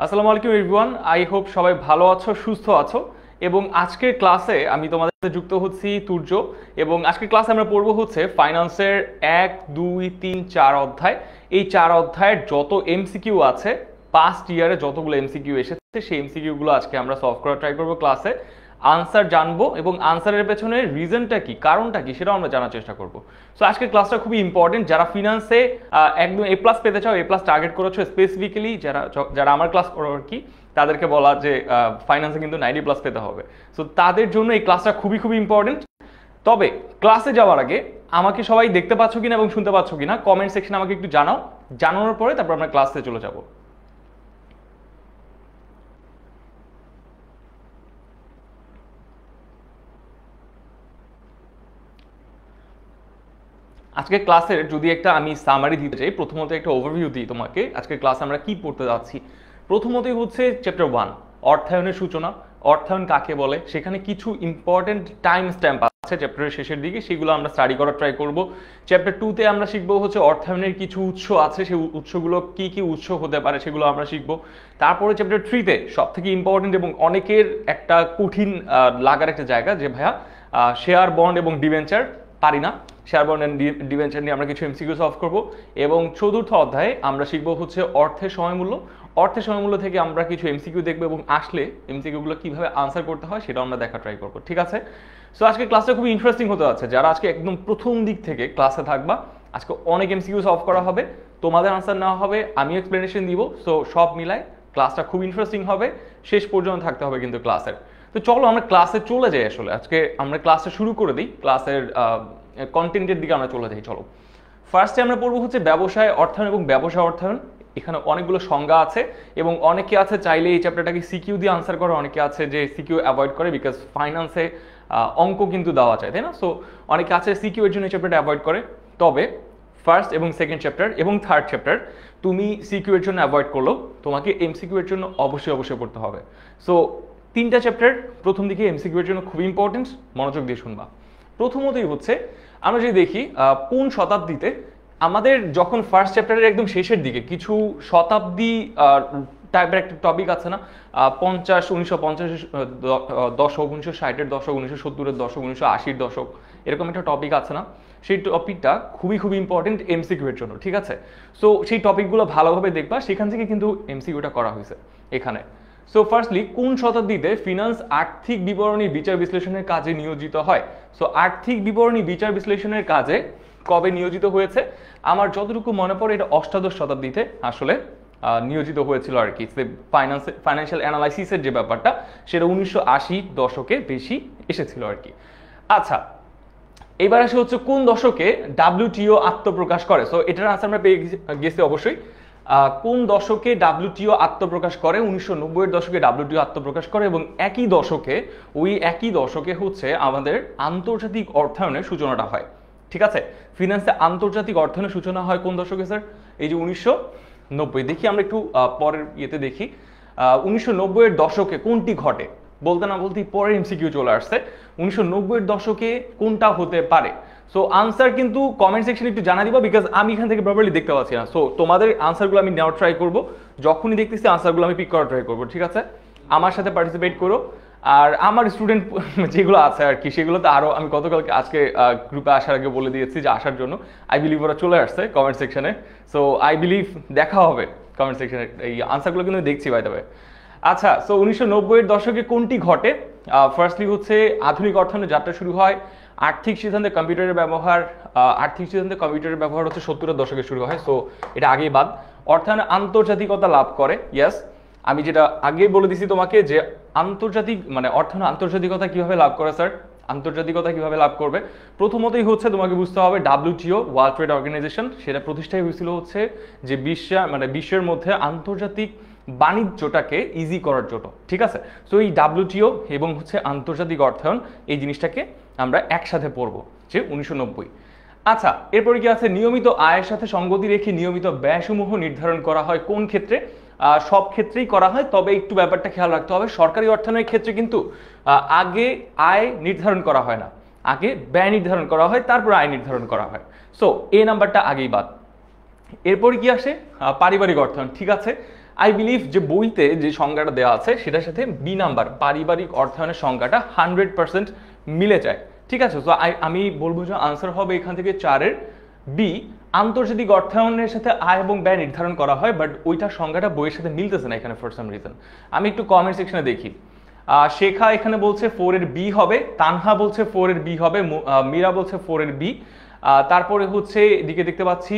আসসালামু আলাইকুম everyone, I hope সবাই ভালো আছো, সুস্থ আছো। এবং আজকের ক্লাসে আমি তোমাদের সাথে যুক্ত হচ্ছি তুর্য। এবং আজকের ক্লাসে আমরা পড়বো হচ্ছে ফাইন্যান্সের 1, 2, 3, 4 অধ্যায়। এই 4 অধ্যায়ের যত এমসিকিউ আছে, পাস্ট ইয়ারে যতগুলো এমসিকিউ এসেছে সেই এমসিকিউ গুলো আজকে আমরা সলভ করার ট্রাই করবো ক্লাসে। আনসার জানবো এবং আনসারের পেছনে রিজনটা কি, কারণটা কি, সেটাও আমরা জানার চেষ্টা করবো। সো আজকের ক্লাসটা খুবই ইম্পর্টেন্ট। যারা ফিনান্সে একদম এ প্লাস পেতে চাও, এ প্লাস টার্গেট করেছো, স্পেসিফিক্যালি যারা যারা আমার ক্লাস করো আর কি, তাদেরকে বলা যে ফাইন্যান্সে কিন্তু 90+ পেতে হবে। সো তাদের জন্য এই ক্লাসটা খুবই খুবই ইম্পর্টেন্ট। তবে ক্লাসে যাওয়ার আগে আমাকে সবাই দেখতে পাচ্ছ কিনা এবং শুনতে পাচ্ছ কিনা কমেন্ট সেকশনে আমাকে একটু জানাও। জানানোর পরে তারপর আমরা ক্লাসে চলে যাবো। আজকে ক্লাসের যদি একটা আমি সামারি দিতে চাই, প্রথমত একটা ওভারভিউ দিই তোমাকে আজকের ক্লাসে আমরা কি পড়তে যাচ্ছি। প্রথমতই হচ্ছে চ্যাপ্টার 1, অর্থায়নের সূচনা। অর্থায়ন কাকে বলে, সেখানে কিছু ইম্পর্টেন্ট টাইম স্ট্যাম্প আছে চ্যাপ্টারের শেষের দিকে, সেগুলো আমরা স্টাডি করার ট্রাই করব। চ্যাপ্টার 2তে আমরা শিখবো হচ্ছে অর্থায়নের কিছু উৎস আছে, সেই উৎসগুলো কি কি উৎস হতে পারে সেগুলো আমরা শিখবো। তারপরে চ্যাপ্টার 3তে সব থেকে ইম্পর্টেন্ট এবং অনেকের একটা কঠিন লাগার একটা জায়গা, যে ভাইয়া শেয়ার বন্ড এবং ডিবেঞ্চার পারি না, শেয়ার বন্ড এন্ড ডিবেঞ্চার নিয়ে আমরা কিছু এমসিকিউ সলভ করব। এবং চতুর্থ অধ্যায়ে আমরা শিখবো হচ্ছে অর্থের সময়মূল্য। অর্থের সময়মূল্য থেকে আমরা কিছু এমসিকিউ দেখবো এবং আসলে এমসিকিউগুলো কিভাবে আনসার করতে হয় সেটাও আমরা দেখা ট্রাই করবো, ঠিক আছে? সো আজকে ক্লাসটা খুবই ইন্টারেস্টিং হতে যাচ্ছে। যারা আজকে একদম প্রথম দিক থেকে ক্লাসে থাকবা, আজকে অনেক এমসিকিউ সলভ করা হবে, তোমাদের আনসার নেওয়া হবে, আমি এক্সপ্লেনেশন দিব। সো সব মিলায় ক্লাসটা খুব ইন্টারেস্টিং হবে, শেষ পর্যন্ত থাকতে হবে কিন্তু ক্লাসের। তো চলো আমরা ক্লাসে চলে যাই। আসলে আজকে আমরা ক্লাসটা শুরু করে দিই, ক্লাসের কন্টেন্টের দিকে আমরা চলে যাই। চলো, ফার্স্টে আমরা পড়বো হচ্ছে ব্যবসায় অর্থায়ন এবং ব্যবসা অর্থায়ন। এখানে অনেকগুলো সংজ্ঞা আছে এবং অনেকে আছে চাইলে এই চ্যাপ্টারটাকে সিকিউ দিয়ে আনসার করে, অনেকে আছে যে সিকিউ অ্যাভয়েড করে, বিকজ ফাইন্যান্সে অঙ্ক কিন্তু দেওয়া যায়, তাই না? সো অনেকে আছে সিকিউ এর জন্য এই চ্যাপ্টারটা অ্যাভয়েড করে। তবে ফার্স্ট এবং সেকেন্ড চ্যাপ্টার এবং থার্ড চ্যাপ্টার তুমি সিকিউ এর জন্য অ্যাভয়েড করলেও তোমাকে এমসিকিউ এর জন্য অবশ্যই অবশ্যই পড়তে হবে। সো 3টা চ্যাপ্টার প্রথম দিকে এমসিকিউ এর জন্য খুব ইম্পর্টেন্ট, মনোযোগ দিয়ে শুনবা। প্রথমতই হচ্ছে আমরা যদি দেখি কোন শতাব্দীতে, আমাদের যখন ফার্স্ট চ্যাপ্টারের একদম শেষের দিকে কিছু শতাব্দী টাইপের একটা টপিক আছে না, 1950 দশক, 1960-এর দশক, 1970-এর দশক, 1980-এর দশক, এরকম একটা টপিক আছে না, সেই টপিকটা খুবই খুবই ইম্পর্টেন্ট এমসিকিউ এর জন্য, ঠিক আছে? সো সেই টপিকগুলো ভালোভাবে দেখবা, সেখান থেকে কিন্তু এমসিকিউটা করা হয়েছে এখানে। সো ফার্স্টলি, কোন শতাব্দীতে ফিনান্স আর্থিক বিবরণী বিচার বিশ্লেষণের কাজে নিয়োজিত হয়? সো আর্থিক বিবরণী বিচার বিশ্লেষণের কাজে কবে নিয়োজিত হয়েছে? আমার যতটুকু মনে পড়ে এটা অষ্টাদশ শতাব্দীতে আসলে নিয়োজিত হয়েছিল আর কি। ফাইন্যান্সিয়াল অ্যানালাইসিসের যে ব্যাপারটা, সেটা 1980 দশকে বেশি এসেছিল আর কি। আচ্ছা, এবার আসে হচ্ছে কোন দশকে ডাব্লিউটিও আত্মপ্রকাশ করে? সো এটার আনসার আমরা পেয়ে গেছি অবশ্যই। কোন দশকে ডাব্লিউটিও আত্মপ্রকাশ করে? 1990-এর দশকে ডাব্লিউটিও আত্মপ্রকাশ করে এবং ওই একই দশকে হচ্ছে আমাদের আন্তর্জাতিক অর্থায়নের সূচনাটা হয়, ঠিক আছে? ফিনান্সে আন্তর্জাতিক অর্থায়নের সূচনা হয় কোন দশকে স্যার? এই যে 1990। দেখি আমরা একটু পরের ইয়েতে দেখি 1990-এর দশকে কোনটি ঘটে। বলতে না বলতেই পরের এমসিকিউ চলে আসছে। 1990-এর দশকে কোনটা হতে পারে? সো আনসার কিন্তু কমেন্ট সেকশনে একটু জানা দিবা, বিকজ আমি এখান থেকে প্রপারলি দেখতে পাচ্ছি না। সো তোমাদের আনসারগুলো আমি নেওয়ার ট্রাই করব, যখনই দেখতেছি আনসারগুলো আমি পিক করার ট্রাই করবো, ঠিক আছে? আমার সাথে পার্টিসিপেট করো। আর আমার স্টুডেন্ট যেগুলো আছে আর কি, সেগুলোতে আরও আমি গতকালকে আজকে গ্রুপে আসার আগে বলে দিয়েছি যে আসার জন্য। আই বিলিভ ওরা চলে আসছে কমেন্ট সেকশনে। সো আই বিলিভ দেখা হবে কমেন্ট সেকশনে, এই আনসারগুলো কিন্তু দেখছি বাই দ্য ওয়ে। আচ্ছা, সো 1990-এর দশকে কোনটি ঘটে? ফার্স্টলি হচ্ছে আধুনিক অর্থায়নের যাত্রা শুরু হয়। আর্থিক সিদ্ধান্তে কম্পিউটারের ব্যবহার হচ্ছে 70-এর দশকে শুরু হয়। সো এটা আগেই বাদ। অর্থায়ন আন্তর্জাতিকতা লাভ করে, ইয়েস। আমি যেটা আগে বলে দিছি তোমাকে যে অর্থায়ন আন্তর্জাতিকতা কিভাবে লাভ করে স্যার? আন্তর্জাতিকতা কিভাবে লাভ করবে? প্রথমতই হচ্ছে তোমাকে বুঝতে হবে ডাব্লিউটিও, ওয়ার্ল্ড ট্রেড অর্গানাইজেশন, সেটা প্রতিষ্ঠাই হয়েছিল হচ্ছে যে বিশ্বের মধ্যে আন্তর্জাতিক বাণিজ্যটাকে ইজি করার জন্য, ঠিক আছে? সো এই ডাব্লিউটিও এবং হচ্ছে আন্তর্জাতিক অর্থায়ন, এই জিনিসটাকে আমরা একসাথে পড়বো, যে 1990। আচ্ছা, এরপরে কি আছে? নিয়মিত আয়ের সাথে সঙ্গতি রেখে নিয়মিত ব্যয়সমূহ নির্ধারণ করা হয় কোন ক্ষেত্রে? সব ক্ষেত্রেই করা হয়, তবে একটু ব্যাপারটা খেয়াল রাখতে হবে, সরকারি অর্থায়নের ক্ষেত্রে কিন্তু আগে আয় নির্ধারণ করা হয় না, আগে ব্যয় নির্ধারণ করা হয়, তারপর আয় নির্ধারণ করা হয়। সো এই নাম্বারটা আগেই বাদ। এরপরে কি আসে? পারিবারিক অর্থায়ন, ঠিক আছে? আই বিলিভ যে বইতে যে সংজ্ঞাটা দেওয়া আছে সেটার সাথে বি নাম্বার পারিবারিক অর্থায়নের সংজ্ঞাটা 100% মিলে যায়। ঠিক আছে, তো আমি বলবো যে আনসার হবে এখান থেকে 4-এর বি। আন্তর্জাতিক অর্থায়নের সাথে আয় এবং ব্যয় নির্ধারণ করা হয়, বাট ওইটার সংজ্ঞাটা বইয়ের সাথে মিলতেছে না এখানে ফর সাম রিজন। আমি একটু কমেন্ট সেকশনে দেখি। শেখা এখানে বলছে 4-এর বি হবে, তানহা বলছে 4-এর বি হবে, মীরা বলছে 4-এর বি। তারপরে হচ্ছে এদিকে দেখতে পাচ্ছি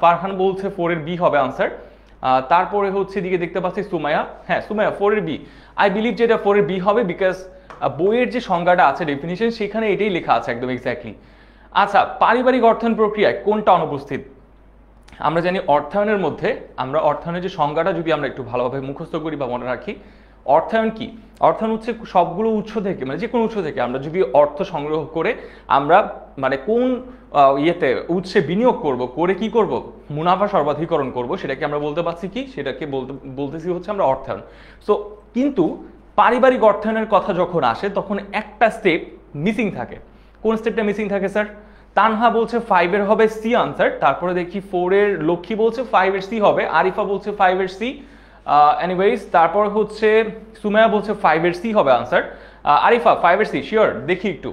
ফারহান বলছে 4-এর বি হবে আনসার। তারপরে হচ্ছে এদিকে দেখতে পাচ্ছি সুমাইয়া, হ্যাঁ সুমাইয়া 4-এর বি। আই বিলিভ যে এটা 4-এর বি হবে, বিকজ বইয়ের যে সংজ্ঞাটা আছে ডেফিনিশন সেখানে এটাই লেখা আছে একদম এক্স্যাক্টলি। আচ্ছা, পারিবারিক অর্থায়ন প্রক্রিয়ায় কোনটা অনুপস্থিত? আমরা জানি অর্থায়নের মধ্যে আমরা অর্থায়নের যে সংজ্ঞাটা যদি আমরা একটু ভালোভাবে মুখস্থ করি বা মনে রাখি, অর্থায়ন কি? অর্থায়ন হচ্ছে সবগুলো উৎস থেকে, মানে যে কোনো উৎস থেকে আমরা যদি অর্থ সংগ্রহ করে আমরা মানে কোন উৎসে বিনিয়োগ করব, করে কি করব, মুনাফা সর্বাধিকরণ করব, সেটাকে আমরা বলতে পারছি কি, সেটাকে বলতেছি হচ্ছে আমরা অর্থায়ন। সো কিন্তু পারিবারিক অর্থায়নের কথা যখন আসে তখন একটা স্টেপ মিসিং থাকে। কোন স্টেপটা মিসিং থাকে স্যার? তানহা বলছে 5-এর হবে সি আনসার। তারপরে দেখি 4-এর লক্ষ্মী বলছে 5-এর সি হবে, আরিফা বলছে 5-এর সি। এনিওয়েজ তারপর হচ্ছে সুমাইয়া বলছে 5-এর সি হবে আনসার। আরিফা 5-এর সি শিওর? দেখি একটু।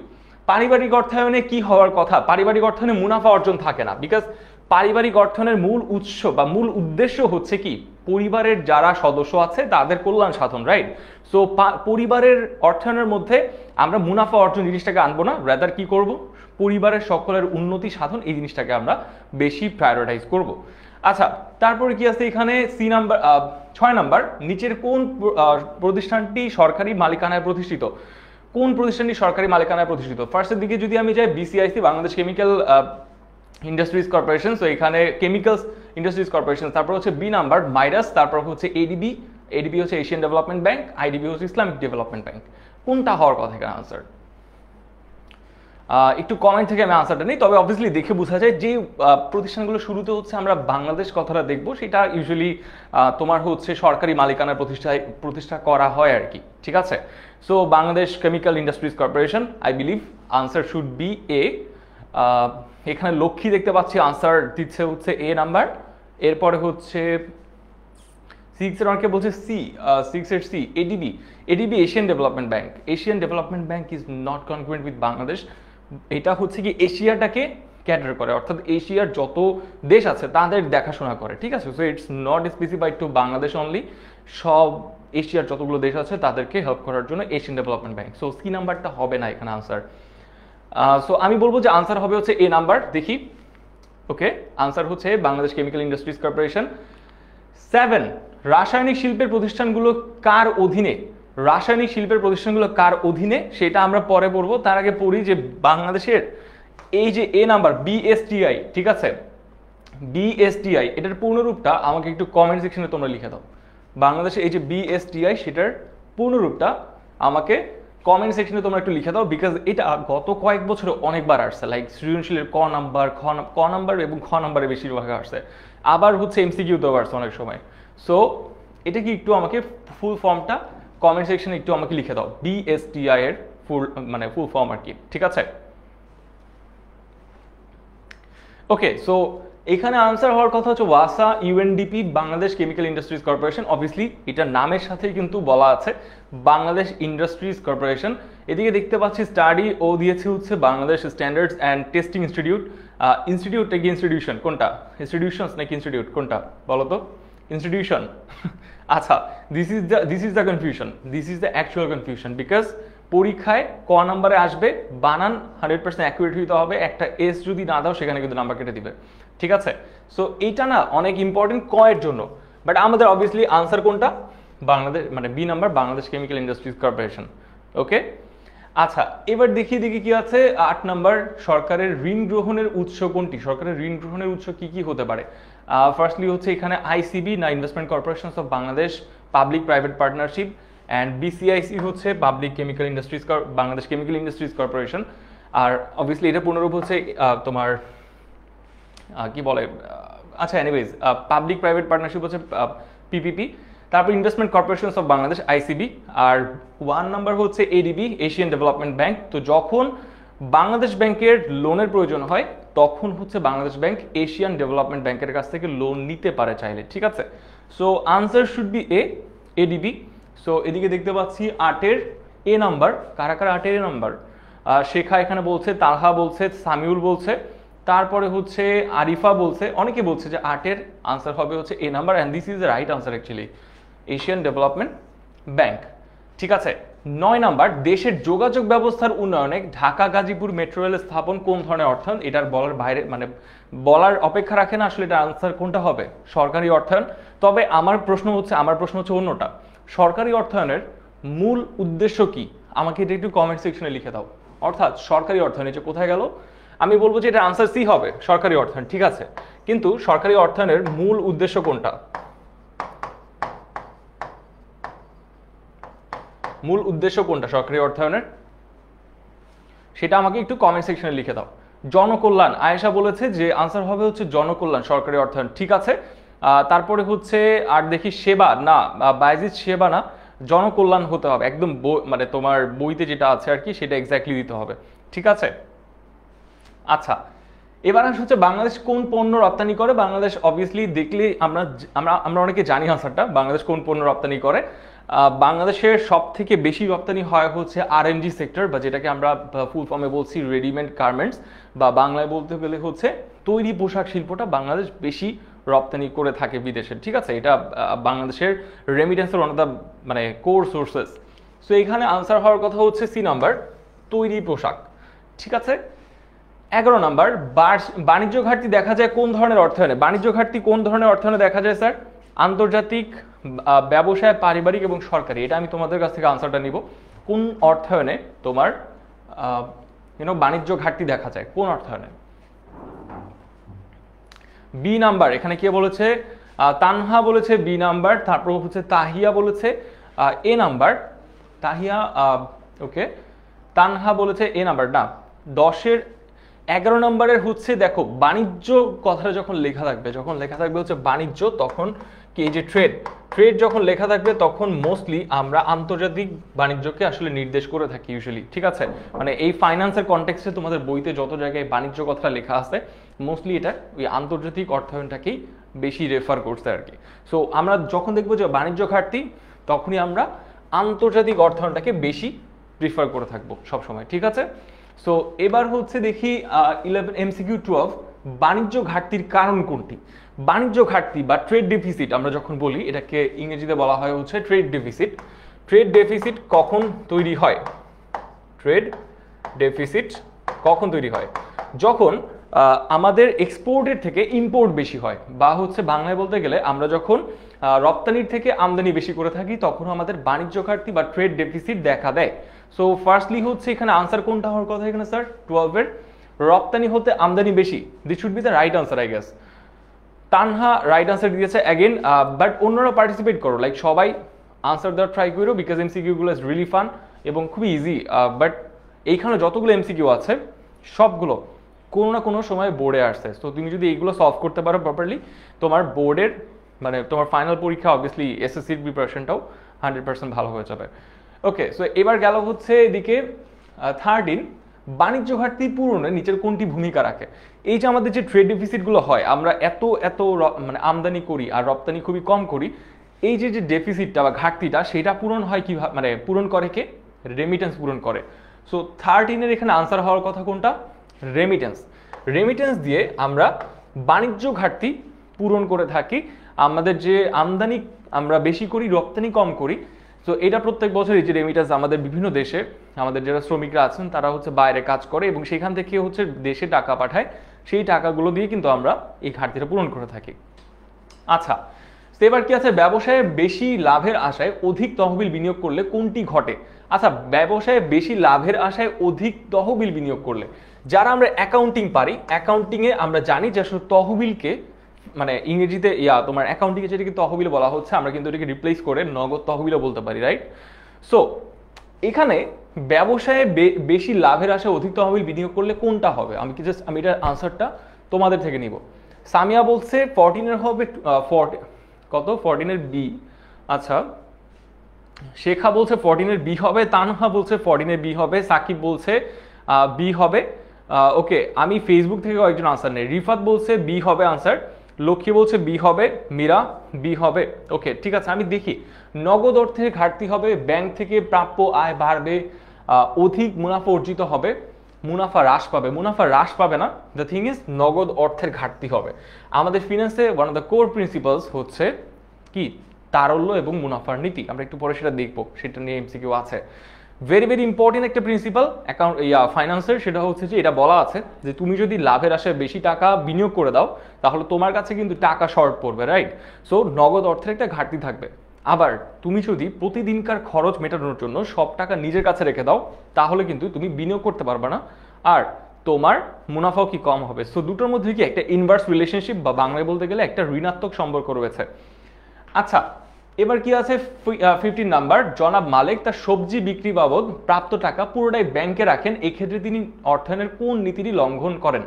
পারিবারিক অর্থায়নে কি হওয়ার কথা? পারিবারিক অর্থায়নে মুনাফা অর্জন থাকে না, বিকজ পারিবারিক অর্থায়নের মূল উৎস বা মূল উদ্দেশ্য হচ্ছে কি, পরিবারের যারা সদস্য আছে তাদের কল্যাণ সাধন, রাইট? সো পরিবারের অর্থায়নের মধ্যে আমরা মুনাফা অর্জন জিনিসটাকে আনবো না, রাদার কি করব, পরিবারের সকলের উন্নতি সাধন এই জিনিসটাকে আমরা বেশি প্রায়োরিটাইজ করব। আচ্ছা, তারপরে কি আছে এখানে? 6 নাম্বার, নিচের কোন প্রতিষ্ঠানটি সরকারি মালিকানায় প্রতিষ্ঠিত? কোন প্রতিষ্ঠানটি সরকারি মালিকানায় প্রতিষ্ঠিত? ফার্স্টের দিকে যদি আমি যাই, BCIC Bangladesh chemical industries corporation, so এখানে কেমিক্যালস ইন্ডাস্ট্রিজ কর্পোরেশন। তারপর হচ্ছে বি নাম্বার মাইরাস, তারপর হচ্ছে এডিবি, এডিবি হচ্ছে এশিয়ান ডেভেলপমেন্ট ব্যাংক, আইডিবি হচ্ছে ইসলামিক ডেভেলপমেন্ট ব্যাংক। কোনটা হওয়ার কথা এখানে আনসার? একটু কমেন্ট থেকে আমি আনসারটা নেই, তবে অবভিয়াসলি দেখে বোঝা যায় যে প্রতিষ্ঠানগুলো শুরুতে হচ্ছে আমরা বাংলাদেশ কথাটা দেখবো, সেটা ইউজুয়ালি তোমার হচ্ছে সরকারি মালিকানার প্রতিষ্ঠা করা হয় আর কি। ঠিক আছে, so Bangladesh chemical industries corporation, I believe answer should be A. এখানে লক্ষ্মী দেখতে পাচ্ছি আনসার দিচ্ছে হচ্ছে এ নাম্বার। এরপরে হচ্ছে 6-এর অনেকে বলছে সি, 6-এর C ADB, ADB Asian development bank. Asian development bank is not congruent with Bangladesh. এটা হচ্ছে কি এশিয়াটাকে ক্যাটার করে, অর্থাৎ এশিয়ার যত দেশ আছে তাদের দেখাশোনা করে। ঠিক আছে, so it's not specified to Bangladesh only, সব এশিয়ার যতগুলো দেশ আছে তাদেরকে হেল্প করার জন্য Asian development bank. So C নাম্বারটা হবে না এখানে আনসার। সো আমি বলবো যে আনসার হবে হচ্ছে এ নাম্বার। দেখি, ওকে, আনসার হচ্ছে বাংলাদেশ কেমিক্যাল ইন্ডাস্ট্রিজ কর্পোরেশন। 7, রাসায়নিক শিল্পের প্রতিষ্ঠানগুলো কার অধীনে? রাসায়নিক শিল্পের প্রতিষ্ঠানগুলো কার অধীনে সেটা আমরা পরে পড়বো, তার আগে পড়ি যে বাংলাদেশের এই যে এ নাম্বার বিএসটিআই, ঠিক আছে, বিএসটিআই এটার পূর্ণরূপটা আমাকে একটু কমেন্ট সেকশনে তোমরা লিখে দাও। বাংলাদেশের এই যে বিএসটিআই সেটার পূর্ণরূপটা আমাকে কমেন্ট সেকশনে তোমরা একটু লিখে দাও, বিকজ এটা গত কয়েক বছরে অনেকবার আসছে, লাইক সৃজনশীলের ক নাম্বার এবং খ নাম্বারে বেশিরভাগ আসছে, আবার হচ্ছে এমসিকিউতেও আসছে অনেক সময়। সো এটা কি একটু আমাকে ফুল ফর্মটা কমেন্ট সেকশনে একটু আমাকে লিখে দাও, বিএসটিআই এর ফুল ফর্ম আর কি। ঠিক আছে, ওকে, সো এখানে আনসার হওয়ার কথা হচ্ছে ওয়াসা UNDP Bangladesh chemical industries corporation. Obviously এটা নামের সাথেই কিন্তু বলা আছে বাংলাদেশ ইন্ডাস্ট্রিজ কর্পোরেশন। এদিকে দেখতে পাচ্ছি স্টাডি ও দিয়েছে হচ্ছে Bangladesh standards and testing institute. Institute নাকি ইনস্টিটিউশন, কোনটা? ইনস্টিটিউশনস নাকি ইনস্টিটিউট, কোনটা বলো তো? ইনস্টিটিউশন। আচ্ছা, this is the confusion, this is the actual confusion, because পরীক্ষায় ক নাম্বারে আসবে, বানান 100% অ্যাকুরেট হইতে হবে, একটা এস যদি না দাও সেখানে কিন্তু নাম্বার কেটে দিবে। ঠিক আছে, সো এইটা না অনেক ইম্পর্টেন্ট ক এর জন্য, বাট আমাদের অবভিয়াসলি আনসার কোনটা? বাংলাদেশ, মানে B number Bangladesh chemical industries corporation. Okay, আচ্ছা, এবার দেখি কি আছে। 8 নাম্বার, সরকারের ঋণ গ্রহণের উৎস কোনটি? সরকারের ঋণ গ্রহণের উৎস কি কি হতে পারে? ফার্স্টলি হচ্ছে এখানে আইসিবি না investment corporation of Bangladesh, public private partnership, and BCIC হচ্ছে public chemical industries, Bangladesh chemical industries corporation. আর অবভিয়াসলি এটা পুনরূপ হচ্ছে তোমার কি বলে, আচ্ছা এনিওয়েজ পাবলিক প্রাইভেট পার্টনারশিপ হচ্ছে পিপিপি, তারপর investment corporation of Bangladesh ICB, আর 1 নাম্বার হচ্ছে এডিবি এশিয়ান ডেভেলপমেন্ট ব্যাংক। তো যখন বাংলাদেশ ব্যাংকের লোনের প্রয়োজন হয় তখন হচ্ছে বাংলাদেশ ব্যাংক এশিয়ান ডেভেলপমেন্ট ব্যাংকের কাছ থেকে লোন নিতে পারে চাইলে, ঠিক আছে। So answer should B ADB. So এদিকে দেখতে পাচ্ছি 8-এর এ নাম্বার, কারা কারা 8-এর এ নাম্বার? শেখা এখানে বলছে, তালহা বলছে, সামিউল বলছে, তারপরে হচ্ছে আরিফা বলছে, অনেকে বলছে যে 8-এর আনসার হবে হচ্ছে A number, and this is the right answer actually, Asian development bank, ঠিক আছে। 9 নাম্বার, দেশের যোগাযোগ ব্যবস্থার উন্নয়নে ঢাকা গাজীপুর মেট্রো রেল স্থাপন কোন ধরনের অর্থায়ন? এটার বলার বাইরে, মানে বলার অপেক্ষা রাখে না আসলে এটা আনসার কোনটা হবে, সরকারি অর্থায়ন। তবে আমার প্রশ্ন হচ্ছে অন্যটা, সরকারি অর্থায়নের মূল উদ্দেশ্য কি? আমাকে এটা একটু কমেন্ট সেকশনে লিখে দাও। অর্থাৎ সরকারি অর্থায়ন যে কোথায় গেল? আমি বলবো যে এটা আনসার সি হবে, সরকারি অর্থায়ন, ঠিক আছে। কিন্তু সরকারি অর্থায়নের মূল উদ্দেশ্য কোনটা? মূল উদ্দেশ্য কোনটা সরকারি অর্থায়নের? সেটা আমাকে একটু কমেন্ট সেকশনে লিখে দাও। জনকল্যাণ, আয়েশা বলেছে যে আনসার হবে হচ্ছে জনকল্যাণ, সরকারি অর্থায়ন, ঠিক আছে। তারপরে হচ্ছে আর দেখি সেবা, না বাইজিৎ সেবা না, জনকল্যাণ হতে হবে একদম, মানে তোমার বইতে যেটা আছে আর কি সেটা এক্স্যাক্টলি দিতে হবে, ঠিক আছে। আচ্ছা, এবার হচ্ছে বাংলাদেশ কোন পণ্য রপ্তানি করে? বাংলাদেশ অবভিয়াসলি দেখলে আমরা আমরা আমরা অনেকে জানি আনসারটা, বাংলাদেশ কোন পণ্য রপ্তানি করে। বাংলাদেশের সব থেকে বেশি রপ্তানি হয় হচ্ছে আরএনজি সেক্টর, বা যেটাকে আমরা ফুল ফর্মে বলছি রেডিমেড গার্মেন্টস, বা বাংলায় বলতে গেলে হচ্ছে তৈরি পোশাক শিল্পটা বাংলাদেশ বেশি রপ্তানি করে থাকে বিদেশে, ঠিক আছে। এটা বাংলাদেশের রেমিটেন্সের ওয়ান অফ দ্য মানে কোর সোর্সেস। সো এখানে আনসার হওয়ার কথা হচ্ছে সি নাম্বার, তৈরি পোশাক, ঠিক আছে। 11 নাম্বার, বাণিজ্য ঘাটতি দেখা যায় কোন ধরনের অর্থায়নে? বাণিজ্য ঘাটতি কোন ধরনের অর্থায়নে দেখা যায় স্যার? আন্তর্জাতিক, ব্যবসায়, পারিবারিক এবং সরকারি। এটা আমি তোমাদের কাছ থেকে আনসারটা নিব। কোন অর্থায়নে তোমার বাণিজ্য ঘাটতি দেখা যায়, কোন অর্থায়নে? বি নাম্বার, এখানে কে বলেছে? তানহা বলেছে বি নাম্বার, তারপর হচ্ছে তাহিয়া বলেছে এ নাম্বার, তাহিয়া ওকে, তানহা বলেছে এ নাম্বার, না 10-এর 11 নম্বরের হচ্ছে দেখো বাণিজ্য কথাটা যখন লেখা থাকবে হচ্ছে বাণিজ্য, তখন কি এই যে ট্রেড যখন লেখা থাকবে তখন মোস্টলি আমরা আন্তর্জাতিক বাণিজ্যকে আসলে নির্দেশ করে থাকি ইউজুয়ালি, ঠিক আছে। মানে এই ফাইন্যান্সের কনটেক্সটে তোমাদের বইতে যত জায়গায় বাণিজ্য কথাটা লেখা আছে মোস্টলি এটা ওই আন্তর্জাতিক অর্থায়নটাকেই বেশি রেফার করছে আর কি। সো আমরা যখন দেখবো যে বাণিজ্য ঘাটতি তখনই আমরা আন্তর্জাতিক অর্থায়নটাকে বেশি প্রিফার করে থাকবো সবসময়, ঠিক আছে। সো এবার হচ্ছে দেখি 11 MCQ 12, বাণিজ্য ঘাটতির কারণ কোনটি? বাণিজ্য ঘাটতি বা ট্রেড ডেফিসিট আমরা যখন বলি, এটাকে ইংরেজিতে বলা হয় হচ্ছে ট্রেড ডেফিসিট। ট্রেড ডেফিসিট কখন তৈরি হয়? ট্রেড ডেফিসিট কখন তৈরি হয়? যখন আমাদের এক্সপোর্টের থেকে ইম্পোর্ট বেশি হয়, বা হচ্ছে বাংলায় বলতে গেলে আমরা যখন রপ্তানির থেকে আমদানি বেশি করে থাকি তখন আমাদের বাণিজ্য ঘাটতি বা ট্রেড ডেফিসিট দেখা দেয়। সো ফার্স্টলি হচ্ছে এখানে আনসার কোনটা হওয়ার কথা এখানে স্যার? 12-এর রপ্তানি হতে আমদানি বেশি, this should be the right answer I guess. Tanha right answer দিয়েছে অ্যাগেন, বাট অন্যরা পার্টিসিপেট করো, লাইক সবাই আনসার দেওয়ার ট্রাই করো, বিকজ এমসিকিউ গুলো ইজ রিয়েলি ফান এবং খুবই ইজি। বাট এইখানে যতগুলো এমসিকিউ আছে সবগুলো কোনো না কোনো সময় বোর্ডে আসছে। সো তুমি যদি এইগুলো সলভ করতে পারো প্রপারলি, তোমার বোর্ডের মানে তোমার ফাইনাল পরীক্ষা অবভিয়াসলি এসএসসির প্রিপারেশনটাও 100% ভালো হয়ে যাবে। ওকে, সো এবার গেল হচ্ছে এদিকে 13, বাণিজ্য ঘাটতি পূরণে নিচের কোনটি ভূমিকা রাখে? এই যে আমাদের যে ট্রেড ডেফিসিটগুলো হয়, আমরা এত মানে আমদানি করি আর রপ্তানি খুবই কম করি, এই যে ডেফিসিটটা বা ঘাটতিটা সেটা পূরণ হয় কিভাবে, মানে পূরণ করে কে? রেমিটেন্স পূরণ করে। সো 13-এর এখানে আনসার হওয়ার কথা কোনটা? রেমিটেন্স। রেমিটেন্স দিয়ে আমরা বাণিজ্য ঘাটতি পূরণ করে থাকি। আমাদের যে আমদানি আমরা বেশি করি, রপ্তানি কম করি, তো এটা প্রত্যেক বছরই যে রেমিটেন্স আমাদের বিভিন্ন দেশে আমাদের যারা শ্রমিকরা আছেন তারা হচ্ছে বাইরে কাজ করে এবং সেখান থেকে হচ্ছে দেশে টাকা পাঠায়, সেই টাকাগুলো দিয়ে কিন্তু আমরা এই ঘাটতিটা পূরণ করে থাকি। আচ্ছা, এবার কি আছে? ব্যবসায়ে বেশি লাভের আশায় অধিক তহবিল বিনিয়োগ করলে কোনটি ঘটে? আচ্ছা, ব্যবসায়ে বেশি লাভের আশায় অধিক তহবিল বিনিয়োগ করলে, যারা আমরা অ্যাকাউন্টিং পারি, অ্যাকাউন্টিংয়ে আমরা জানি যে আসলে তহবিলকে মানে ইংরেজিতে তোমার অ্যাকাউন্টিংয়ে যেটাকে তহবিল বলা হচ্ছে, আমরা কিন্তু এটাকে রিপ্লেস করে নগদ তহবিলও বলতে পারি, রাইট? সো এখানে ব্যবসায়ে বেশি লাভের আশায় অধিক তহবিল বিনিয়োগ করলে কোনটা হবে? আমি এটার আনসারটা তোমাদের থেকে নিব। সামিয়া বলছে 14-এর হবে কত? 14-এর বি। আচ্ছা, শেখা বলছে 14-এর বি হবে, তানহা বলছে 14-এর বি হবে, সাকিব বলছে বি হবে, ওকে, আমি ফেসবুক থেকে কয়েকজন আনসার নেই। রিফাত বলছে বি হবে আনসার, লক্ষ্মী বলছে বি হবে, মীরা বি হবে। ওকে ঠিক আছে, আমি দেখি। নগদ অর্থের ঘাটতি হবে, ব্যাংক থেকে প্রাপ্য আয় বাড়বে, অধিক মুনাফা অর্জিত হবে, মুনাফা হ্রাস পাবে। মুনাফা হ্রাস পাবে না, দ্য থিং ইজ নগদ অর্থের ঘাটতি হবে। আমাদের ফিন্যান্সে one of the core principles হচ্ছে কি, তারল্য এবং মুনাফার নীতি। আমরা একটু পরে সেটা দেখবো, সেটা নিয়ে এমসিকিউ আছে। ভেরি ভেরি ইম্পর্টেন্ট একটা প্রিন্সিপাল অ্যাকাউন্ট ফাইন্যান্সের, সেটা হচ্ছে যে এটা বলা আছে যে তুমি যদি লাভের আশায় বেশি টাকা বিনিয়োগ করে দাও তাহলে তোমার কাছে কিন্তু টাকা শর্ট পড়বে, রাইট? সো নগদ অর্থের একটা ঘাটতি থাকবে। আবার তুমি যদি প্রতিদিনকার খরচ মেটানোর জন্য সব টাকা নিজের কাছে রেখে দাও তাহলে কিন্তু তুমি বিনিয়োগ করতে পারবে না, আর তোমার মুনাফাও কি কম হবে। সো দুটোর মধ্যে কি একটা ইনভার্স রিলেশনশিপ, বা বাংলায় বলতে গেলে একটা ঋণাত্মক সম্পর্ক রয়েছে। আচ্ছা, এবার কি আছে 15 নাম্বার, জনাব মালিক তার সবজি বিক্রি বাবদ প্রাপ্ত টাকা পুরোটাই ব্যাংকে রাখেন, এক্ষেত্রে তিনি অর্থায়নের কোন নীতিটি লঙ্ঘন করেন?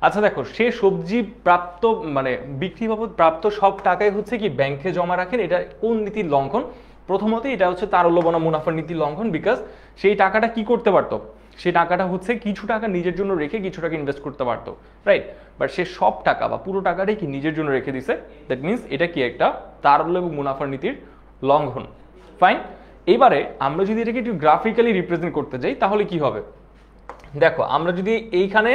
আচ্ছা দেখো, সে সবজি প্রাপ্ত মানে বিক্রি বাবদ প্রাপ্ত সব টাকাই হচ্ছে কি ব্যাংকে জমা রাখেন, এটা কোন নীতির লঙ্ঘন? প্রথমত এটা হচ্ছে তারল্য বনাম মুনাফার নীতির লঙ্ঘন, বিকজ সেই টাকাটা কি করতে পারতো, সেই টাকাটা হচ্ছে কিছু টাকা নিজের জন্য রেখে কিছু টাকা ইনভেস্ট করতে পারতো, রাইট? বাট সে সব টাকা বা পুরো টাকাটাই কি নিজের জন্য রেখে দিছে, দ্যাট মিনস এটা কি একটা তারল্য এবং মুনাফার নীতির লঙ্ঘন। ফাইন, এবারে আমরা যদি এটাকে একটু গ্রাফিক্যালি রিপ্রেজেন্ট করতে যাই তাহলে কি হবে? দেখো, আমরা যদি এইখানে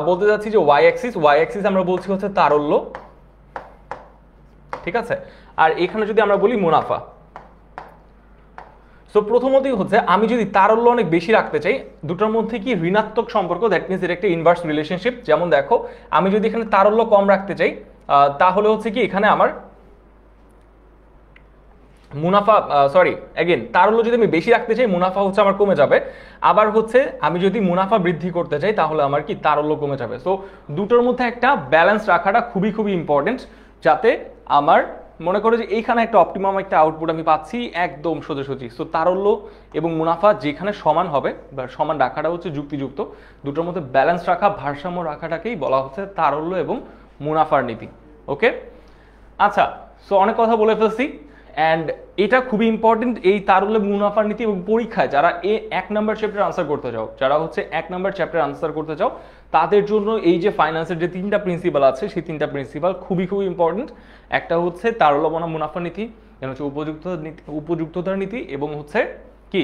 বলতে যাচ্ছি যে ওয়াই অ্যাক্সিস আমরা বলছি হচ্ছে তারল্য, ঠিক আছে? আর এখানে যদি আমরা বলি মুনাফা। সো প্রথমতই হচ্ছে আমি যদি তারল্য অনেক বেশি রাখতে চাই, দুটোর মধ্যে কি ঋণাত্মক সম্পর্ক, দ্যাট মিনস এটা একটা ইনভার্স রিলেশনশিপ। যেমন দেখো, আমি যদি এখানে তারল্য কম রাখতে চাই তাহলে হচ্ছে কি এখানে আমার মুনাফা, সরি অ্যাগেন, তারল্য যদি আমি বেশি রাখতে চাই মুনাফা হচ্ছে আমার কমে যাবে। আবার হচ্ছে আমি যদি মুনাফা বৃদ্ধি করতে চাই তাহলে আমার কি তারল্য কমে যাবে। সো দুটোর মধ্যে একটা ব্যালেন্স রাখাটা খুবই খুবই ইম্পর্টেন্ট, যাতে আমার মনে করো যে এইখানে একটা অপটিমাম একটা আউটপুট আমি পাচ্ছি একদম সোজাসুজি। সো তারল্য এবং মুনাফা যেখানে সমান হবে বা সমান রাখাটা হচ্ছে যুক্তিযুক্ত, দুটোর মধ্যে ব্যালেন্স রাখা, ভারসাম্য রাখাটাকেই বলা হচ্ছে তারল্য এবং মুনাফার নীতি। ওকে, আচ্ছা, সো অনেক কথা বলে ফেলছি, অ্যান্ড এটা খুবই ইম্পর্টেন্ট এই তারল্য মুনাফার নীতি। এবং পরীক্ষায় যারা এক নাম্বার চ্যাপ্টার আনসার করতে চাও, যারা হচ্ছে 1 নাম্বার চ্যাপ্টার আনসার করতে চাও, তাদের জন্য এই যে ফাইন্যান্সের যে 3টা প্রিন্সিপাল আছে সেই 3টা প্রিন্সিপাল খুবই খুবই ইম্পর্টেন্ট। একটা হচ্ছে তারল্য বনাম মুনাফার নীতি, হচ্ছে উপযুক্ততার নীতি, এবং হচ্ছে কি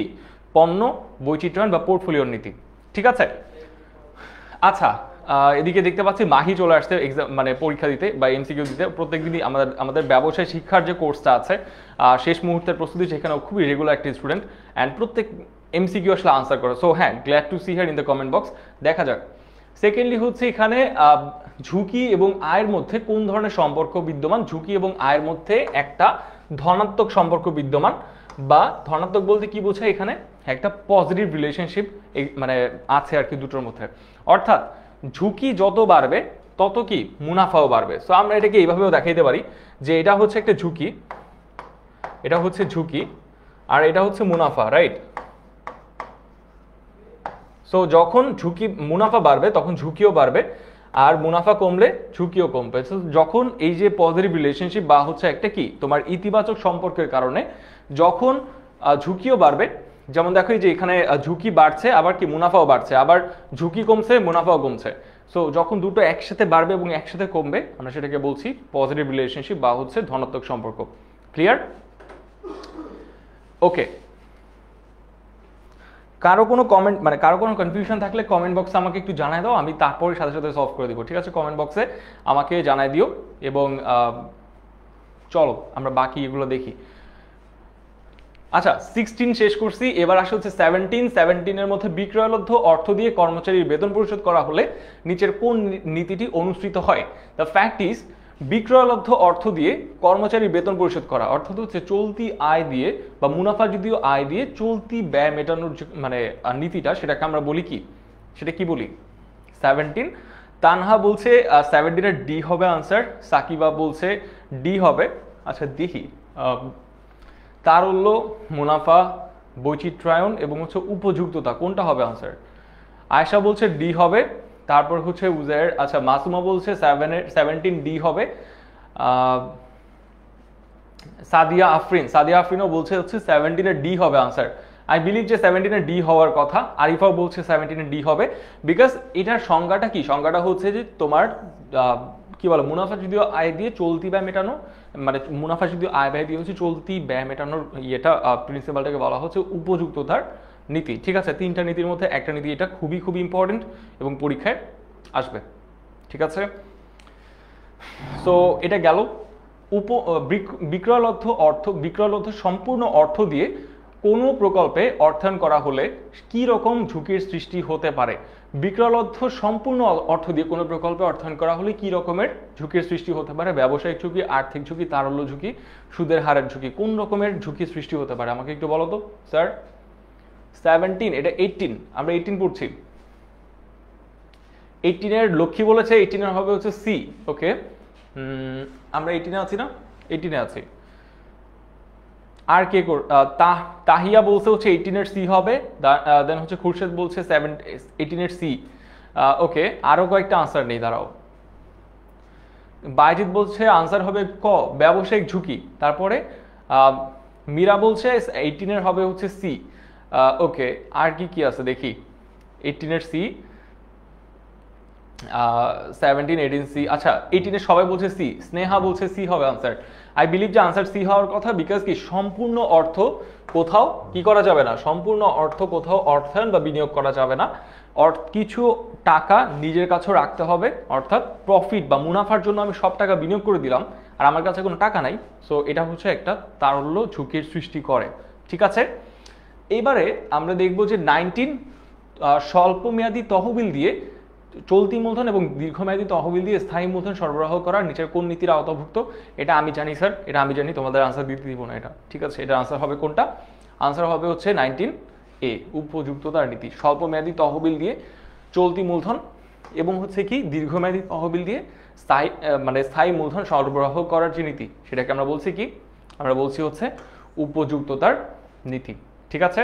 পণ্য বৈচিত্র্যায়ন বা পোর্টফোলিওর নীতি, ঠিক আছে? আচ্ছা, এদিকে দেখতে পাচ্ছি মাহি চলে আসছে এক্সাম মানে পরীক্ষা দিতে বা এমসিকিউ দিতে। প্রত্যেকদিনই আমাদের ব্যবসায় শিক্ষার যে কোর্সটা আছে শেষ মুহূর্তের প্রস্তুতি, সেখানেও খুবই রেগুলার একটি স্টুডেন্ট, অ্যান্ড প্রত্যেক এমসিকিউ আসলে আনসার করে। সো হ্যাঁ, glad to C here in the comment box. দেখা যাক। সেকেন্ডলি হচ্ছে এখানে ঝুঁকি এবং আয়ের মধ্যে কোন ধরনের সম্পর্ক বিদ্যমান? ঝুঁকি এবং আয়ের মধ্যে একটা ধনাত্মক সম্পর্ক বিদ্যমান, বা ধনাত্মক বলতে কি বোঝায় এখানে? একটা পজিটিভ রিলেশনশিপ মানে আছে আর কি দুটোর মধ্যে। অর্থাৎ ঝুঁকি যত বাড়বে তত কি মুনাফাও বাড়বে। সো আমরা এটাকে এইভাবেও দেখাইতে পারি যে এটা হচ্ছে একটা ঝুঁকি, এটা হচ্ছে ঝুঁকি, আর এটা হচ্ছে মুনাফা, রাইট? সো যখন মুনাফা বাড়বে তখন ঝুঁকিও বাড়বে, আর মুনাফা কমলে ঝুঁকিও কমবে। সো যখন এই যে পজিটিভ রিলেশনশিপ বা হচ্ছে একটা কি তোমার ইতিবাচক সম্পর্কের কারণে যখন ঝুঁকিও বাড়বে, যেমন দেখো এই যে এখানে ঝুঁকি বাড়ছে আবার কি মুনাফাও বাড়ছে, আবার ঝুঁকি কমছে মুনাফাও কমছে। সো যখন দুটো একসাথে বাড়বে এবং একসাথে কমবে আমরা সেটাকে বলছি পজিটিভ রিলেশনশিপ বা হচ্ছে ধনাত্মক সম্পর্ক। ক্লিয়ার? ওকে, কারো কোনো কমেন্ট মানে কারো কোনো কনফিউশন থাকলে কমেন্ট বক্সে আমাকে একটু জানাই দাও, আমি তারপরে সাথে সাথে সলভ করে দিব, ঠিক আছে? কমেন্ট বক্সে আমাকে জানাই দিও, এবং চলো আমরা বাকি এগুলো দেখি। আচ্ছা, 16 শেষ করছি, এবার আসলে হচ্ছে 17 মধ্যে বিক্রয়লব্ধ অর্থ দিয়ে কর্মচারীর বেতন পরিশোধ করা হলে নিচের কোন নীতিটি অনুসৃত হয়? দ্য ফ্যাক্ট ইজ, বিক্রয়লব্ধ অর্থ দিয়ে কর্মচারীর বেতন পরিশোধ করা অর্থাৎ হচ্ছে চলতি আয় দিয়ে বা মুনাফা যদিও আয় দিয়ে চলতি ব্যয় মেটানোর মানে নীতিটা, সেটাকে আমরা বলি কি? সেটা কি বলি? 17। তানহা বলছে 17 ডি হবে আনসার, সাকিবা বলছে ডি হবে। আচ্ছা দেখি, তারল্য, মুনাফা, বৈচিত্র্যায়ন এবং হচ্ছে উপযুক্ততা কোনটা হবে আনসার? আয়েশা বলছে ডি হবে, তারপর হচ্ছে উজায়ের, আচ্ছা মাসুমা বলছে 17 ডি হবে। সাদিয়া আফরিনও বলছে হচ্ছে 17 ডি হবে আনসার। আই বিলিভ যে 17 ডি হওয়ার কথা, আরিফাও বলছে 17 ডি হবে, বিকজ এটার সংজ্ঞাটা কি, সংজ্ঞাটা হচ্ছে যে তোমার কি বলে মুনাফা যদিও আয় দিয়ে চলতি ব্যয় মেটানো, মানে মুনাফা যদিও আয় ব্যয় দিয়ে হচ্ছে চলতি ব্যয় মেটানোর ইয়েটা প্রিন্সিপালটাকে বলা হচ্ছে উপযুক্ততার নীতি। ঠিক আছে, তিনটা নীতির মধ্যে একটা নীতি, এটা খুবই খুবই ইম্পর্টেন্ট এবং পরীক্ষায় আসবে। ঠিক আছে, সো এটা গেল। বিক্রয়োল্লব্ধ অর্থ, বিক্রয়োল্লব্ধ সম্পূর্ণ অর্থ দিয়ে কোনো প্রকল্পে অর্থায়ন করা হলে কি রকম ঝুঁকির সৃষ্টি হতে পারে? বিক্রয়োল্লব্ধ সম্পূর্ণ অর্থ দিয়ে কোনো প্রকল্পে অর্থায়ন করা হলে কি রকমের ঝুঁকির সৃষ্টি হতে পারে? ব্যবসায়িক ঝুঁকি, আর্থিক ঝুঁকি, তারল্য ঝুঁকি, সুদের হারের ঝুঁকি, কোন রকমের ঝুঁকির সৃষ্টি হতে পারে আমাকে একটু বলো তো স্যার। 17, এটা 18, আমরা 18 পড়ছি। 18 এর লক্ষ্মী বলেছে, 18 এর হবে হচ্ছে সি। ওকে, আমরা 18 আছি না? 18 আছি। আর কে তাহিয়া বলছে হচ্ছে 18 এর সি হবে, দেন হচ্ছে খুরশেদ বলছে 18 এর সি। ওকে, আরো কয়েকটা আনসার নেই, দাঁড়াও। বাইজিৎ বলছে আনসার হবে ক, ব্যবসায়িক ঝুঁকি। তারপরে মীরা বলছে 18 এর হবে হচ্ছে সি। ওকে, আর কি কি আছে দেখি। 18 এর সি, 17, 18 সি। আচ্ছা, 18 এর সবাই বলছে সি, স্নেহা বলছে সি হবে আনসার। আই বিলিভ যে আনসার সি হওয়ার কথা, বিকজ কি সম্পূর্ণ অর্থ কোথাও কি করা যাবে না, সম্পূর্ণ অর্থ কোথাও অর্থায়ন বা বিনিয়োগ করা যাবে না। কিছু টাকা নিজের কাছেও রাখতে হবে, অর্থাৎ প্রফিট বা মুনাফার জন্য আমি সব টাকা বিনিয়োগ করে দিলাম আর আমার কাছে কোনো টাকা নাই, সো এটা হচ্ছে একটা তারল্য ঝুঁকির সৃষ্টি করে। ঠিক আছে, এবারে আমরা দেখব যে 19 স্বল্পমেয়াদী তহবিল দিয়ে চলতি মূলধন এবং দীর্ঘমেয়াদী তহবিল দিয়ে স্থায়ী মূলধন সরবরাহ করার নিচের কোন নীতির আওতাভুক্ত? এটা আমি জানি স্যার, এটা আমি জানি, তোমাদের আনসার দিতে দিব না এটা। ঠিক আছে, এটা আনসার হবে কোনটা? আনসার হবে হচ্ছে 19 এ, উপযুক্ততার নীতি। স্বল্পমেয়াদী তহবিল দিয়ে চলতি মূলধন এবং হচ্ছে কি দীর্ঘমেয়াদী তহবিল দিয়ে স্থায়ী মূলধন সরবরাহ করার যে নীতি, সেটাকে আমরা বলছি কি? আমরা বলছি হচ্ছে উপযুক্ততার নীতি। ঠিক আছে,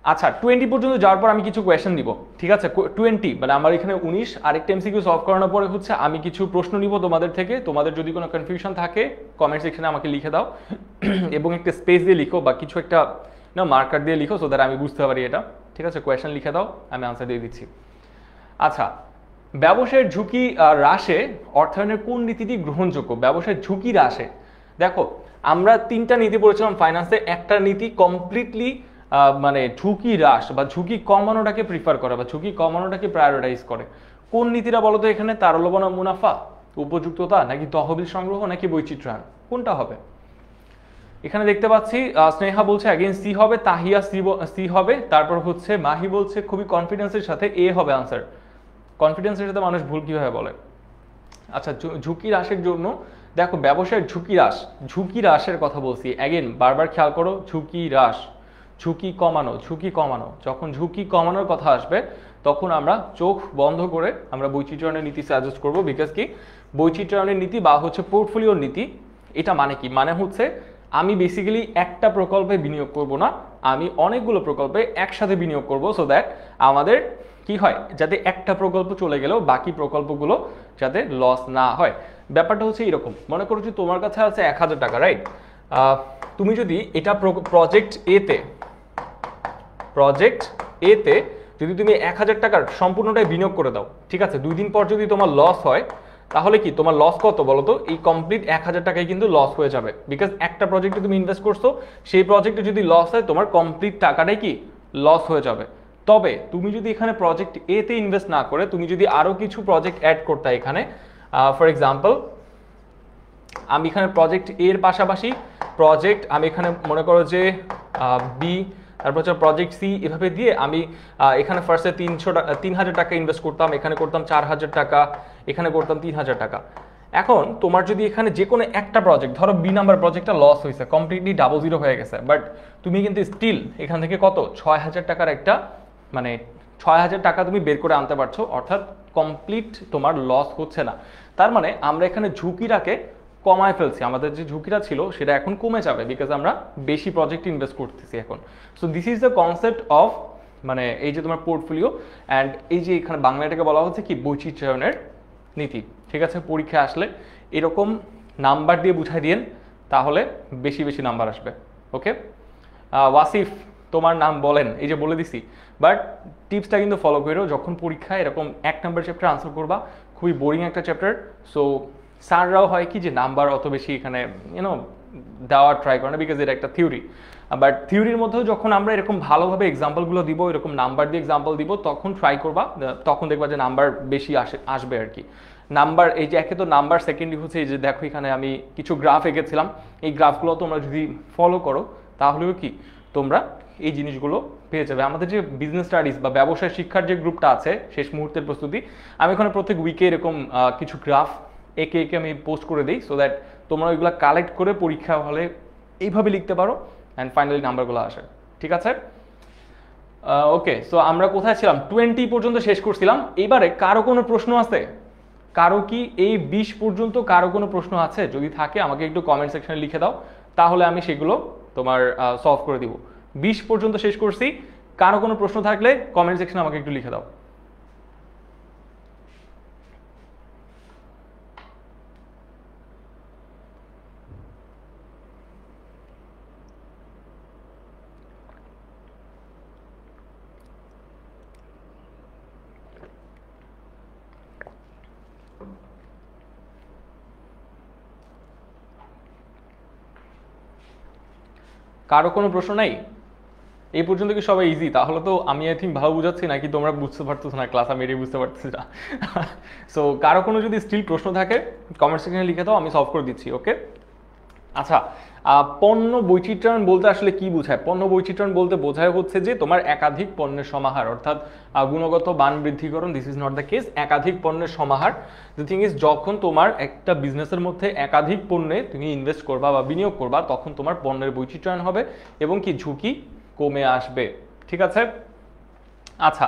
আচ্ছা 20 পর্যন্ত যাওয়ার পর আমি কিছু কোয়েশ্চেন দিব। ঠিক আছে, 20 মানে আমার এখানে 19, আরেকটা এমসিকিউ সলভ করানোর পরে হচ্ছে আমি কিছু প্রশ্ন নিব তোমাদের থেকে। তোমাদের যদি কোনো কনফিউশন থাকে কমেন্ট সেকশনে আমাকে লিখে দাও এবং একটা স্পেস দিয়ে লিখো বা কিছু একটা মার্কার দিয়ে লিখো, সো দ্যাট আমি বুঝতে পারি এটা। ঠিক আছে, কোয়েশ্চেন লিখে দাও, আমি আনসার দিয়ে দিচ্ছি। আচ্ছা, ব্যবসায়ের ঝুঁকি হ্রাসে অর্থায়নের কোন নীতিটি গ্রহণযোগ্য? ব্যবসায়ের ঝুঁকি হ্রাসে, দেখো আমরা 3টা নীতি পড়েছিলাম ফাইন্যান্সে, একটা নীতি কমপ্লিটলি মানে ঝুঁকি হ্রাস বা ঝুঁকি কমানোটাকে প্রিফার করে বা ঝুঁকি কমানোটাকে প্রায়োরিটাইজ করে। কোন নীতিটা বলো তো এখানে? তারল্য বনাম মুনাফা, উপযুক্ততা, নাকি তহবিল সংগ্রহ, নাকি বৈচিত্র্যায়ন? কোনটা হবে? এখানে দেখতে পাচ্ছি স্নেহা বলছে অ্যাগেন সি হবে, তাহিয়া সি হবে, তারপর হচ্ছে মাহি বলছে খুবই কনফিডেন্সের সাথে এ হবে আনসার। কনফিডেন্সের সাথে মানুষ ভুল কিভাবে বলে? আচ্ছা, ঝুঁকি হ্রাসের জন্য দেখো ব্যবসায়ের ঝুঁকি হ্রাস, ঝুঁকি হ্রাসের কথা বলছি, অ্যাগেন বারবার খেয়াল করো, ঝুঁকি হ্রাস, ঝুঁকি কমানো, ঝুঁকি কমানো। যখন ঝুঁকি কমানোর কথা আসবে তখন আমরা চোখ বন্ধ করে আমরা বৈচিত্র্যায়নের নীতি সাজেস্ট করবো, বিকজ কি বৈচিত্র্যায়নের নীতি বা হচ্ছে পোর্টফোলিওর নীতি, এটা মানে কি? মানে হচ্ছে আমি বেসিক্যালি একটা প্রকল্পে বিনিয়োগ করব না, আমি অনেকগুলো প্রকল্পে একসাথে বিনিয়োগ করব, সো দ্যাট আমাদের কি হয়, যাতে একটা প্রকল্প চলে গেলেও বাকি প্রকল্পগুলো যাতে লস না হয়। ব্যাপারটা হচ্ছে এরকম, মনে করো যে তোমার কাছে আছে 1000 টাকা, রাইট? তুমি যদি এটা প্রজেক্ট এতে যদি তুমি 1000 টাকার সম্পূর্ণটাই বিনিয়োগ করে দাও, ঠিক আছে, 2 দিন পর যদি তোমার লস হয়, তাহলে কি তোমার লস কত বলো তো? এই কমপ্লিট 1000 টাকায় কিন্তু লস হয়ে যাবে, বিকজ একটা প্রজেক্টে তুমি ইনভেস্ট করছো, সেই প্রজেক্টে যদি লস হয় তোমার কমপ্লিট টাকাটাই কি লস হয়ে যাবে। তবে তুমি যদি এখানে প্রজেক্ট এতে ইনভেস্ট না করে তুমি যদি আরো কিছু প্রজেক্ট অ্যাড করতে এখানে, ফর এক্সাম্পল আমি এখানে প্রজেক্ট এর পাশাপাশি প্রজেক্ট আমি এখানে মনে করো যে বি, তারপর হচ্ছে প্রজেক্ট সি, এভাবে দিয়ে আমি এখানে ফার্স্টে 3000 টাকা ইনভেস্ট করতাম, এখানে করতাম 4000 টাকা, এখানে করতাম 3000 টাকা। এখন তোমার যদি এখানে যে কোনো একটা প্রজেক্ট, ধরো বি নাম্বার প্রজেক্টটা লস হয়েছে, কমপ্লিটলি 00 হয়ে গেছে, বাট তুমি কিন্তু স্টিল এখান থেকে কত 6000 টাকার একটা মানে 6000 টাকা তুমি বের করে আনতে পারছো, অর্থাৎ কমপ্লিট তোমার লস হচ্ছে না। তার মানে আমরা এখানে ঝুঁকিটাকে কমায় ফেলছি, আমাদের যে ঝুঁকিটা ছিল সেটা এখন কমে যাবে, বিকজ আমরা বেশি প্রজেক্ট ইনভেস্ট করতেছি এখন। So this is the concept of মানে এই যে তোমার পোর্টফোলিও অ্যান্ড এই যে এখানে বাংলাটাকে বলা হচ্ছে কি বৈচিত্র্যায়নের নীতি। ঠিক আছে, পরীক্ষা আসলে এরকম নাম্বার দিয়ে বুঝাই দিন, তাহলে বেশি বেশি নাম্বার আসবে। ওকে, ওয়াসিফ তোমার নাম বলেন, এই যে বলে দিছি, বাট টিপসটা কিন্তু ফলো করো। যখন পরীক্ষায় এরকম 1 নাম্বার চ্যাপ্টার আনসার করবা, খুবই বোরিং একটা চ্যাপ্টার, সো স্যাররাও হয় কি যে নাম্বার অত বেশি এখানে দেওয়ার ট্রাই করে না, বিকজ এটা একটা থিওরি। বাট থিওরির মধ্যেও যখন আমরা এরকম ভালোভাবে এক্সাম্পলগুলো দিব, এরকম নাম্বার দিয়ে এক্সাম্পল দিব, তখন ট্রাই করবা, তখন দেখবা যে নাম্বার বেশি আসবে আর কি। নাম্বার এই যে একে তো নাম্বার, সেকেন্ডলি হচ্ছে এই যে দেখো এখানে আমি কিছু গ্রাফ এঁকেছিলাম, এই গ্রাফগুলো তোমরা যদি ফলো করো তাহলেও কি তোমরা এই জিনিসগুলো পেয়ে যাবে। আমাদের যে বিজনেস স্টাডিজ বা ব্যবসায় শিক্ষার যে গ্রুপটা আছে শেষ মুহূর্তের প্রস্তুতি, আমি এখানে প্রত্যেক উইকে এরকম কিছু গ্রাফ একে একে আমি পোস্ট করে দিই, সো দ্যাট তোমরা ওইগুলো কালেক্ট করে পরীক্ষা হলে এইভাবে লিখতে পারো অ্যান্ড ফাইনালি নাম্বারগুলো আসে। ঠিক আছে, ওকে। সো আমরা কোথায় ছিলাম? 20 পর্যন্ত শেষ করছিলাম। এবারে কারো কোনো প্রশ্ন আছে? কারো কি এই 20 পর্যন্ত কারো কোনো প্রশ্ন আছে? যদি থাকে আমাকে একটু কমেন্ট সেকশনে লিখে দাও, তাহলে আমি সেগুলো তোমার সলভ করে দিব। 20 পর্যন্ত শেষ করছি, কারো কোনো প্রশ্ন থাকলে কমেন্ট সেকশনে আমাকে একটু লিখে দাও। কারো কোনো প্রশ্ন নাই? এই পর্যন্ত কি সবাই ইজি? তাহলে তো আমি আই থিঙ্ক ভালো বুঝাচ্ছি, নাকি তোমরা বুঝতে পারতেছো না ক্লাস, আমি এটাই বুঝতে পারতেছি না। সো কারো কোনো যদি স্টিল প্রশ্ন থাকে কমেন্ট সেকশনে লিখে দাও, আমি সলভ করে দিচ্ছি। ওকে, আচ্ছা, পণ্য বৈচিত্র্যায়ন বলতে আসলে কি বোঝায়? পণ্য বৈচিত্র্যায়ন বলতে বোঝায় হচ্ছে যে তোমার একাধিক পণ্যের সমাহার, অর্থাৎ গুণগত মান বৃদ্ধিকরণ। This is not the case. একাধিক পণ্যের সমাহার। দ্য থিং ইজ, যখন তোমার একটা বিজনেসের মধ্যে একাধিক পণ্যে তুমি ইনভেস্ট করবা বা বিনিয়োগ করবা, তখন তোমার পণ্যের বৈচিত্র্যায়ন হবে এবং কি ঝুঁকি কমে আসবে। ঠিক আছে, আচ্ছা।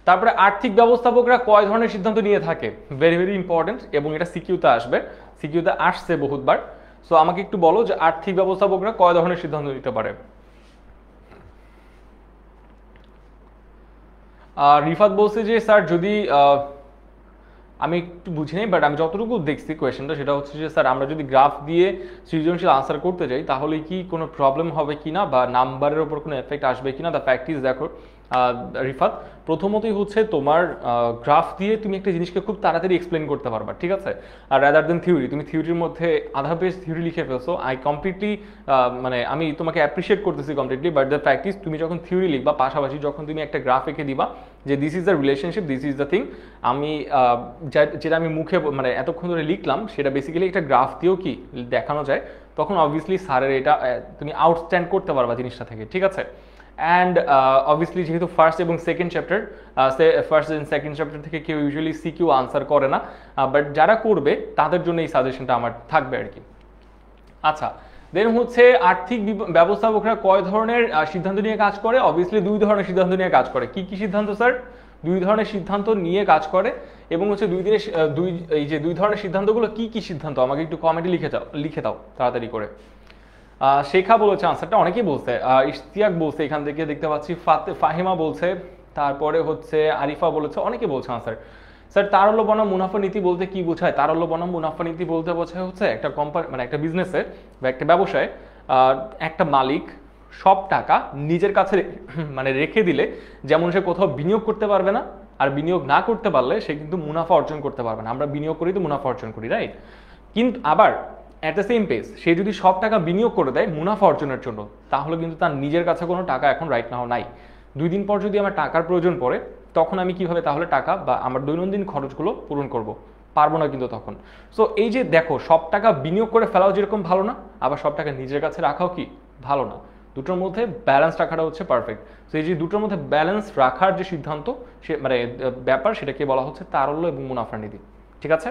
তারপরে আর্থিক ব্যবস্থাপকরা কয় ধরনের সিদ্ধান্ত নিয়ে থাকে? ভেরি ভেরি ইম্পর্টেন্ট, এবং এটা সিকিউতে আসবে, সিকিউতে আসছে বহুতবার। সো আমাকে একটু বলো যে আর্থিক ব্যবস্থাপকরা কয় ধরনের সিদ্ধান্ত নিতে পারে? রিফাত বলছে যে স্যার যদি আমি একটু বুঝি নাই, বাট আমি যতটুকু দেখছি কোয়েশ্চেনটা, সেটা হচ্ছে যে স্যার আমরা যদি গ্রাফ দিয়ে সৃজনশীল আনসার করতে যাই তাহলে কি কোনো প্রবলেম হবে কিনা বা নাম্বারের ওপর কোনো এফেক্ট আসবে কিনা। দ্য ফ্যাক্ট ইজ, দেখো রিফাত, প্রথমতই হচ্ছে তোমার গ্রাফ দিয়ে তুমি একটা জিনিসকে খুব তাড়াতাড়ি এক্সপ্লেন করতে পারবা, ঠিক আছে। আর রাদার দেন থিওরি, তুমি থিওরির মধ্যে আধা পেজ থিওরি লিখে ফেলছো। আই কমপ্লিটলি মানে আমি তোমাকে অ্যাপ্রিসিয়েট করতেছি completely, but the fact is তুমি যখন থিওরি লিখবা, পাশাপাশি যখন তুমি একটা গ্রাফ এঁকে দিবা যে this is the relationship, this is the thing, আমি যেটা আমি মুখে মানে এতক্ষণ ধরে লিখলাম সেটা বেসিক্যালি একটা গ্রাফ দিয়েও কি দেখানো যায়, তখন অবভিয়াসলি স্যারের এটা তুমি আউটস্ট্যান্ড করতে পারবা জিনিসটা থেকে। ঠিক আছে, অ্যান্ড অবভিয়াসলি যেহেতু ফার্স্ট এবং second chapter, first and second chapter থেকে কেউ ইউজুয়ালি সিকিউ আনসার করে না, বাট যারা করবে তাদের জন্য এই সাজেশনটা আমার থাকবে আর কি। আচ্ছা, দেন হচ্ছে আর্থিক ব্যবস্থাপকরা কয় ধরনের সিদ্ধান্ত নিয়ে কাজ করে? অবভিয়াসলি 2 ধরনের সিদ্ধান্ত নিয়ে কাজ করে। কি কি সিদ্ধান্ত স্যার? 2 ধরনের সিদ্ধান্ত নিয়ে কাজ করে, এবং হচ্ছে এই যে 2 ধরনের সিদ্ধান্তগুলো কি কি সিদ্ধান্ত আমাকে একটু কমেন্টে লিখে দাও তাড়াতাড়ি করে। শেখা বলেছে আনসারটা, অনেকেই বলছে, ইশতিয়াক বলছে, এখান থেকে দেখতে পাচ্ছি ফাহিমা বলছে, তারপরে হচ্ছে আরিফা বলেছে, অনেকে বলছে আনসার। স্যার তারল্য বনাম মুনাফা নীতি বলতে কি বোঝায়? তারল্য বনাম মুনাফা নীতি বলতে বোঝায় হচ্ছে একটা কোম্পানি মানে একটা বিজনেসে বা একটা ব্যবসায় একটা মালিক সব টাকা নিজের কাছে মানে রেখে দিলে যেমন সে কোথাও বিনিয়োগ করতে পারবে না, আর বিনিয়োগ না করতে পারলে সে কিন্তু মুনাফা অর্জন করতে পারবে না। আমরা বিনিয়োগ করি তো মুনাফা অর্জন করি, রাইট? কিন্তু আবার অ্যাট দ্য সেম পেস সে যদি সব টাকা বিনিয়োগ করে দেয় মুনাফা অর্জনের জন্য, তাহলে কিন্তু তার নিজের কাছে কোনো টাকা এখন রাইট নাও নাই। 2 দিন পর যদি আমার টাকার প্রয়োজন পড়ে, তখন আমি কিভাবে তাহলে টাকা বা আমার দৈনন্দিন খরচগুলো পূরণ করব? পারবো না কিন্তু তখন। সো এই যে দেখো, সব টাকা বিনিয়োগ করে ফেলাও যেরকম ভালো না, আবার সব টাকা নিজের কাছে রাখাও কি ভালো না। দুটোর মধ্যে ব্যালেন্স রাখাটা হচ্ছে পারফেক্ট। সো এই যে দুটোর মধ্যে ব্যালেন্স রাখার যে সিদ্ধান্ত, সে মানে ব্যাপার, সেটাকে বলা হচ্ছে তারল্য এবং মুনাফার নীতি। ঠিক আছে,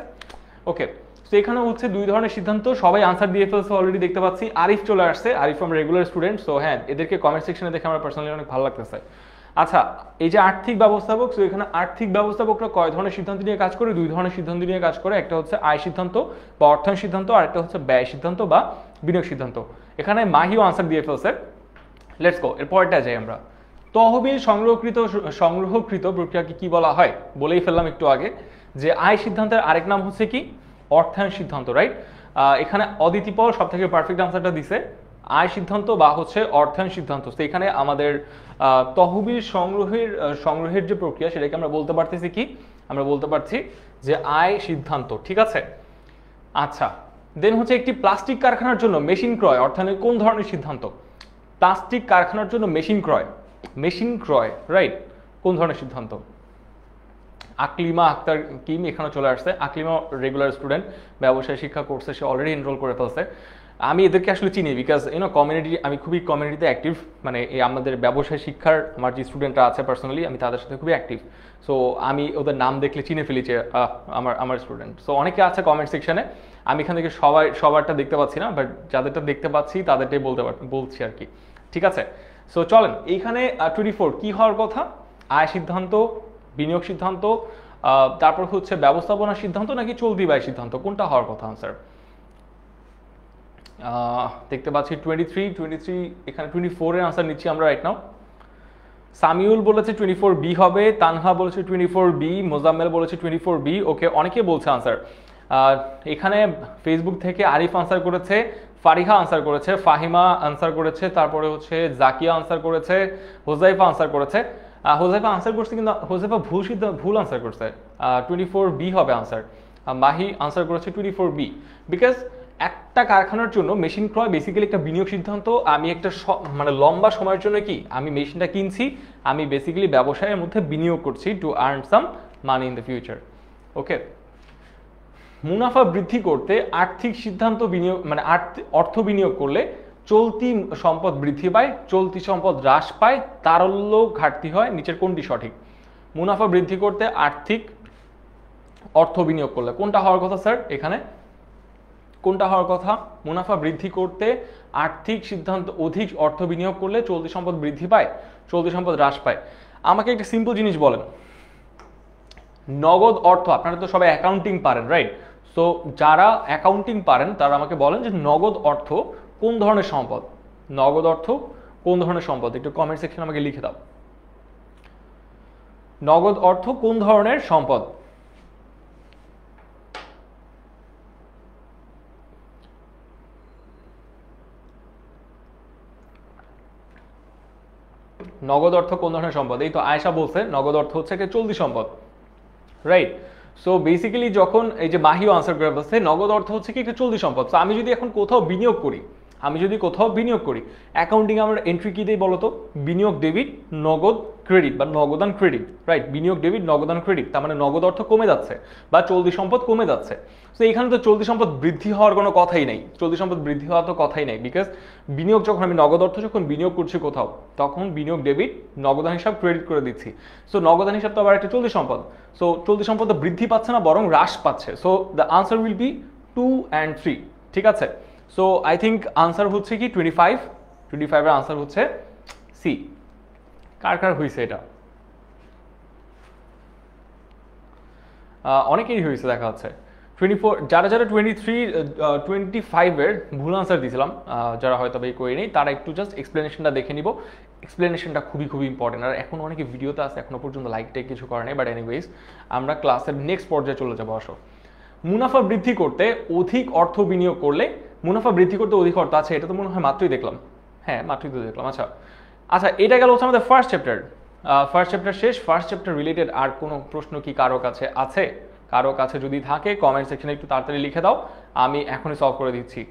ওকে। তো এখানে হচ্ছে 2 ধরনের সিদ্ধান্ত, সবাই আনসার দিয়ে ফেলছে অলরেডি দেখতে পাচ্ছি। আরিফ চলে আসছে, আরিফ আমার রেগুলার স্টুডেন্ট। সো হ্যাঁ, এদেরকে কমেন্ট সেকশনে দেখে আমার পার্সোনালি অনেক ভালো লাগতেছে। আচ্ছা, এই যে আর্থিক ব্যবস্থাপক, সো এখানে আর্থিক ব্যবস্থাপকরা কয় ধরনের সিদ্ধান্ত নিয়ে কাজ করে? 2 ধরনের সিদ্ধান্ত নিয়ে কাজ করে। একটা হচ্ছে আয় সিদ্ধান্ত বা অর্থায়ন সিদ্ধান্ত, আর একটা হচ্ছে ব্যয় সিদ্ধান্ত বা বিনিয়োগ সিদ্ধান্ত। এখানে মাহিও আনসার দিয়ে ফেলছে। লেটস গো, এর পরেরটা যাই আমরা। তহবিল সংগ্রহকৃত প্রক্রিয়াকে কি বলা হয়? বলেই ফেললাম একটু আগে যে আয় সিদ্ধান্তের আরেক নাম হচ্ছে কি? অর্থায়ন সিদ্ধান্ত, রাইট? এখানে অদিতি পল সব থেকে পারফেক্ট আনসারটা দিছে। আয় সিদ্ধান্ত বা হচ্ছে অর্থায়ন সিদ্ধান্ত। তো এখানে আমাদের তহবিল সংগ্রহের যে প্রক্রিয়া সেটাকে আমরা বলতে পারতেছি কি, আমরা বলতে পারছি যে আয় সিদ্ধান্ত, ঠিক আছে। আচ্ছা, দেন হচ্ছে একটি প্লাস্টিক কারখানার জন্য মেশিন ক্রয় অর্থায়নের কোন ধরনের সিদ্ধান্ত? প্লাস্টিক কারখানার জন্য মেশিন ক্রয় রাইট, কোন ধরনের সিদ্ধান্ত? আকলিমা আক্তার কিম এখানে চলে আসছে। আকলিমা রেগুলার স্টুডেন্ট, ব্যবসায় শিক্ষা কোর্সে সে অলরেডি এনরোল করে ফেলছে। আমি এদেরকে আসলে চিনি বিকজ কমিউনিটি, আমি খুবই কমিউনিটিতে অ্যাক্টিভ, মানে এই আমাদের ব্যবসায় শিক্ষার আমার যে স্টুডেন্টরা আছে পার্সোনালি আমি তাদের সাথে খুবই অ্যাক্টিভ। সো আমি ওদের নাম দেখলে চিনে ফেলি যে আমার স্টুডেন্ট। সো অনেকে আছে কমেন্ট সেকশনে, আমি এখান থেকে সবারটা দেখতে পাচ্ছি না, বাট যাদেরটা দেখতে পাচ্ছি তাদেরটাই বলছি আর কি, ঠিক আছে। সো চলেন, এইখানে 24 কি হওয়ার কথা? আয় সিদ্ধান্ত, বিনিয়োগ সিদ্ধান্ত, তারপর হচ্ছে ব্যবস্থাপনা সিদ্ধান্ত নাকি চলতি ব্যয় সিদ্ধান্ত, কোনটা হওয়ার কথা আনসার? দেখতে পাচ্ছি 23 এখানে 24 এর আনসার নিচ্ছি আমরা রাইট নাও। সামিউল বলেছে 24B হবে, তানহা বলেছে 24B, মোজাম্মেল বলেছে 24B। ওকে, অনেকে বলছে আনসার। এখানে ফেসবুক থেকে আরিফ আনসার করেছে, ফারিহা আনসার করেছে, ফাহিমা আনসার করেছে, তারপরে হচ্ছে জাকিয়া আনসার করেছে, হোজাইফা আনসার করেছে। হোজাইফা আনসার করছে কিন্তু হোজাইফা ভুল আনসার করছে, 24B হবে আনসার। মাহি আনসার করেছে 24B, বিকজ একটা কারখানার জন্য মেশিন ক্রয় বেসিক্যালি একটা বিনিয়োগ সিদ্ধান্ত। আমি একটা মানে লম্বা সময়ের জন্য কি আমি মেশিনটা কিনছি, আমি বেসিক্যালি ব্যবসায়ের মধ্যে বিনিয়োগ করছি to earn some money in the future. Okay, মুনাফা বৃদ্ধি করতে আর্থিক সিদ্ধান্ত বিনিয়োগ মানে অর্থ বিনিয়োগ করলে চলতি সম্পদ বৃদ্ধি পায়, চলতি সম্পদ হ্রাস পায়, তারল্য ঘাটতি হয়, নিচের কোনটি সঠিক? মুনাফা বৃদ্ধি করতে আর্থিক অর্থ বিনিয়োগ করলে কোনটা হওয়ার কথা স্যার? এখানে কোনটা হওয়ার কথা? মুনাফা বৃদ্ধি করতে আর্থিক সিদ্ধান্ত অধিক অর্থ বিনিয়োগ করলে চলতি সম্পদ বৃদ্ধি পায়, চলতি সম্পদ হ্রাস পায়। আমাকে একটা সিম্পল জিনিস বলেন, নগদ অর্থ, আপনারা তো সবাই অ্যাকাউন্টিং পারেন রাইট? সো যারা অ্যাকাউন্টিং পারেন তারা আমাকে বলেন যে নগদ অর্থ কোন ধরনের সম্পদ? নগদ অর্থ কোন ধরনের সম্পদ? একটু কমেন্ট সেকশনে আমাকে লিখে দাও, নগদ অর্থ কোন ধরনের সম্পদ? নগদ অর্থ কোন ধরনের সম্পদ? এই তো আয়েশা বলছে নগদ অর্থ হচ্ছে একটা চলতি সম্পদ, রাইট? সো বেসিক্যালি যখন এই যে মাহিও আনসার করে বলছে নগদ অর্থ হচ্ছে কি একটা চলতি সম্পদ। সো আমি যদি এখন কোথাও বিনিয়োগ করি, অ্যাকাউন্টিং আমরা এন্ট্রি কি দিই বলো তো? বিনিয়োগ ডেবিট, নগদ ক্রেডিট বা নগদান ক্রেডিট, রাইট? বিনিয়োগ ডেবিট, নগদান ক্রেডিট, তার মানে নগদ অর্থ কমে যাচ্ছে বা চলতি সম্পদ কমে যাচ্ছে। তো এখানে তো চলতি সম্পদ বৃদ্ধি হওয়ার কোনো কথাই নেই, চলতি সম্পদ বৃদ্ধি হওয়ার তো কথাই নেই, বিকজ বিনিয়োগ যখন আমি নগদ অর্থ যখন বিনিয়োগ করছি কোথাও, তখন বিনিয়োগ ডেবিট, নগদান হিসাব ক্রেডিট করে দিচ্ছি। সো নগদান হিসাব তো আবার একটা চলতি সম্পদ। সো চলতি সম্পদ তো বৃদ্ধি পাচ্ছে না, বরং হ্রাস পাচ্ছে। So the answer will be 2 and 3, ঠিক আছে? সো আই থিঙ্ক আনসার হচ্ছে কি 25 এর আনসার হচ্ছে সি। কার হয়েছে এটা? অনেকেরই হয়েছে দেখা যাচ্ছে। 24 যারা 25 এর ভুল আনসার দিয়েছিলাম, যারা হয়তো এই করিনি, তারা একটু জাস্ট এক্সপ্লেনেশনটা দেখে নিব। এক্সপ্লেনেশনটা খুবই ইম্পর্টেন্ট। আর এখন অনেকে ভিডিওতে আছে, এখনো পর্যন্ত লাইকটাই কিছু করে নাই, বাট এনিওয়েজ আমরা ক্লাসের নেক্সট পর্যায়ে চলে যাবো। আসো, মুনাফা বৃদ্ধি করতে অধিক অর্থ বিনিয়োগ করলে, মুনাফা বৃদ্ধি করতে অধিক অর্থ আছে, এটা তো মনে হয় মাত্রই দেখলাম। হ্যাঁ, মাত্রই তো দেখলাম। আচ্ছা, এটা গেল হচ্ছে আমাদের ফার্স্ট চ্যাপ্টার শেষ। ফার্স্ট চ্যাপ্টার রিলেটেড আর কোনো প্রশ্ন কি কারো কাছে আছে? কারো কাছে যদি থাকে কমেন্ট সেকশনে একটু তাড়াতাড়ি লিখে দাও, আমি এখনই সলভ করে দিচ্ছি।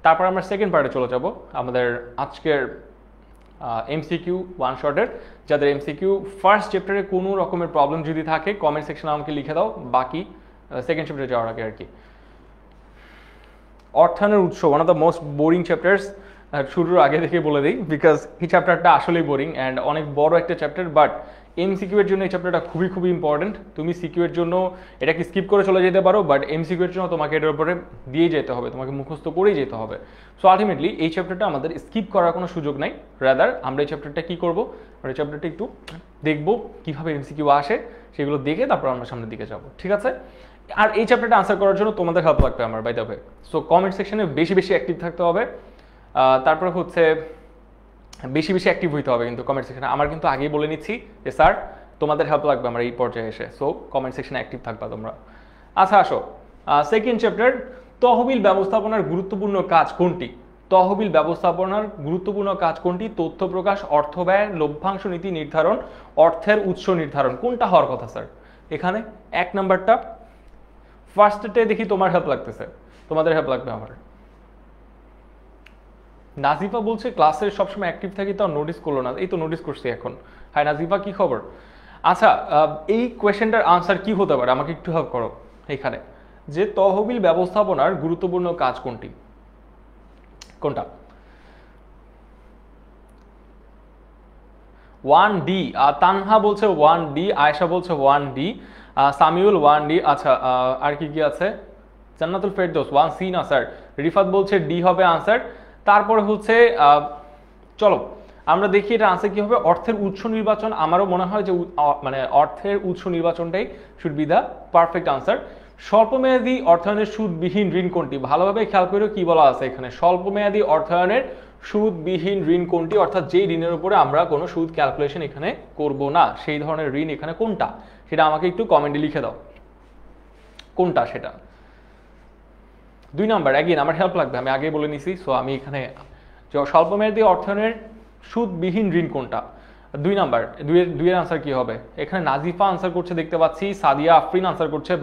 তারপর আমরা সেকেন্ড পার্টে চলে যাব, আমাদের আজকের এমসিকিউ ওয়ান শটের। যাদের এমসিকিউ ফার্স্ট চ্যাপ্টারে কোনো রকমের প্রবলেম যদি থাকে কমেন্ট সেকশনে আমাকে লিখে দাও, বাকি সেকেন্ড চ্যাপ্টারে যাওয়ার আগে আর কি। অর্থায়নের উৎস, one of the most boring chapters. শুরুর আগে থেকে বলে দিই, বিকজ এই চ্যাপ্টারটা আসলেই বোরিং অ্যান্ড অনেক বড় একটা চ্যাপ্টার, বাট এমসিকিউ এর জন্য এই চ্যাপ্টারটা খুবই ইম্পর্টেন্ট। তুমি সিকিউ এর জন্য এটাকে স্কিপ করে চলে যেতে পারো, বাট এমসিকিউ এর জন্য তোমাকে এটার উপরে দিয়ে যেতে হবে, তোমাকে মুখস্থ করেই যেতে হবে। সো আলটিমেটলি এই চ্যাপ্টারটা আমাদের স্কিপ করার কোনো সুযোগ নাই। রাদার আমরা এই চ্যাপ্টারটা কি করবো, আমরা এই চ্যাপ্টারটা একটু দেখবো কীভাবে এমসিকিউ আসে, সেগুলো দেখে তারপর আমরা সামনের দিকে যাবো, ঠিক আছে? আর এই চ্যাপ্টারটা আনসার করার জন্য তোমাদের হেল্প লাগবে আমার, by the way. So comment সেকশনে বেশি অ্যাক্টিভ থাকতে হবে। তারপরে হচ্ছে বেশি অ্যাক্টিভ হইতে হবে কিন্তু কমেন্ট সেকশনে। আমার কিন্তু আগেই বলে নিচ্ছি যে স্যার তোমাদের হেল্প লাগবে আমার এই পর্যায়ে এসে। সো কমেন্ট সেকশনে অ্যাক্টিভ থাকবা তোমরা। আচ্ছা আসো, সেকেন্ড চ্যাপ্টার, তহবিল ব্যবস্থাপনার গুরুত্বপূর্ণ কাজ কোনটি? তহবিল ব্যবস্থাপনার গুরুত্বপূর্ণ কাজ কোনটি? তথ্য প্রকাশ, অর্থ ব্যয়, লভ্যাংশ নীতি নির্ধারণ, অর্থের উৎস নির্ধারণ। কোনটা হওয়ার কথা স্যার এখানে? এক নাম্বারটা। ফার্স্টে দেখি তোমার হেল্প লাগতেছে, তোমাদের হেল্প লাগবে আমার। নাজিফা বলছে ক্লাসের সবসময় অ্যাক্টিভ থাকি, তো নোটিস করলো না। এই তো নোটিস করছি এখন। হাই নাজিফা, কি খবর? আচ্ছা, এই কোয়েশ্চেনটার আনসার কি হতে পারে আমাকে একটু হেল্প করো এখানে, যে তহবিল ব্যবস্থাপনার গুরুত্বপূর্ণ কাজ কোনটি? কোনটা? 1D। তানহা বলছে 1D, আয়েশা বলছে 1D, সামিউল 1D। আচ্ছা, আর কি কি আছে? জান্নাতুল ফেরদৌস 1C না স্যার। রিফাত বলছে ডি হবে আনসার। তারপরে হচ্ছে চলো আমরা দেখি এটা আনসার কি হবে। অর্থের উৎস নির্বাচন, আমারও মনে হয় যে মানে অর্থের উৎস নির্বাচনটাই should be the perfect answer. স্বল্পমেয়াদী অর্থায়নের সুদবিহীন ঋণ কোনটি? ভালোভাবে খেয়াল করে কি বলা আছে এখানে। স্বল্পমেয়াদী অর্থায়নের সুদবিহীন ঋণ কোনটি? অর্থাৎ যেই ঋণের উপরে আমরা কোনো সুদ ক্যালকুলেশন এখানে করব না, সেই ধরনের ঋণ এখানে কোনটা, সেটা আমাকে একটু কমেন্টে লিখে দাও কোনটা সেটা। 2 নাম্বার, অ্যাগেন আমার হেল্প লাগবে, আমি আগে বলে নিছি। সো আমি এখানে স্বল্পমেয়াদী অর্থায়নের সুদবিহীন ঋণ কোনটা? 2 নাম্বার। দুইয়ের আনসার কি হবে? এখানে নাজিফা আনসার করছে দেখতে পাচ্ছি, সাদিয়া আফরিন আনসার করছে,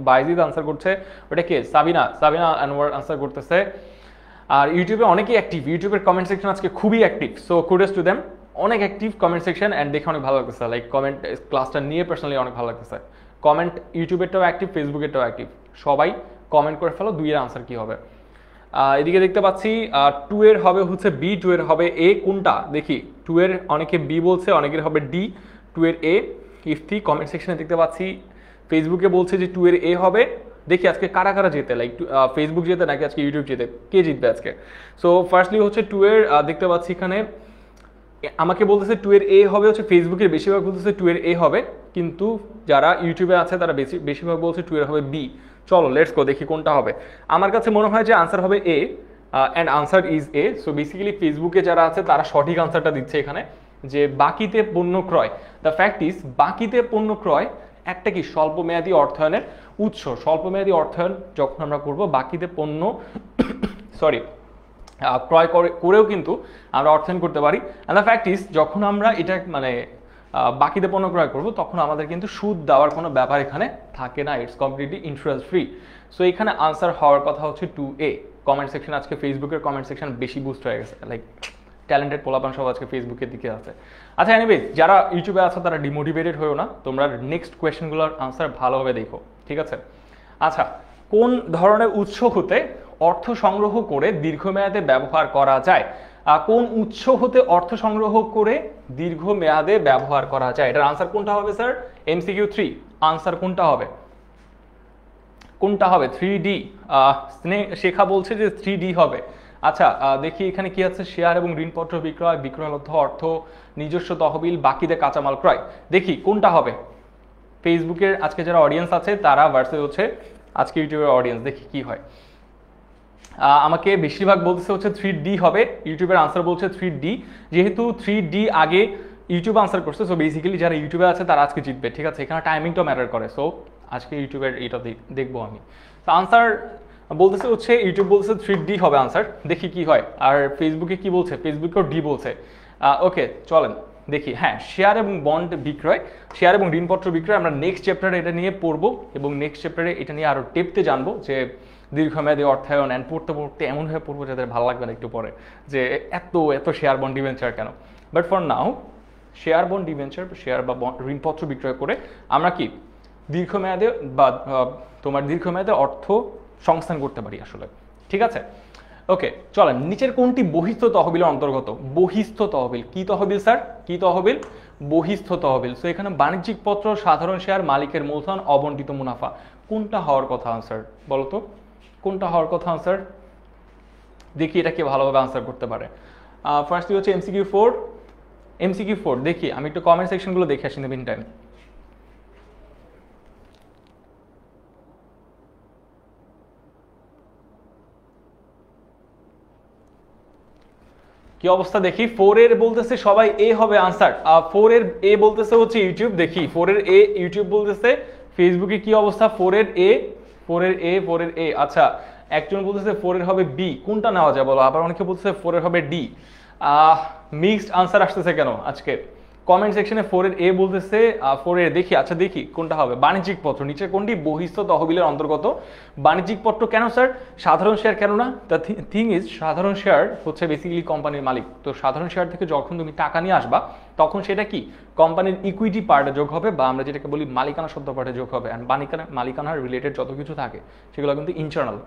বাইজিদ আনসার করছে, ওটা কে? সাবিনা আনোয়ার আনসার করতেছে। আর ইউটিউবে অনেকেই অ্যাক্টিভ, ইউটিউবের কমেন্ট সেকশন আজকে খুবই active. So kudos to them, অনেক অ্যাক্টিভ কমেন্ট সেকশন, অ্যান্ড দেখে অনেক ভালো লাগতেছে। লাইক কমেন্ট ক্লাসটা নিয়ে পার্সোনালি অনেক ভালো লাগতেছে। কমেন্ট ইউটিউবেরটাও অ্যাক্টিভ, ফেসবুকেরটাও অ্যাক্টিভ। সবাই কমেন্ট করে ফেলো 2 এর আনসার কি হবে। এদিকে দেখতে পাচ্ছি 2 এর হবে হচ্ছে বি, 2 এর হবে এ। কোনটা দেখি? 2 এর অনেকে বি বলছে, অনেকের হবে ডি, 2 এর এ। ইফতি কমেন্ট সেকশনে দেখতে পাচ্ছি ফেসবুকে বলছে যে 2 এর এ হবে। দেখি আজকে কারা কারা জেতে, লাইক ফেসবুক জেতে নাকি আজকে ইউটিউব জেতে, কে জিতবে আজকে? সো ফার্স্টলি হচ্ছে 2 এর দেখতে পাচ্ছি এখানে আমাকে বলতেছে 2 এর এ হবে হচ্ছে, ফেসবুকের বেশিরভাগ বলতেছে 2 এর এ হবে, কিন্তু যারা ইউটিউবে আছে তারা বেশিরভাগ বলছে 2 এর হবে বি। চলো লেটস গো, দেখি কোনটা হবে। আমার কাছে মনে হয় যে আনসার হবে A, and answer is A. So basically ফেসবুকে যারা আছে তারা সঠিক আনসারটা দিচ্ছে এখানে, যে বাকিতে পণ্য ক্রয়। দ্য ফ্যাক্ট ইজ বাকিতে পণ্য ক্রয় একটা কি স্বল্পমেয়াদী অর্থায়নের উৎস। স্বল্পমেয়াদী অর্থায়ন যখন আমরা করব, বাকিতে পণ্য সরি ক্রয় করেও কিন্তু আমরা অর্থায়ন করতে পারি। অ্যান্ড দ্য ফ্যাক্ট ইজ যখন আমরা এটা মানে বাকিতে পণ্য ক্রয় করবো, তখন আমাদের কিন্তু সুদ দেওয়ার কোনো ব্যাপার এখানে থাকে না, it's completely interest free. So এখানে আনসার হওয়ার কথা হচ্ছে 2A। কমেন্ট সেকশন আজকে ফেসবুকের কমেন্ট সেকশন বেশি বুস্ট হয়ে গেছে, লাইক ট্যালেন্টেড পোলাপান সব আজকে ফেসবুকের দিকে আছে। আচ্ছা এনিওয়েজ, যারা ইউটিউবে আছো তারা ডিমোটিভেটেড হয়েও না, তোমরা নেক্সট কোয়েশ্চেনগুলোর আনসার ভালোভাবে দেখো, ঠিক আছে? আচ্ছা, কোন ধরনের উৎস হতে অর্থ সংগ্রহ করে দীর্ঘমেয়াদে ব্যবহার করা যায়? কোন উৎস হতে অর্থ সংগ্রহ করে দীর্ঘমেয়াদে ব্যবহার করা যায়? এটার আনসার কোনটা হবে স্যার? MCQ 3 আনসার কোনটা হবে? কোনটা হবে? 3D। শেখা বলছে যে 3D হবে। আচ্ছা দেখি এখানে কি আছে। শেয়ার এবং ঋণপত্র বিক্রয়, বিক্রয়লব্ধ অর্থ, নিজস্ব তহবিল, বাকিতে কাঁচামাল ক্রয়। দেখি কোনটা হবে। ফেসবুকের আজকে যারা অডিয়েন্স আছে তারা ভার্সেস হচ্ছে আজকে ইউটিউবের অডিয়েন্স, দেখি কি হয়। আমাকে বেশিরভাগ বলতেছে হচ্ছে 3D হবে, ইউটিউবের আনসার বলছে 3D। যেহেতু 3D আগে ইউটিউব আনসার করছে, সো বেসিক্যালি যারা ইউটিউবে আছে তারা আজকে জিতবে, ঠিক আছে? এখানে টাইমিংটা ম্যাটার করে। সো আজকে ইউটিউবের এটা দেখবো আমি। তো আনসার বলতেছে হচ্ছে ইউটিউব বলতেছে 3D হবে আনসার, দেখি কি হয়। আর ফেসবুকে কি বলছে? ফেসবুকেও ডি বলছে। ওকে চলেন দেখি। হ্যাঁ, শেয়ার এবং বন্ড বিক্রয়, শেয়ার এবং ঋণপত্র বিক্রয় আমরা নেক্সট চ্যাপ্টারে এটা নিয়ে পড়বো, এবং নেক্সট চ্যাপ্টারে এটা নিয়ে আরও ডেপথে জানবো, যে দীর্ঘমেয়াদী অর্থায়ন। অ্যান্ড পড়তে পড়তে এমনভাবে পড়বো যাদের ভালো লাগবে না একটু পরে, যে এত এত শেয়ার বন্ড ডিবেঞ্চার কেন। But for now share bond debenture, share বা ঋণপত্র বিক্রয় করে আমরা কি দীর্ঘমেয়াদে বা তোমার দীর্ঘমেয়াদে অর্থ সংস্থান করতে পারি আসলে, ঠিক আছে? ওকে চলেন, নিচের কোনটি বহিস্থ তহবিলের অন্তর্গত? বহিস্থ তহবিল কি তহবিল স্যার? কি তহবিল? বহিস্থ তহবিল। সো এখানে বাণিজ্যিক পত্র, সাধারণ শেয়ার, মালিকের মূলধন, অবন্টিত মুনাফা। কোনটা হওয়ার কথা আনসার বলো তো? কোনটা হওয়ার কথা আনসার? দেখি এটা কে ভালোভাবে আনসার করতে পারে। ফার্স্টলি হচ্ছে MCQ 4। দেখি আমি একটু কমেন্ট সেকশনগুলো দেখে আসি ইন দ্য মিন টাইম। কি অবস্থা দেখি। 4 এর বলতেছে সবাই এ হবে আনসার। 4 এর এ বলতেছে হচ্ছে ইউটিউব। দেখি 4 এর এ ইউটিউব বলতেছে। ফেসবুকে কি অবস্থা? 4 এর এ। আচ্ছা একজন বলতেছে 4 এর হবে বি, কোনটা নেওয়া যায় বলো? আবার অনেকে বলতেছে 4 এর হবে ডি। মিক্সড আনসার আসতেছে কেন আজকে? কমেন্ট সেকশনে 4 এর এ বলতেছে, 4 এর দেখি, আচ্ছা দেখি কোনটা হবে। বাণিজ্যিক পত্র, নিচে কোনটি বহিস্থ তহবিলের অন্তর্গত? বাণিজ্যিক পত্র কেন স্যার? সাধারণ শেয়ার কেন না? দ্য থিং ইজ, সাধারণ শেয়ার হচ্ছে বেসিক্যালি কোম্পানির মালিক। তো সাধারণ শেয়ার থেকে যখন তুমি টাকা নিয়ে আসবা তখন সেটা কি কোম্পানির ইকুইটি পার্টে যোগ হবে, বা আমরা যেটাকে বলি মালিকানা শব্দ পার্টে যোগ হবে। অ্যান্ড মালিকানার রিলেটেড যত কিছু থাকে সেগুলো কিন্তু ইন্টারনাল,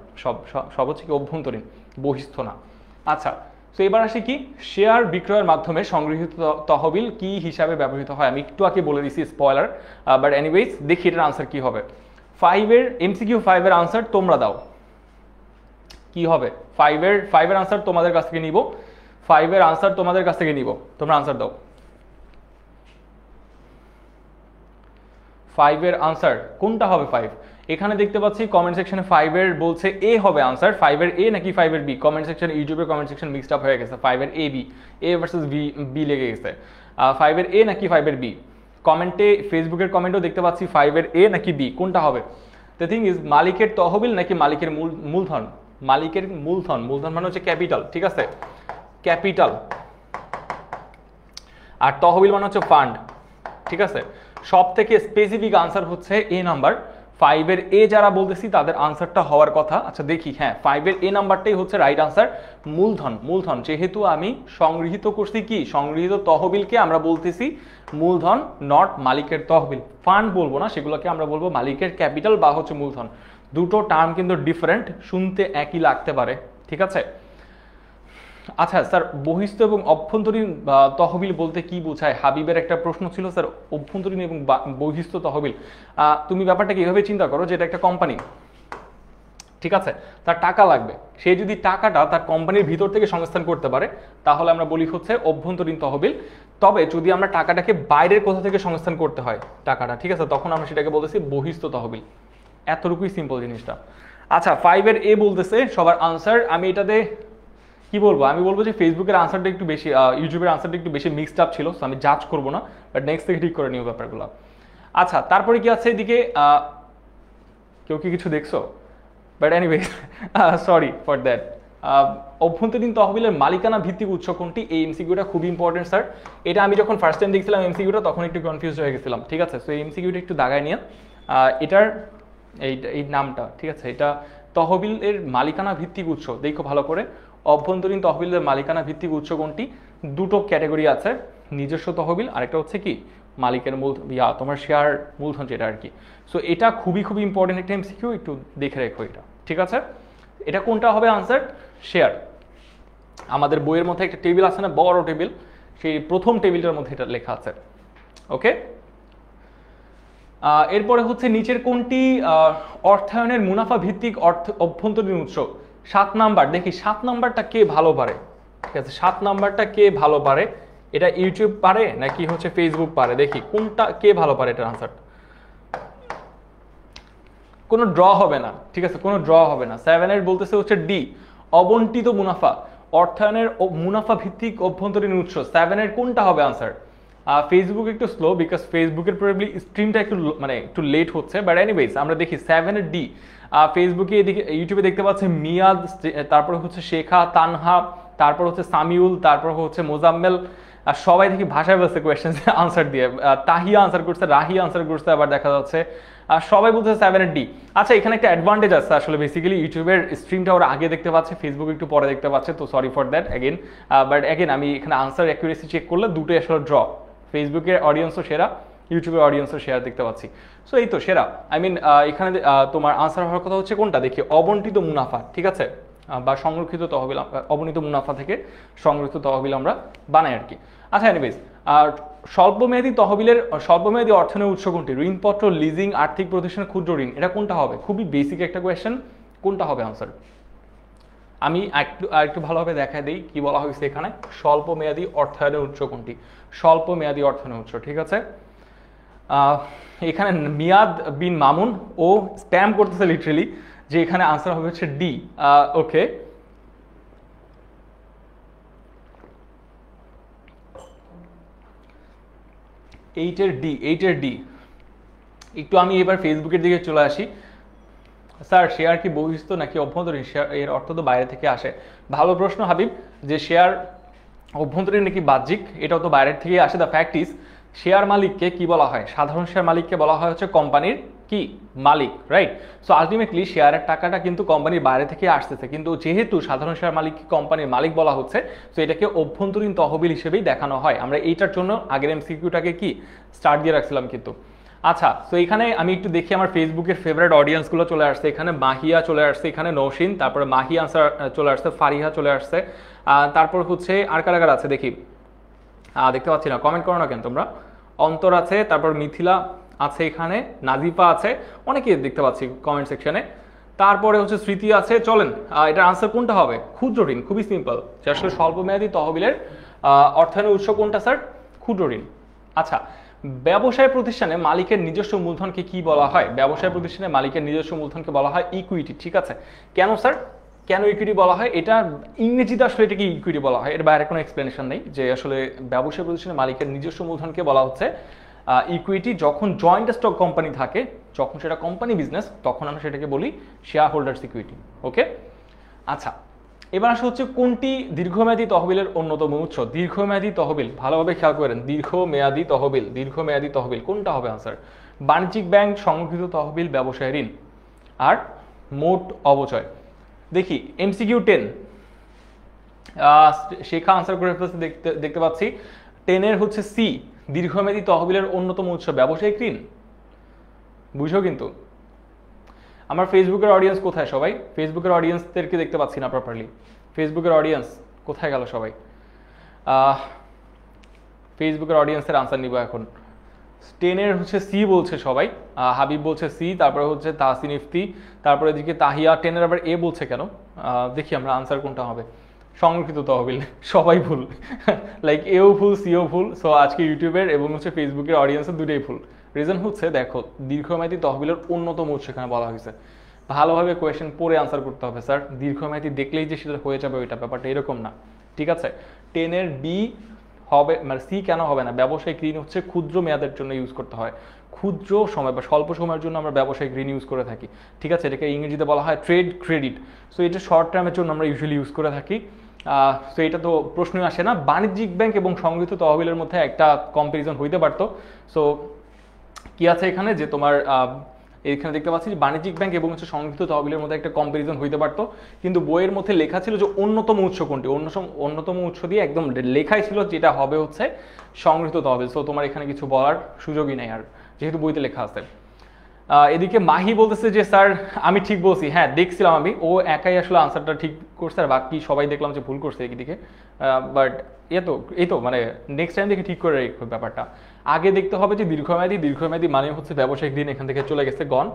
সব হচ্ছে কি অভ্যন্তরীণ, বহিস্থ না। আচ্ছা, তো এবার আসি কি, শেয়ার বিক্রয়ের মাধ্যমে সংগৃহীত তহবিল কি হিসাবে ব্যবহৃত হয়? আমি একটু আগে বলে দিছি, স্পয়লার, বাট এনিওয়েজ দেখি এটার আনসার কি হবে। 5 এর এমসিকিউ 5 এর আনসার তোমরা দাও, কি হবে? 5 এর আনসার তোমাদের কাছ থেকে নিব, 5 এর আনসার তোমাদের কাছ থেকে নিব, তোমরা আনসার দাও। 5 এর আনসার কোনটা হবে? 5 এখানে দেখতে পাচ্ছি কমেন্ট সেকশনে 5 এর বলছে এ হবে আনসার। 5 এর এ নাকি 5 এর বি? কমেন্ট সেকশন, ইউটিউবের কমেন্ট সেকশন মিক্সড আপ হয়ে গেছে। 5 এর A B, A versus B লেগে গেছে। 5 এর এ নাকি 5 এর বি? কমেন্টে, ফেসবুকের কমেন্টও দেখতে পাচ্ছি 5 এর এ নাকি বি, কোনটা হবে? দ্য থিং ইজ, মালিকের তহবিল নাকি মালিকের মূলধন? মালিকের মূলধন, মূলধন মানে হচ্ছে ক্যাপিটাল, ঠিক আছে, ক্যাপিটাল। আর তহবিল মানে হচ্ছে ফান্ড, ঠিক আছে। সব থেকে স্পেসিফিক আনসার হচ্ছে এ নাম্বার। 5 এর এ যারা বলতেছি তাদের আনসারটা হওয়ার কথা। আচ্ছা দেখি, হ্যাঁ 5 এর এ নাম্বারটাই হচ্ছে রাইট আনসার। মূলধন, মূলধন যেহেতু আমি সংগৃহীত করছি কি, সংগৃহীত তহবিলকে আমরা বলতেছি মূলধন, নট মালিকের তহবিল। ফান্ড বলবো না, সেগুলোকে আমরা বলবো মালিকের ক্যাপিটাল বা হচ্ছে মূলধন। দুটো টার্ম কিন্তু ডিফারেন্ট, শুনতে একই লাগতে পারে, ঠিক আছে। আচ্ছা স্যার, বহিস্থ এবং অভ্যন্তরীণ তহবিল বলতে কি বোঝায়? হাবিবের একটা প্রশ্ন ছিল স্যার, অভ্যন্তরীণ এবং বহিস্থ তহবিল। তুমি ব্যাপারটাকে এভাবে চিন্তা করো যে এটা একটা কোম্পানি, ঠিক আছে, তার টাকা লাগবে, সে যদি টাকাটা তার কোম্পানির ভিতর থেকে সংস্থান করতে পারে তাহলে আমরা বলি হচ্ছে অভ্যন্তরীণ তহবিল। তবে যদি আমরা টাকাটাকে বাইরের কোথা থেকে সংস্থান করতে হয় টাকাটা, ঠিক আছে, তখন আমরা সেটাকে বলতেছি বহিস্থ তহবিল। এতটুকুই সিম্পল জিনিসটা। আচ্ছা 5 এর এ বলতেছে সবার আনসার। আমি এটাতে কি বলবো, আমি বলবো যে ফেসবুকের আনসারটা একটু বেশি, ইউটিউবের আনসারটা একটু বেশি মিক্সড আপ ছিল, আমি জাজ করবো না, বাট নেক্সট থেকে ঠিক করে নিও ব্যাপারগুলো। আচ্ছা তারপরে কি আছে এদিকে, কেউ কি কিছু দেখছো? But anyway, sorry for that. অভ্যন্তরীণ তহবিলের মালিকানা ভিত্তিক উৎস কোনটি? এই এমসিকিউটা খুবই ইম্পর্টেন্ট স্যার। এটা আমি যখন ফার্স্ট টাইম দেখছিলাম এমসিকিউটা তখন একটু কনফিউজ হয়ে গেছিলাম, ঠিক আছে। সো এই এমসিকিউটা একটু দাগায় নিয়ে, এটার এই নামটা, ঠিক আছে, এটা তহবিলের মালিকানা ভিত্তিক উৎস দেখো ভালো করে। অভ্যন্তরীণ তহবিলের মালিকানা ভিত্তিক উৎস কোনটি? দুটো ক্যাটাগরি আছে, নিজস্ব তহবিল, আরেকটা হচ্ছে কি মালিকের তোমার শেয়ার মূলধন যেটা আর কি। সো এটা খুবই খুবই ইম্পর্টেন্ট একটা এমসিকিউ, একটু দেখে রেখো এটা, ঠিক আছে। এটা কোনটা হবে আনসার? শেয়ার। আমাদের বইয়ের মধ্যে একটা টেবিল আছে না, বড় টেবিল, সেই প্রথম টেবিলটার মধ্যে এটা লেখা আছে, ওকে। এরপরে হচ্ছে নিচের কোনটি অর্থায়নের মুনাফা ভিত্তিক অভ্যন্তরীণ উৎস? 7 নাম্বার, দেখি 7 নাম্বারটা কে ভালো পারে, ঠিক আছে, 7 নাম্বারটা কে ভালো পারে? এটা ইউটিউব পারে নাকি হচ্ছে ফেসবুক পারে? দেখি কোনটা কে ভালো পারে এটার আনসার। কোনো ড্র হবে না, ঠিক আছে, কোনো ড্র হবে না। 7 এর বলতেছে হচ্ছে ডি, অবন্টিত মুনাফা, অর্থায়নের মুনাফা ভিত্তিক অভ্যন্তরীণ উৎস। 7 এর কোনটা হবে আনসার? ফেসবুক একটু স্লো, বিকজ ফেসবুকের প্রবাবলি স্ট্রিমটা একটু লেট হচ্ছে, বাট এনিওয়েজ আমরা দেখি 7 এর ডি। ফেসবুকে এদিকে, ইউটিউবে দেখতে পাচ্ছি মিয়াদ, তারপরে হচ্ছে শেখা, তানহা, তারপর হচ্ছে সামিউল, তারপর হচ্ছে মোজাম্মেল, আর সবাই দেখি ভাষায় বলছে কোয়েশ্চেন আনসার দিয়ে। তাহিয়া আনসার করছে, রাহি আনসার করছে, আবার দেখা যাচ্ছে আর সবাই বলতেছে 7 এর ডি। আচ্ছা এখানে একটা অ্যাডভান্টেজ আছে আসলে, বেসিক্যালি ইউটিউবের স্ট্রিমটা ওরা আগে দেখতে পাচ্ছে, ফেসবুক একটু পরে দেখতে পাচ্ছে, তো sorry for that again. But again আমি এখানে আনসার অ্যাকুরেসি চেক করলে দুটোই আসলে ড্র, ফেসবুকের অডিয়েন্সও সেরা, ইউটিউবের অডিয়েন্সও সেরা দেখতে পাচ্ছি। সো এই তো সেরা, আই মিন এখানে তোমার আনসার হওয়ার কথা হচ্ছে কোনটা, দেখি অবন্টিত মুনাফা, ঠিক আছে, বা সংরক্ষিত তহবিল, অবনীত মুনাফা থেকে সংরক্ষিত তহবিল আমরা বানাই আর কি। আচ্ছা এনিওয়েজ, আর স্বল্পমেয়াদী তহবিলের স্বল্পমেয়াদী অর্থায়নের উৎস কোনটি? ঋণপত্র, লিজিং, আর্থিক প্রতিষ্ঠানের ক্ষুদ্র ঋণ, এটা কোনটা হবে? খুবই বেসিক একটা কোয়েশ্চেন, কোনটা হবে আনসার? আমি একটু ভালোভাবে দেখা দিই কি বলা হয়েছে এখানে। স্বল্পমেয়াদী অর্থায়নের উৎস কোনটি? স্বল্পমেয়াদী অর্থায়নের উৎস, ঠিক আছে। এখানে মিয়াদ বিন মামুন ও স্প্যাম করতেছে লিটারেলি যে এখানে আনসার হবে হচ্ছে ডি, ওকে। এইটের ডি একটু আমি এবার ফেসবুকের দিকে চলে আসি। স্যার শেয়ার কি বহিস্থ নাকি অভ্যন্তরীণ? শেয়ার এর অর্থ তো বাইরে থেকে আসে। ভালো প্রশ্ন হাবিব, যে শেয়ার অভ্যন্তরীণ নাকি বাহ্যিক, এটাও তো বাইরের থেকেই আসে। দ্য ফ্যাক্ট ইজ শেয়ার মালিককে কি বলা হয়? সাধারণ শেয়ার মালিককে বলা হয় হচ্ছে কোম্পানির কি মালিক, রাইট? সো আলটিমেটলি শেয়ারের টাকাটা কিন্তু কোম্পানির বাইরে থেকে আসতেছে, কিন্তু যেহেতু সাধারণ শেয়ার মালিককে কোম্পানির মালিক বলা হচ্ছে, তো এটাকে অভ্যন্তরীণ তহবিল হিসেবেই দেখানো হয়। আমরা এইটার জন্য আগের এমসিকিউটাকে কি স্টার্ট দিয়ে রাখছিলাম কিন্তু। আচ্ছা, তো এখানে আমি একটু দেখি আমার ফেসবুকের ফেভারিট অডিয়েন্সগুলো চলে আসছে। এখানে মাহিয়া চলে আসছে, এখানে নৌসিন, তারপরে মাহি আনসার চলে আসছে, ফারিহা চলে আসছে, তারপর হচ্ছে আর কারাগার আছে দেখি, দেখতে পাচ্ছি না, কমেন্ট করো না কেন তোমরা। অন্তর আছে, তারপর মিথিলা আছে, এখানে নাজিফা আছে, অনেকে দেখতে পাচ্ছি কমেন্ট সেকশনে। তারপরে হচ্ছে স্মৃতি আছে। চলেন, এটার আনসার কোনটা হবে? ক্ষুদ্র ঋণ, খুবই সিম্পল। যে আসলে স্বল্পমেয়াদী তহবিলের অর্থায়নের উৎস কোনটা স্যার? ক্ষুদ্র ঋণ। আচ্ছা, ব্যবসায় প্রতিষ্ঠানে মালিকের নিজস্ব মূলধনকে কি বলা হয়? ব্যবসায় প্রতিষ্ঠানে মালিকের নিজস্ব মূলধনকে বলা হয় ইকুইটি। ঠিক আছে, কেন স্যার, কেন ইকুইটি বলা হয়? এটা ইংরেজিতে আসলে এটাকে ইকুইটি বলা হয়, এর বাইরে কোনো এক্সপ্লেনেশন নেই। যে আসলে ব্যবসায় প্রতিষ্ঠানে মালিকের নিজস্ব মূলধনকে বলা হচ্ছে ইকুইটি। যখন জয়েন্ট স্টক কোম্পানি থাকে, যখন সেটা কোম্পানি বিজনেস, তখন আমরা সেটাকে বলি শেয়ার হোল্ডার্স ইকুইটি। ওকে, আচ্ছা, এবার আসা হচ্ছে কোনটি দীর্ঘমেয়াদী তহবিলের অন্যতম উৎস? দীর্ঘমেয়াদী তহবিল, ভালোভাবে খেয়াল করেন, দীর্ঘমেয়াদী তহবিল, দীর্ঘমেয়াদী তহবিল কোনটা হবে আনসার? বাণিজ্যিক ব্যাংক, সংরক্ষিত তহবিল, ব্যবসায় ঋণ, আর মোট অবচয়। দেখি এমসিকিউ 10, শেখা আনসার করে ফেলছে, দেখতে পাচ্ছি। 10-এর হচ্ছে সি, দীর্ঘমেয়াদী তহবিলের অন্যতম উৎস ব্যবসায়িক ঋণ। বুঝো কিন্তু আমার ফেসবুকের অডিয়েন্স কোথায় সবাই? ফেসবুকের অডিয়েন্সদেরকে দেখতে পাচ্ছি না প্রপারলি। ফেসবুকের অডিয়েন্স কোথায় গেল সবাই? ফেসবুকের অডিয়েন্সের আনসার নিব এখন। 10-এর হচ্ছে সি বলছে সবাই, হাবিব বলছে সি, তারপরে হচ্ছে তাহসিন ইফতি, তারপরে এদিকে তাহিয়া। 10-এর আবার এ বলছে কেন? দেখি আমরা আনসার কোনটা হবে। সংরক্ষিত তহবিল, সবাই ভুল, লাইক এও ভুল, সিও ভুল। সো আজকে ইউটিউবের এবং হচ্ছে ফেসবুকের অডিয়েন্সের দুটোই ভুল। রিজন হচ্ছে দেখো, দীর্ঘমেয়াদী তহবিলের অন্যতম উৎস এখানে বলা হয়েছে। ভালোভাবে কোয়েশ্চেন পড়ে আনসার করতে হবে স্যার। দীর্ঘমেয়াদী দেখলেই যে সেটা হয়ে যাবে ওইটা, ব্যাপারটা এরকম না। ঠিক আছে, 10-এর বি হবে, মানে সি কেন হবে না? ব্যবসায়িক ঋণ হচ্ছে ক্ষুদ্র মেয়াদের জন্য ইউজ করতে হয়, ক্ষুদ্র সময় বা স্বল্প সময়ের জন্য আমরা ব্যবসায়িক ঋণ ইউজ করে থাকি। ঠিক আছে, এটাকে ইংরেজিতে বলা হয় ট্রেড ক্রেডিট। সো এটা শর্ট টার্মের জন্য আমরা ইউজুয়ালি ইউজ করে থাকি। সো এটা তো প্রশ্নই আসে না। বাণিজ্যিক ব্যাংক এবং সংগৃহীত তহবিলের মধ্যে একটা কম্পারিজন হইতে পারতো। সো কি আছে এখানে, যে তোমার এখানে দেখতে পাচ্ছি যে বাণিজ্যিক ব্যাংক এবং হচ্ছে সংগৃহীত তহবিলের মধ্যে একটা কম্পারিজন হইতে পারতো, কিন্তু বইয়ের মধ্যে লেখা ছিল যে অন্যতম উৎস কোনটি, অন্যতম উৎস দিয়ে একদম লেখাই ছিল যেটা হবে হচ্ছে সংগৃহীত তহবিল। সো তোমার এখানে কিছু বলার সুযোগই নেই আর, যেহেতু বইতে লেখা আছে। এদিকে মাহি বলতেছে যে স্যার আমি ঠিক বলছি। হ্যাঁ, দেখছিলাম আমি, ও একাই আসলে আনসারটা ঠিক করছে, আর বাকি সবাই দেখলাম যে ভুল করছে এদিকে। বাট এই তো মানে নেক্সট টাইম দেখে ঠিক করে রাখবে ব্যাপারটা। আগে দেখতে হবে যে দীর্ঘমেয়াদী মানে হচ্ছে ব্যবসায়িক ঋণ, এখান থেকে চলে গেছে গন।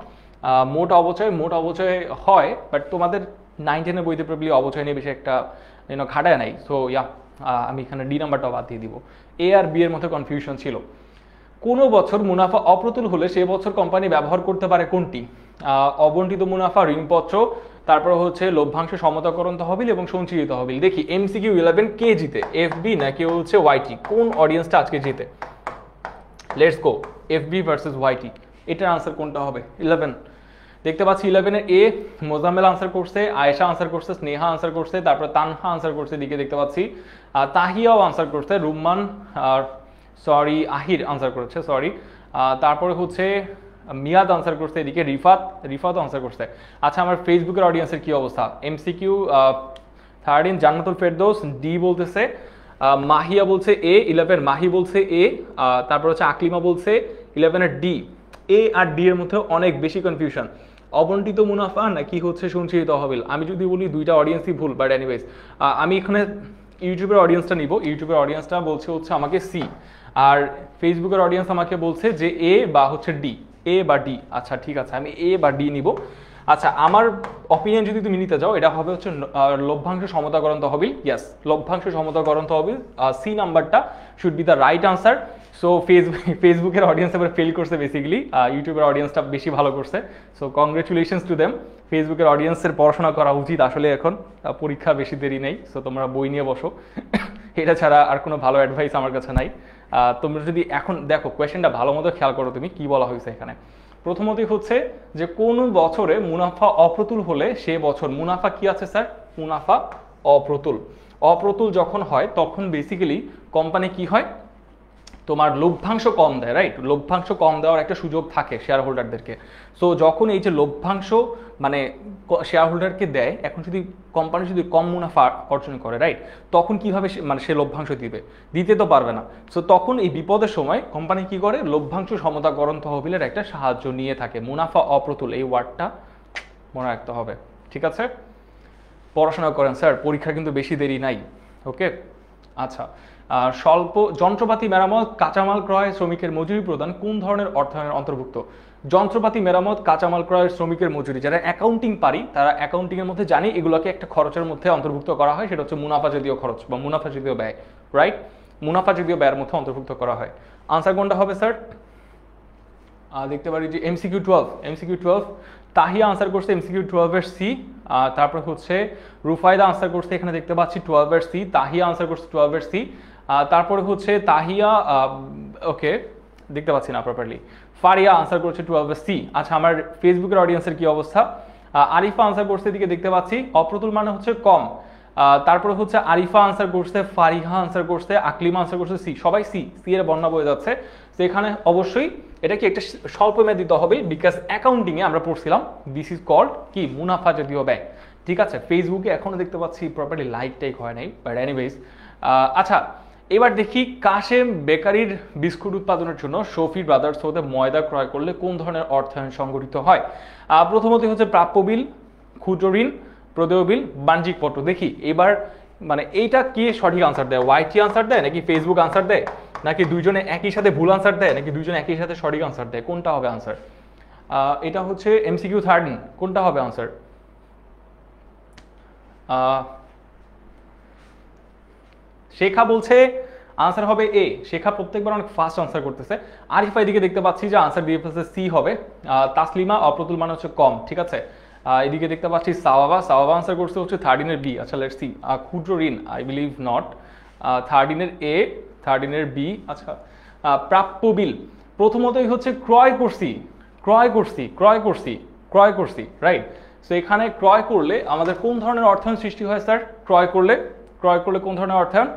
মোট অবচয় হয়, বাট তোমাদের 9-10-এর বইতে প্রবলি অবচয় নিয়ে বেশি একটা খাটায় নাই। সো ইয়া, আমি এখানে ডি নাম্বারটা বাদ দিয়ে দিব। এ আর বি এর মধ্যে কনফিউশন ছিল। কোনো বছর মুনাফা অপ্রতুল হলে সে বছর কোম্পানি ব্যবহার করতে পারে কোনটি? অবন্টিত মুনাফা, ঋণপত্র, তারপর হচ্ছে লভ্যাংশ সমতাকরণ তহবিল এবং সঞ্চিত তহবিল। দেখি এমসিকিউ 11 কে জিতে, এফবি নাকি হচ্ছে ওয়াইটি? কোন অডিয়েন্সটা আজকে জিতে? লেটস গো, এফবি ভার্সেস ওয়াইটি। এটার আনসার কোনটা হবে? 11 দেখতে পাচ্ছি। 11-এর এ মোজাম্মেল আনসার করছে, আয়েশা আনসার করছে, স্নেহা আনসার করছে, তারপর তানহা আনসার করছে, দিকে দেখতে পাচ্ছি তাহিয়াও আনসার করছে, রুম্মান আর আহির আনসার করেছে, তারপরে হচ্ছে মিয়াদ আনসার করছে, এদিকে রিফাত আনসার করছে। আচ্ছা, আমার ফেসবুকের অডিয়েন্সের কি অবস্থা? এমসিকিউ 13 জান্নাতুল ফেরদৌস ডি বলতেছে, মাহিয়া বলছে এ, 11 মাহি বলছে এ, তারপর হচ্ছে আকলিমা বলছে 11-এর ডি। এ আর ডি এর মধ্যে অনেক বেশি কনফিউশন। অবন্টিত মুনাফা নাকি হচ্ছে সঞ্চিত তহবিল? আমি যদি বলি দুইটা অডিয়েন্সই ভুল, বাট এনিওয়েজ আমি এখানে ইউটিউবের অডিয়েন্সটা নিব। ইউটিউবের অডিয়েন্সটা বলছে হচ্ছে আমাকে সি, আর ফেসবুকের অডিয়েন্স আমাকে বলছে যে এ বা হচ্ছে ডি, এ বা ডি। আচ্ছা ঠিক আছে, আমি এ বা ডি নিব। আচ্ছা, আমার অপিনিয়ন যদি তুমি নিতে যাও, এটা হবে হচ্ছে লভ্যাংশ সমতাকরণ তহবিল। ইয়েস, লভ্যাংশ সমতাকরণ তহবিল, সি নাম্বারটা should be the right answer. So ফেসবুকের অডিয়েন্স এবার ফেল করছে বেসিক্যালি, ইউটিউবের অডিয়েন্সটা বেশি ভালো করছে। So congratulations to them. ফেসবুকের অডিয়েন্সের পড়াশোনা করা উচিত আসলে, এখন পরীক্ষা বেশি দেরি নেই। সো তোমরা বই নিয়ে বসো, এটা ছাড়া আর কোনো ভালো অ্যাডভাইস আমার কাছে নাই। তোমরা যদি এখন দেখো কোয়েশ্চেনটা ভালো মতো খেয়াল করো, তুমি কি বলা হয়েছে এখানে। প্রথমতই হচ্ছে যে কোন বছরে মুনাফা অপ্রতুল হলে সে বছর মুনাফা কি আছে স্যার, মুনাফা অপ্রতুল। অপ্রতুল যখন হয় তখন বেসিক্যালি কোম্পানি কি হয়, তোমার লভ্যাংশ কম দেয়, রাইট? লভ্যাংশ কম দেওয়ার একটা সুযোগ থাকে শেয়ার হোল্ডারদেরকে। সো যখন এই যে লভ্যাংশ মানে শেয়ার হোল্ডারকে দেয়, এখন যদি কোম্পানি যদি কম মুনাফা অর্জন করে, রাইট, তখন কিভাবে মানে সে লভ্যাংশ দিবে, দিতে তো পারবে না। সো তখন এই বিপদের সময় কোম্পানি কি করে, লভ্যাংশ সমতাকরণ তহবিলের একটা সাহায্য নিয়ে থাকে। মুনাফা অপ্রতুল এই ওয়ার্ডটা মনে রাখতে হবে, ঠিক আছে? পড়াশোনা করেন স্যার, পরীক্ষা কিন্তু বেশি দেরি নাই। ওকে, আচ্ছা। স্বল্প যন্ত্রপাতি মেরামত, কাঁচামাল ক্রয়, শ্রমিকের মজুরি প্রদান কোন ধরনের অর্থায়নের অন্তর্ভুক্ত? যন্ত্রপাতি মেরামত, কাঁচামাল ক্রয়, শ্রমিকের মজুরি, যারা অ্যাকাউন্টিং পারি তারা অ্যাকাউন্টিং এর মধ্যে জানি এগুলোকে একটা খরচের মধ্যে অন্তর্ভুক্ত করা হয়, সেটা হচ্ছে মুনাফা জাতীয় খরচ বা মুনাফা জাতীয় ব্যয়, রাইট? মুনাফা জাতীয় ব্যয়ের মধ্যে অন্তর্ভুক্ত করা হয়। আনসার কোনটা হবে স্যার? দেখতে পারি যে এমসিকিউ 12, এমসিকিউ 12 তাহিয়া আনসার করছে এমসিকিউ 12 এর সি। তারপর হচ্ছে রুফায়দা আনসার করছে, এখানে দেখতে পাচ্ছি 12 এর সি। তাহিয়া আনসার করছে 12 এর সি। তারপরে হচ্ছে তাহিয়া, ওকে দেখতে পাচ্ছি না প্রপারলি। ফারিয়া আনসার করছে 12 এর সি। আচ্ছা, আমার ফেসবুকের অডিয়েন্সের কি অবস্থা? আরিফা আনসার করছে, এদিকে দেখতে পাচ্ছি অপ্রতুল মানে হচ্ছে কম। তারপরে হচ্ছে আরিফা আনসার করছে, ফারিহা আনসার করছে, আকলিমা আনসার করছে সি। সবাই সি, সি এর বর্ণনা বয়ে যাচ্ছে। তো এখানে অবশ্যই এটা কি একটা স্বল্প মেয়াদি তহবিল, বিকজ অ্যাকাউন্টিং এ আমরা পড়ছিলাম দিস ইজ কল্ড কি, মুনাফা জাতীয় ব্যয়, ঠিক আছে? ফেসবুকে এখনো দেখতে পাচ্ছি প্রপারলি লাইক টাইক হয় নাই, বাট এনিওয়েজ। আচ্ছা, এবার দেখি কাশেম বেকারির বিস্কুট উৎপাদনের জন্য শফি ব্রাদার্স হতে ময়দা ক্রয় করলে কোন ধরনের অর্থায়ন সংগঠিত হয়? প্রথমত হচ্ছে প্রাপ্য বিল, ক্ষুদ্র ঋণ, প্রদেয় বিল, বাণিজ্যিক পত্র। দেখি এবার মানে এইটা কে সঠিক আনসার দেয়, ওয়াইটি আনসার দেয় নাকি ফেসবুক আনসার দেয়, নাকি দুইজনে একই সাথে ভুল আনসার দেয়, নাকি দুইজনে একই সাথে সঠিক আনসার দেয়? কোনটা হবে আনসার? এটা হচ্ছে এমসিকিউ 13, কোনটা হবে আনসার? শেখা বলছে আনসার হবে এ। শেখা প্রত্যেকবার অনেক ফাস্ট আনসার করতেছে। আরিফা এদিকে দেখতে পাচ্ছি যে আনসার দিয়ে ফেলছে সি হবে। তাসলিমা অপ্রতুল মানে হচ্ছে কম, ঠিক আছে? এদিকে দেখতে পাচ্ছি সাওয়াবা, সাওয়াবা আনসার করছে হচ্ছে 13 এর বি। আচ্ছা, লেটস সি। ক্ষুদ্র ঋণ আই বিলিভ নট। 13 এর এ, 13 এর বি। আচ্ছা, প্রাপ্য বিল প্রথমতই হচ্ছে ক্রয় করছি, ক্রয় করছি, ক্রয় করছি, ক্রয় করছি, রাইট? সো এখানে ক্রয় করলে আমাদের কোন ধরনের অর্থায়ন সৃষ্টি হয় স্যার? ক্রয় করলে, ক্রয় করলে কোন ধরনের অর্থায়ন?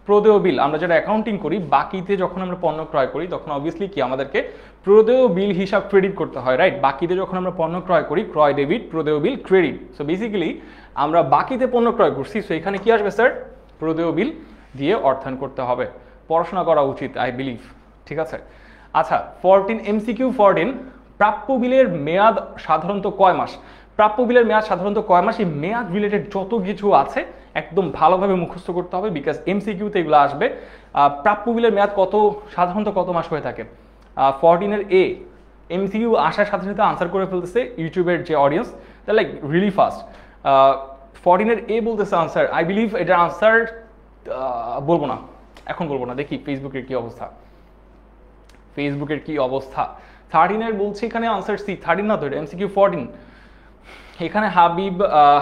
প্রদেয় বিল। আমরা যেটা অ্যাকাউন্টিং করি, বাকিতে যখন আমরা পণ্য ক্রয় করি তখন অবভিয়াসলি কি আমাদেরকে প্রদেয় বিল হিসাব ক্রেডিট করতে হয়, রাইট? বাকিতে যখন আমরা পণ্য ক্রয় করি, ক্রয় ডেবিট, প্রদেয় বিল ক্রেডিট। সো বেসিক্যালি আমরা বাকিতে পণ্য ক্রয় করছি, সো এখানে কি আসবে স্যার? প্রদেয় বিল দিয়ে অর্থায়ন করতে হবে। পড়াশোনা করা উচিত আই বিলিভ, ঠিক আছে? আচ্ছা, 14 এমসিকিউ 14 প্রাপ্য বিলের মেয়াদ সাধারণত কয় মাস? প্রাপ্য বিলের মেয়াদ সাধারণত কয় মাস? এই মেয়াদ রিলেটেড যত কিছু আছে একদম ভালোভাবে মুখস্থ করতে হবে, বিকজ এমসিকিউতে এগুলো আসবে। প্রাপ্য বিলের মেয়াদ কত, সাধারণত কত মাস হয়ে থাকে? 14 এর এ এমসিকিউ আসার সাথে সাথে আনসার করে ফেলতেছে ইউটিউবের যে audience, that like really fast. 14 এর এ বলতেছে আনসার। আই বিলিভ এটার আনসার বলবো না, এখন বলবো না, দেখি ফেসবুকের কি অবস্থা, ফেসবুকের কি অবস্থা। 13 এর বলছে এখানে আনসার সি। 13 না তো, এটা এমসিকিউ 14। এখানে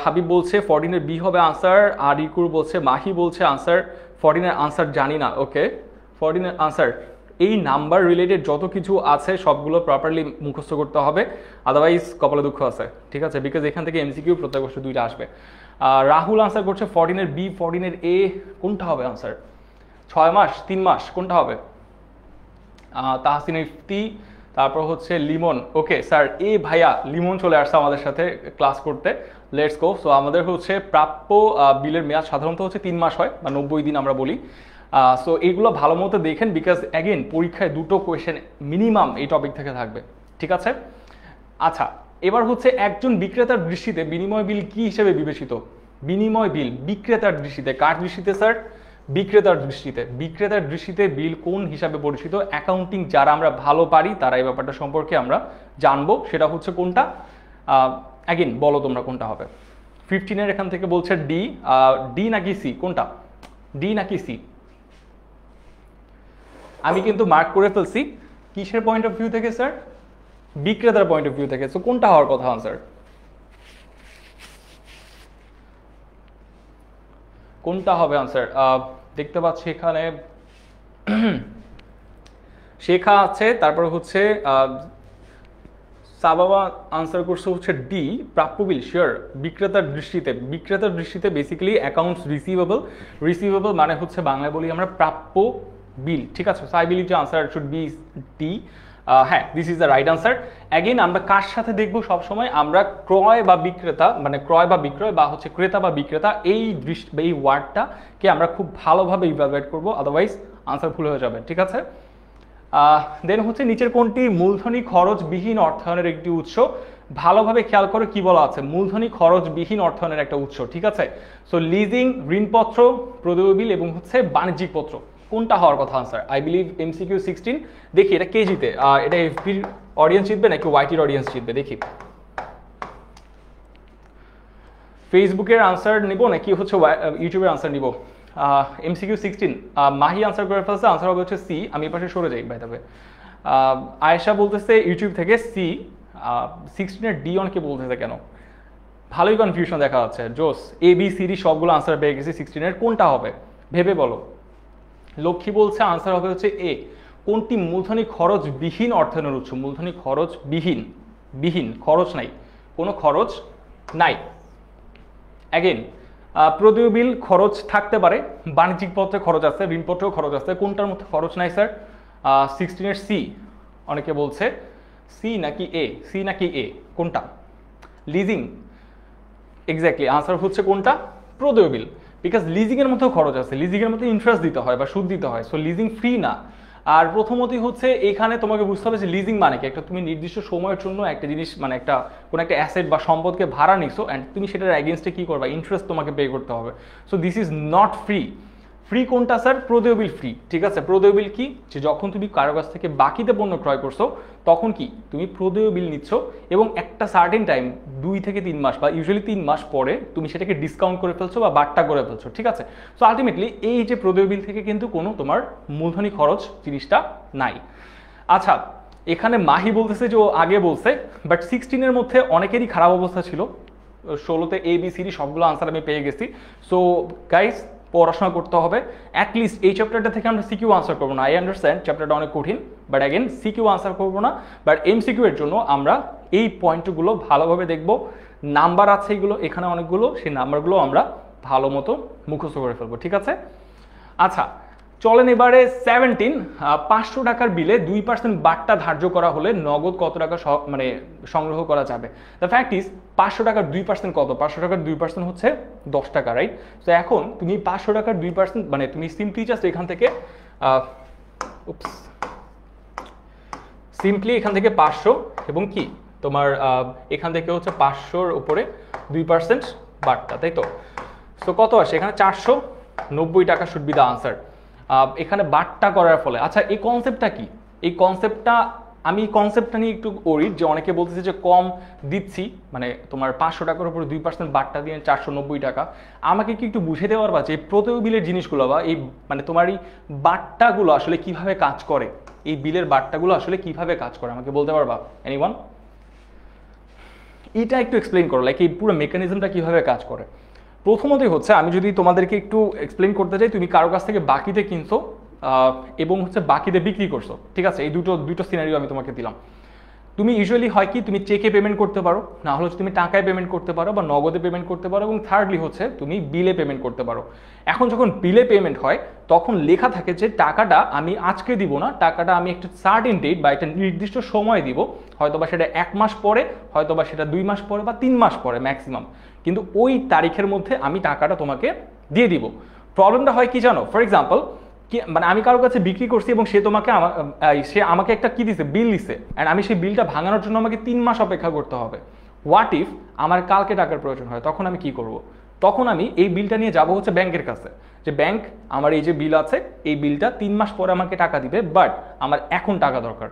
হাবিব বলছে 14 এর বি হবে আনসার। আরিকুর বলছে, মাহি বলছে আনসার 14 এর আনসার জানি না। ওকে, 14 এর আনসার এই নাম্বার রিলেটেড যত কিছু আছে সবগুলো প্রপারলি মুখস্থ করতে হবে, আদারওয়াইজ কপালে দুঃখ আছে, ঠিক আছে? বিকজ এখান থেকে এমসিকিউ প্রত্যেক বছর দুইটা আসবে। রাহুল আনসার করছে 14 এর বি। 14 এর এ কোনটা হবে আনসার? 6 মাস, 3 মাস, কোনটা হবে? তাহসিন ইফতি, তারপর হচ্ছে লিমন। ওকে স্যার, এ ভাইয়া লিমন চলে আসছে আমাদের সাথে ক্লাস করতে, লেটস গো। সো আমাদের হচ্ছে প্রাপ্য বিলের মেয়াদ সাধারণত হচ্ছে 3 মাস হয় বা 90 দিন আমরা বলি। সো এইগুলো ভালো মতো দেখেন, বিকজ অ্যাগেন পরীক্ষায় দুটো কোয়েশ্চেন মিনিমাম এই টপিক থেকে থাকবে, ঠিক আছে? আচ্ছা, এবার হচ্ছে একজন বিক্রেতার দৃষ্টিতে বিনিময় বিল কি হিসেবে বিবেচিত? বিনিময় বিল বিক্রেতার দৃষ্টিতে, কার দৃষ্টিতে স্যার? বিক্রেতার দৃষ্টিতে। বিক্রেতার দৃষ্টিতে বিল কোন হিসাবে পরিচিত? অ্যাকাউন্টিং যারা আমরা ভালো পারি তারা এই ব্যাপারটা সম্পর্কে আমরা জানবো, সেটা হচ্ছে কোনটা? অ্যাগেন বলো তোমরা কোনটা হবে? 15 এর এখান থেকে বলছে ডি। ডি নাকি সি, কোনটা? ডি নাকি সি? আমি কিন্তু মার্ক করে ফেলছি। কিসের পয়েন্ট অফ ভিউ থেকে স্যার? বিক্রেতার পয়েন্ট অফ ভিউ থেকে। সো কোনটা হওয়ার কথা আনসার? কোনটা হবে আনসার? দেখতে পাচ্ছি এখানে শেখা আছে, তারপর হচ্ছে সাবাবা আনসার করছে হচ্ছে ডি, প্রাপ্য বিল। শিওর, বিক্রেতার দৃষ্টিতে বেসিক্যালি অ্যাকাউন্টস রিসিভেবল মানে হচ্ছে বাংলায় বলি আমরা প্রাপ্য বিল, ঠিক আছে। So I believe answer should be D. হ্যাঁ, this is the right answer. Again আমরা কার সাথে দেখবো সবসময়, আমরা ক্রয় বা বিক্রেতা, মানে ক্রয় বা বিক্রয় বা হচ্ছে ক্রেতা বা বিক্রেতা, এই ওয়ার্ডটাকে আমরা খুব ভালোভাবে ইভ্যালুয়েট করবো, আদারওয়াইজ আনসার ভুল হয়ে যাবে, ঠিক আছে। দেন হচ্ছে নিচের কোনটি মূলধনী খরচবিহীন অর্থায়নের একটি উৎস? ভালোভাবে খেয়াল করে কি বলা আছে, মূলধনী খরচবিহীন অর্থায়নের একটা উৎস, ঠিক আছে। সো লিজিং, ঋণপত্র, প্রদেয় বিল এবং হচ্ছে বাণিজ্যিক পত্র, কোনটা হওয়ার কথা আনসার? I believe MCQ 16। দেখি এটা কে জিতে, এটা এফবির অডিয়েন্স জিতবে নাকি ওয়াইটির অডিয়েন্স জিতবে, দেখি। ফেসবুকের আনসার নিব নাকি হচ্ছে ইউটিউবের আনসার নিব? MCQ 16 মাহি আনসার করে ফেলছে, আনসার হবে হচ্ছে সি। আমি পাশে সরে যাই বাই দ্য ওয়ে। আয়েশা বলতেছে ইউটিউব থেকে সি। 16 ডি অনকে বলতেছে কেন? ভালোই কনফিউশন দেখা যাচ্ছে। জোস, ABCD সবগুলো আনসার পেয়ে গেছি, 16 কোনটা হবে ভেবে বলো। লক্ষ্মী বলছে আনসার হবে হচ্ছে এ। কোনটি মূলধনী খরচবিহীন অর্থায়নের উৎস? মূলধনী খরচ খরচ নাই, কোনো খরচ নাই। অ্যাগেন প্রদেয় বিল খরচ থাকতে পারে, বাণিজ্যিক পত্রে খরচ আছে, ঋণপত্রেও খরচ আছে, কোনটার মধ্যে খরচ নাই স্যার? 16 সি। অনেকে বলছে সি নাকি এ, কোনটা? লিজিং, এক্স্যাক্টলি আনসার হচ্ছে কোনটা? প্রদেয় বিল। বিকজ লিজিং এর মধ্যেও খরচ আছে, লিজিং এর মধ্যে ইন্টারেস্ট দিতে হয় বা সুদ দিতে হয়, সো লিজিং ফ্রি না। আর প্রথমতই হচ্ছে এখানে তোমাকে বুঝতে হবে যে লিজিং মানে কি, একটা তুমি নির্দিষ্ট সময়ের জন্য একটা জিনিস মানে কোনো একটা অ্যাসেট বা সম্পদকে ভাড়া নিছো অ্যান্ড তুমি সেটার অ্যাগেনস্টে কি করবা, ইন্টারেস্ট তোমাকে পে করতে হবে। So this is not free. Free কোনটা স্যার? প্রদেয় বিল ফ্রি, ঠিক আছে। প্রদেয় বিল কি, যে যখন তুমি কারো কাছ থেকে বাকিতে পণ্য ক্রয় করছো তখন কি তুমি প্রদেয় বিল নিচ্ছ এবং একটা সার্টেন টাইম 2 থেকে 3 মাস বা ইউজুয়ালি 3 মাস পরে তুমি সেটাকে ডিসকাউন্ট করে ফেলছো বা বাট্টা করে ফেলছো, ঠিক আছে। সো আলটিমেটলি এই যে প্রদেয় বিল থেকে কিন্তু কোনো তোমার মূলধনী খরচ জিনিসটা নাই। আচ্ছা, এখানে মাহি বলতেছে যে ও আগে বলছে, বাট 16 মধ্যে অনেকেরই খারাপ অবস্থা ছিল। 16তে ABCD সবগুলো আনসার আমি পেয়ে গেছি। সো গাইস, পড়াশোনা করতে হবে। অ্যাটলিস্ট এই চ্যাপ্টারটা থেকে আমরা সিকিউ আনসার করবো না। আই আন্ডারস্ট্যান্ড চ্যাপ্টারটা অনেক কঠিন, বাট অ্যাগেন সিকিউ আনসার করবো না, বাট MCQ এর জন্য আমরা এই পয়েন্টগুলো ভালোভাবে দেখব। নাম্বার আছে এগুলো, এখানে অনেকগুলো, সেই নাম্বারগুলো আমরা ভালো মতো মুখস্থ করে ফেলবো, ঠিক আছে। আচ্ছা চলেন এবারে 17, 500 টাকার বিলে 2% বাট্টা ধার্য করা হলে নগদ কত টাকা মানে সংগ্রহ করা যাবে? দ্য ফ্যাক্ট ইজ 500 টাকার 2% কত? 500 টাকার 2% হচ্ছে 10 টাকা, রাইট? তো এখন তুমি 500 টাকার 2% মানে তুমি সিম্পলি জাস্ট এখান থেকে এখান থেকে 500 এবং কি তোমার এখান থেকে হচ্ছে 500-র উপরে 2% বাট্টা, তাই তো? সো কত আসে এখানে? 490 টাকা শুড বি দ্য আনসার। এখানে বাট্টা করার ফলে, আচ্ছা এই কনসেপ্টটা কি? এই কনসেপ্টটা নিয়ে একটু ওরিড, যে অনেকে বলতেছে যে কম দিচ্ছি, মানে তোমার 500 টাকার উপরে 2% বাট্টা দিয়ে 490 টাকা। আমাকে কি একটু বুঝে দেওয়ার বা যে প্রদেয় বিলের জিনিসগুলো বা এই মানে তোমার এই বাট্টাগুলো আসলে কিভাবে কাজ করে, এই বিলের বাট্টাগুলো আসলে কিভাবে কাজ করে আমাকে বলতে পারবা এনিওয়ান? এটা একটু এক্সপ্লেইন করো, লাইক এই পুরো মেকানিজমটা কিভাবে কাজ করে। প্রথমতই হচ্ছে আমি যদি তোমাদেরকে একটু এক্সপ্লেন করতে চাই, তুমি কারো কাছ থেকে বাকিতে কিনছো এবং হচ্ছে বাকিতে বিক্রি করছো, ঠিক আছে। এই দুটো সিনারিও আমি তোমাকে দিলাম। তুমি ইউজুয়ালি হয় কি তুমি চেকে পেমেন্ট করতে পারো, না হলে তুমি টাকায় পেমেন্ট করতে পারো বা নগদে পেমেন্ট করতে পারো, এবং থার্ডলি হচ্ছে তুমি বিলে পেমেন্ট করতে পারো। এখন যখন বিলে পেমেন্ট হয় তখন লেখা থাকে যে টাকাটা আমি আজকে দিব না, টাকাটা আমি একটা সার্টেন ডেট বা একটা নির্দিষ্ট সময় দিব, হয়তোবা সেটা 1 মাস পরে, হয়তোবা সেটা 2 মাস পরে বা 3 মাস পরে ম্যাক্সিমাম, কিন্তু ওই তারিখের মধ্যে আমি টাকাটা তোমাকে দিয়ে দিব। প্রবলেমটা হয় কি জানো? ফর এক্সাম্পল মানে আমি কারোর কাছে বিক্রি করছি এবং সে আমাকে একটা কি দিছে, বিল দিছে, অ্যান্ড আমি সেই বিলটা ভাঙানোর জন্য আমাকে 3 মাস অপেক্ষা করতে হবে। হোয়াট ইফ আমার কালকে টাকার প্রয়োজন হয়, তখন আমি কি করব? তখন আমি এই বিলটা নিয়ে যাব হচ্ছে ব্যাংকের কাছে, যে ব্যাংক আমার এই যে বিল আছে এই বিলটা 3 মাস পরে আমাকে টাকা দিবে, বাট আমার এখন টাকা দরকার।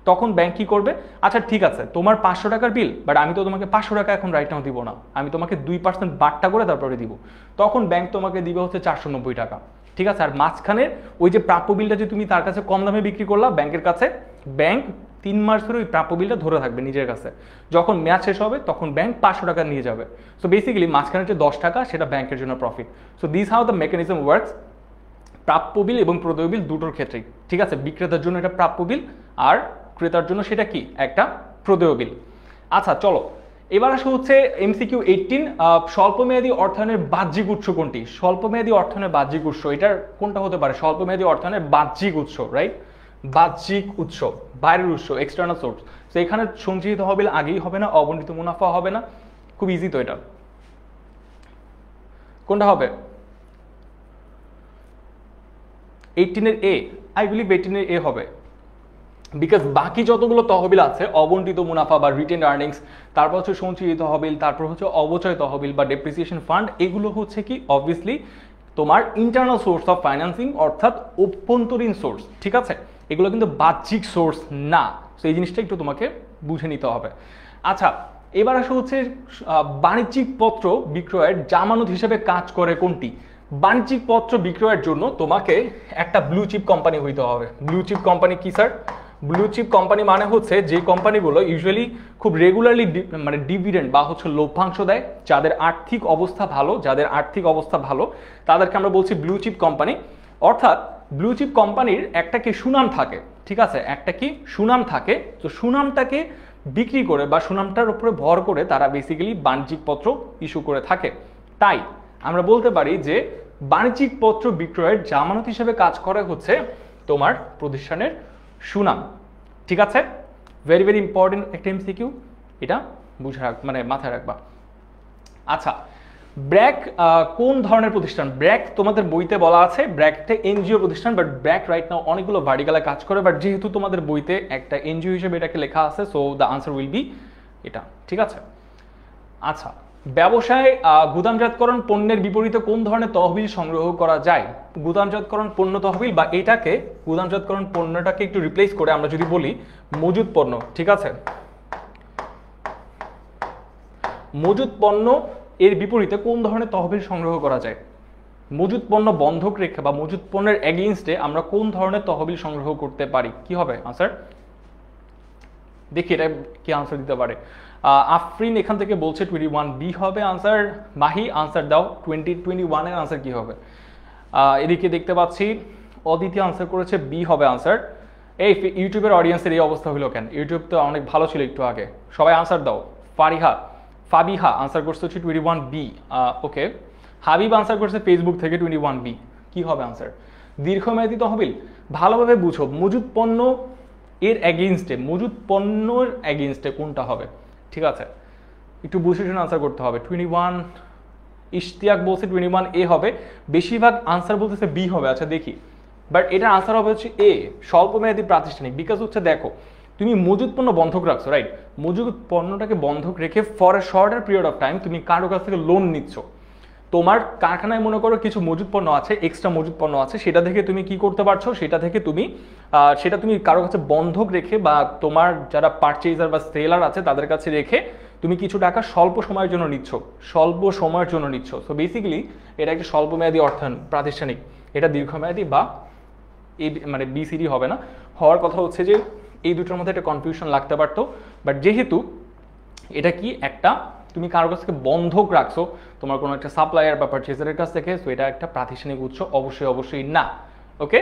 তখন ব্যাংক কি করবে? আচ্ছা ঠিক আছে, তোমার 500 টাকার বিল, বাট আমি তো তোমাকে 500 টাকা এখন রাইট নাও দিব না, আমি তোমাকে 2% বাট্টা করে তারপরে দিব। তখন ব্যাংক তোমাকে দিবে হচ্ছে 490 টাকা, ঠিক আছে। আর মাঝখানে ওই যে প্রাপ্য বিলটা যে তুমি তার কাছে কম দামে বিক্রি করলা ব্যাংকের কাছে, ব্যাংক 3 মাস ধরে ওই প্রাপ্য বিলটা ধরে থাকবে নিজের কাছে। যখন মেয়াদ শেষ হবে তখন ব্যাংক 500 টাকা নিয়ে যাবে। সো বেসিক্যালি মাঝখানে যে 10 টাকা সেটা ব্যাংকের জন্য profit. So this how the mechanism works প্রাপ্য বিল এবং প্রদেয় বিল দুটোর ক্ষেত্রেই, ঠিক আছে। বিক্রেতার জন্য এটা প্রাপ্য বিল আর ক্রেতার জন্য সেটা কি একটা প্রদেয় বিল। আচ্ছা চলো এবার আসা হচ্ছে এমসিকিউ 18, স্বল্পমেয়াদী অর্থায়নের বাহ্যিক উৎস কোনটি? স্বল্পমেয়াদী অর্থায়নের বাহ্যিক উৎস এটার কোনটা হতে পারে? স্বল্পমেয়াদী অর্থায়নের বাহ্যিক উৎস, রাইট? বাহ্যিক উৎস, বাইরের উৎস, এক্সটার্নাল সোর্স। তো এখানে সঞ্চিত তহবিল আগেই হবে না, অবন্টিত মুনাফা হবে না, খুব ইজি তো এটা। কোনটা হবে? 18 এর এ, আই বিলিভ 18 এর এ হবে, বিকজ বাকি যতগুলো তহবিল আছে অবন্টিত মুনাফা বা রিটেন আর্নিংস, তারপর হচ্ছে সঞ্চিত তহবিল, তারপর হচ্ছে অবচয় তহবিল বা ডেপ্রিসিয়েশন ফান্ড, এগুলো হচ্ছে কি অবভিয়াসলি তোমার ইন্টারনাল সোর্স অফ ফাইন্যান্সিং, অর্থাৎ অভ্যন্তরীণ সোর্স, ঠিক আছে? এগুলো কিন্তু বাহ্যিক সোর্স না। তো এই জিনিসটা একটু তোমাকে বুঝে নিতে হবে। আচ্ছা এবার আসা হচ্ছে বাণিজ্যিক পত্র বিক্রয়ের জামানত হিসেবে কাজ করে কোনটি? বাণিজ্যিক পত্র বিক্রয়ের জন্য তোমাকে একটা ব্লু চিপ কোম্পানি হইতে হবে। ব্লু চিপ কোম্পানি কি স্যার? ব্লু চিপ কোম্পানি মানে হচ্ছে যে কোম্পানিগুলো ইউজুয়ালি খুব রেগুলারলি মানে ডিভিডেন্ড বা হচ্ছে লভ্যাংশ দেয়, যাদের আর্থিক অবস্থা ভালো, যাদের আর্থিক অবস্থা ভালো তাদেরকে আমরা বলছি ব্লু চিপ কোম্পানি। অর্থাৎ ব্লু চিপ কোম্পানির একটা কি সুনাম থাকে, ঠিক আছে? একটা কি সুনাম থাকে, তো সুনামটাকে বিক্রি করে বা সুনামটার উপরে ভর করে তারা বেসিক্যালি বাণিজ্যিক পত্র ইস্যু করে থাকে। তাই আমরা বলতে পারি যে বাণিজ্যিক পত্র বিক্রয়ের জামানত হিসেবে কাজ করে হচ্ছে তোমার প্রতিষ্ঠানের সুনাম, ঠিক আছে? ভেরি ভেরি ইম্পর্টেন্ট একটা এমসিকিউ, এটা বুঝে মানে মাথায় রাখবা। আচ্ছা ব্র্যাক কোন ধরনের প্রতিষ্ঠান? ব্র্যাক তোমাদের বইতে বলা আছে ব্র্যাক একটা এনজিও প্রতিষ্ঠান, বাট ব্র্যাক রাইট নাও অনেকগুলো ভার্টিকালে কাজ করে, বাট যেহেতু তোমাদের বইতে একটা এনজিও হিসেবে এটাকে লেখা আছে, so the answer will be এটা, ঠিক আছে? আচ্ছা ব্যবসায় গুদামজাতকরণ পণ্যের বিপরীতে কোন ধরনের তহবিল সংগ্রহ করা যায়? গুদামজাতকরণ পণ্য তহবিল, বা এটাকে গুদামজাতকরণ পণ্যটাকে একটু রিপ্লেস করে আমরা যদি বলি মজুদ পণ্য, ঠিক আছে? মজুদ পণ্য এর বিপরীতে কোন ধরনের তহবিল সংগ্রহ করা যায়? মজুদ পণ্য বন্ধক রেখে বা মজুদ পণ্যের এগেইনস্টে আমরা কোন ধরনের তহবিল সংগ্রহ করতে পারি? কি হবে আনসার? দেখি এটা কি আনসার দিতে পারে। আফরিন এখান থেকে বলছে 21 বি হবে আনসার। মাহি আনসার দাও, 21 এর আনসার কি হবে? এদিকে দেখতে পাচ্ছি অদিতি আনসার করেছে বি হবে আনসার। এই ইউটিউবের অডিয়েন্সের এই অবস্থা হলো কেন? ইউটিউব তো অনেক ভালো ছিল একটু আগে। সবাই আনসার দাও। ফাবিহা আনসার করছে হচ্ছে 21 বি। ওকে, হাবিব আনসার করছে ফেসবুক থেকে 21 বি। কি হবে আনসার? দীর্ঘমেয়াদী তহবিল, ভালোভাবে বুঝো মজুদ পণ্য এর এগেইনস্টে, মজুদ পণ্যের এগেইনস্টে কোনটা হবে, ঠিক আছে? একটু বুঝে শুনে আনসার করতে হবে। 21 ইশতিয়াক বলছে 21 এ হবে, বেশিরভাগ আনসার বলতেছে বি হবে। আচ্ছা দেখি, বাট এটার আনসার হবে হচ্ছে এ, স্বল্পমেয়াদী প্রাতিষ্ঠানিক। বিকজ হচ্ছে দেখো তুমি মজুদ পণ্য বন্ধক রাখছো, রাইট? মজুদ পণ্যটাকে বন্ধক রেখে for a shorter period of time তুমি কারো কাছ থেকে লোন নিচ্ছ। তোমার কারখানায় মনে করো কিছু মজুদ পণ্য আছে, এক্সট্রা মজুদ পণ্য আছে, সেটা থেকে তুমি কি করতে পারছো? সেটা তুমি কারো কাছে বন্ধক রেখে বা তোমার যারা পারচেজার বা সেলার আছে তাদের কাছে রেখে তুমি কিছু টাকা স্বল্প সময়ের জন্য নিচ্ছ, স্বল্প সময়ের জন্য নিচ্ছ। সো বেসিক্যালি এটা একটা স্বল্পমেয়াদী অর্থায়ন প্রাতিষ্ঠানিক। এটা দীর্ঘমেয়াদী বা এই মানে বিসিডি হবে না। হওয়ার কথা হচ্ছে যে এই দুটোর মধ্যে একটা কনফিউশন লাগতে পারতো, বাট যেহেতু এটা কি একটা তুমি কারোর কাছ থেকে বন্ধক রাখছো তোমার কোনো একটা সাপ্লায়ার বা পারচেজারের কাছ থেকে, সো এটা একটা প্রাতিষ্ঠানিক উৎস অবশ্যই না। ওকে,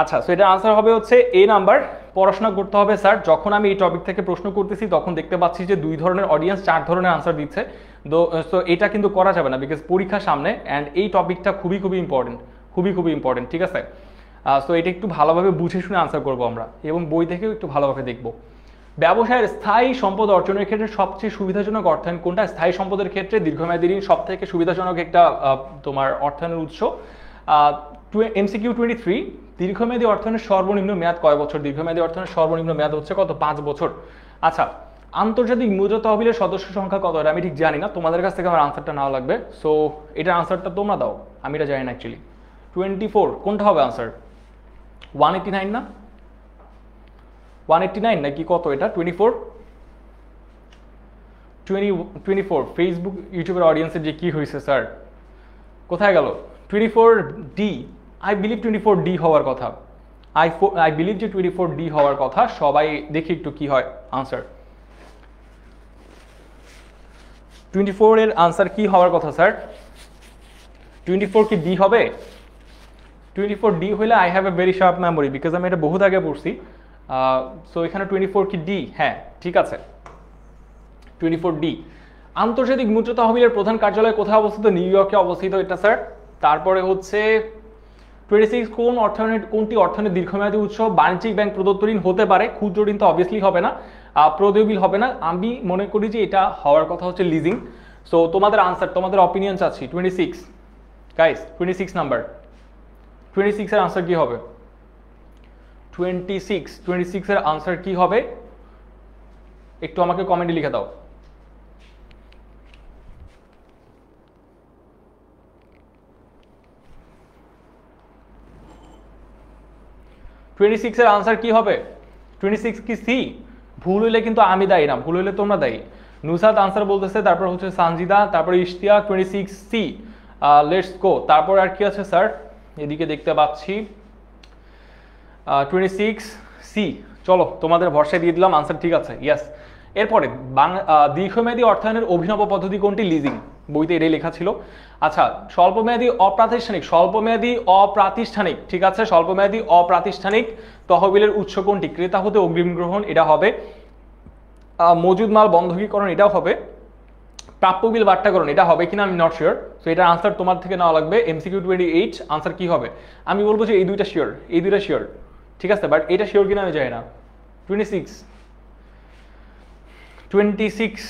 আচ্ছা, সো এটার আনসার হবে হচ্ছে এ নাম্বার। পড়াশোনা করতে হবে স্যার। যখন আমি এই টপিক থেকে প্রশ্ন করতেছি তখন দেখতে পাচ্ছি যে 2 ধরনের অডিয়েন্স 4 ধরনের আনসার দিচ্ছে। সো এটা কিন্তু করা যাবে না বিকজ পরীক্ষা সামনে, অ্যান্ড এই টপিকটা খুবই ইম্পর্টেন্ট, ঠিক আছে? সো এটা একটু ভালোভাবে বুঝে শুনে আনসার করবো আমরা, এবং বই থেকেও একটু ভালোভাবে দেখবো। ব্যবসায়ের স্থায়ী সম্পদ অর্জনের ক্ষেত্রে সবচেয়ে সুবিধাজনক অর্থায়ন কোনটা? স্থায়ী সম্পদের ক্ষেত্রে দীর্ঘমেয়াদী ঋণ সব থেকে সুবিধাজনক একটা তোমার অর্থায়নের উৎস। এমসিকিউ 23, দীর্ঘমেয়াদী অর্থায়নের সর্বনিম্ন মেয়াদ কয় বছর? দীর্ঘমেয়াদী অর্থায়নের সর্বনিম্ন মেয়াদ হচ্ছে কত? 5 বছর। আচ্ছা, আন্তর্জাতিক মুদ্রা তহবিলের সদস্য সংখ্যা কত? আমি ঠিক জানি না, তোমাদের কাছ থেকে আমার আনসারটা নেওয়া লাগবে। সো এটার আনসারটা তোমরা দাও, আমি এটা জানি না অ্যাকচুয়ালি। 24 কোনটা হবে আনসার? 189 না? 189 নাকি কত এটা? 24 ফেসবুক ইউটিউবের অডিয়েন্সের যে কি হয়েছে স্যার, কোথায় গেল? 24 ডি, আই বিলিভ 24 ডি হওয়ার কথা। আই বিলিভ যে 24 ডি হওয়ার কথা। সবাই দেখি একটু কি হয় আনসার। 24 এর আনসার কি হওয়ার কথা স্যার? 24 কি ডি হবে? 24 ডি হইলে I have a very sharp memory because আমি এটা বহুত আগে পড়ছি। সো এখানে 24 কি ডি? হ্যাঁ ঠিক আছে। 24D আন্তর্জাতিক মুদ্রা তহবিলের প্রধান কার্যালয় কোথায় অবস্থিত? নিউ ইয়র্কে অবস্থিত এটা স্যার। তারপরে হচ্ছে 26 কোনটি অর্থায়নের দীর্ঘমেয়াদী উৎস? বাণিজ্যিক ব্যাংক প্রদত্ত ঋণ হতে পারে, ক্ষুদ্র ঋণ তো অবভিয়াসলি হবে না, প্রদেয় হবে না। আমি মনে করি যে এটা হওয়ার কথা হচ্ছে লিজিং। সো তোমাদের আনসার, তোমাদের অপিনিয়ন চাচ্ছি। 26 গাইস, 26 নাম্বার, 26 এর আনসার কি হবে? 26 এর আনসার কি হবে একটু আমাকে কমেন্টে লিখে দাও। এর আনসার কি হবে? 26 কি সি? ভুল হইলে কিন্তু আমি দায়ী না, ভুল হইলে তোমরা দায়ী। নুসাত আনসার বলতেছে, তারপর হচ্ছে সানজিদা, তারপরে ইশতিয়াক। 26 সি। Let's go. তারপর আর কি আছে স্যার? এদিকে দেখতে পাচ্ছি 26 সি। চলো তোমাদের ভরসায় দিয়ে দিলাম, আনসার ঠিক আছে, ইয়েস। এরপরে দীর্ঘমেয়াদী অর্থায়নের অভিনব পদ্ধতি কোনটি? লিজিং। বইতে এটাই লেখা ছিল। আচ্ছা, স্বল্পমেয়াদী অপ্রাতিষ্ঠানিক, ঠিক আছে, স্বল্পমেয়াদী অপ্রাতিষ্ঠানিক তহবিলের উৎস কোনটি? ক্রেতা হতে অগ্রিম গ্রহণ, এটা হবে। মজুদ মাল বন্ধকীকরণ, এটাও হবে। প্রাপ্য বিল বাট্টাকরণ, এটা হবে কিনা আমি নট শিওর। সো এটার আনসার তোমার থেকে নেওয়া লাগবে। MCQ 28 আনসার কি হবে? আমি বলবো যে এই দুইটা শিওর, ঠিক আছে, বাট এটা শিওর কিনা আমি জানি না। 26 28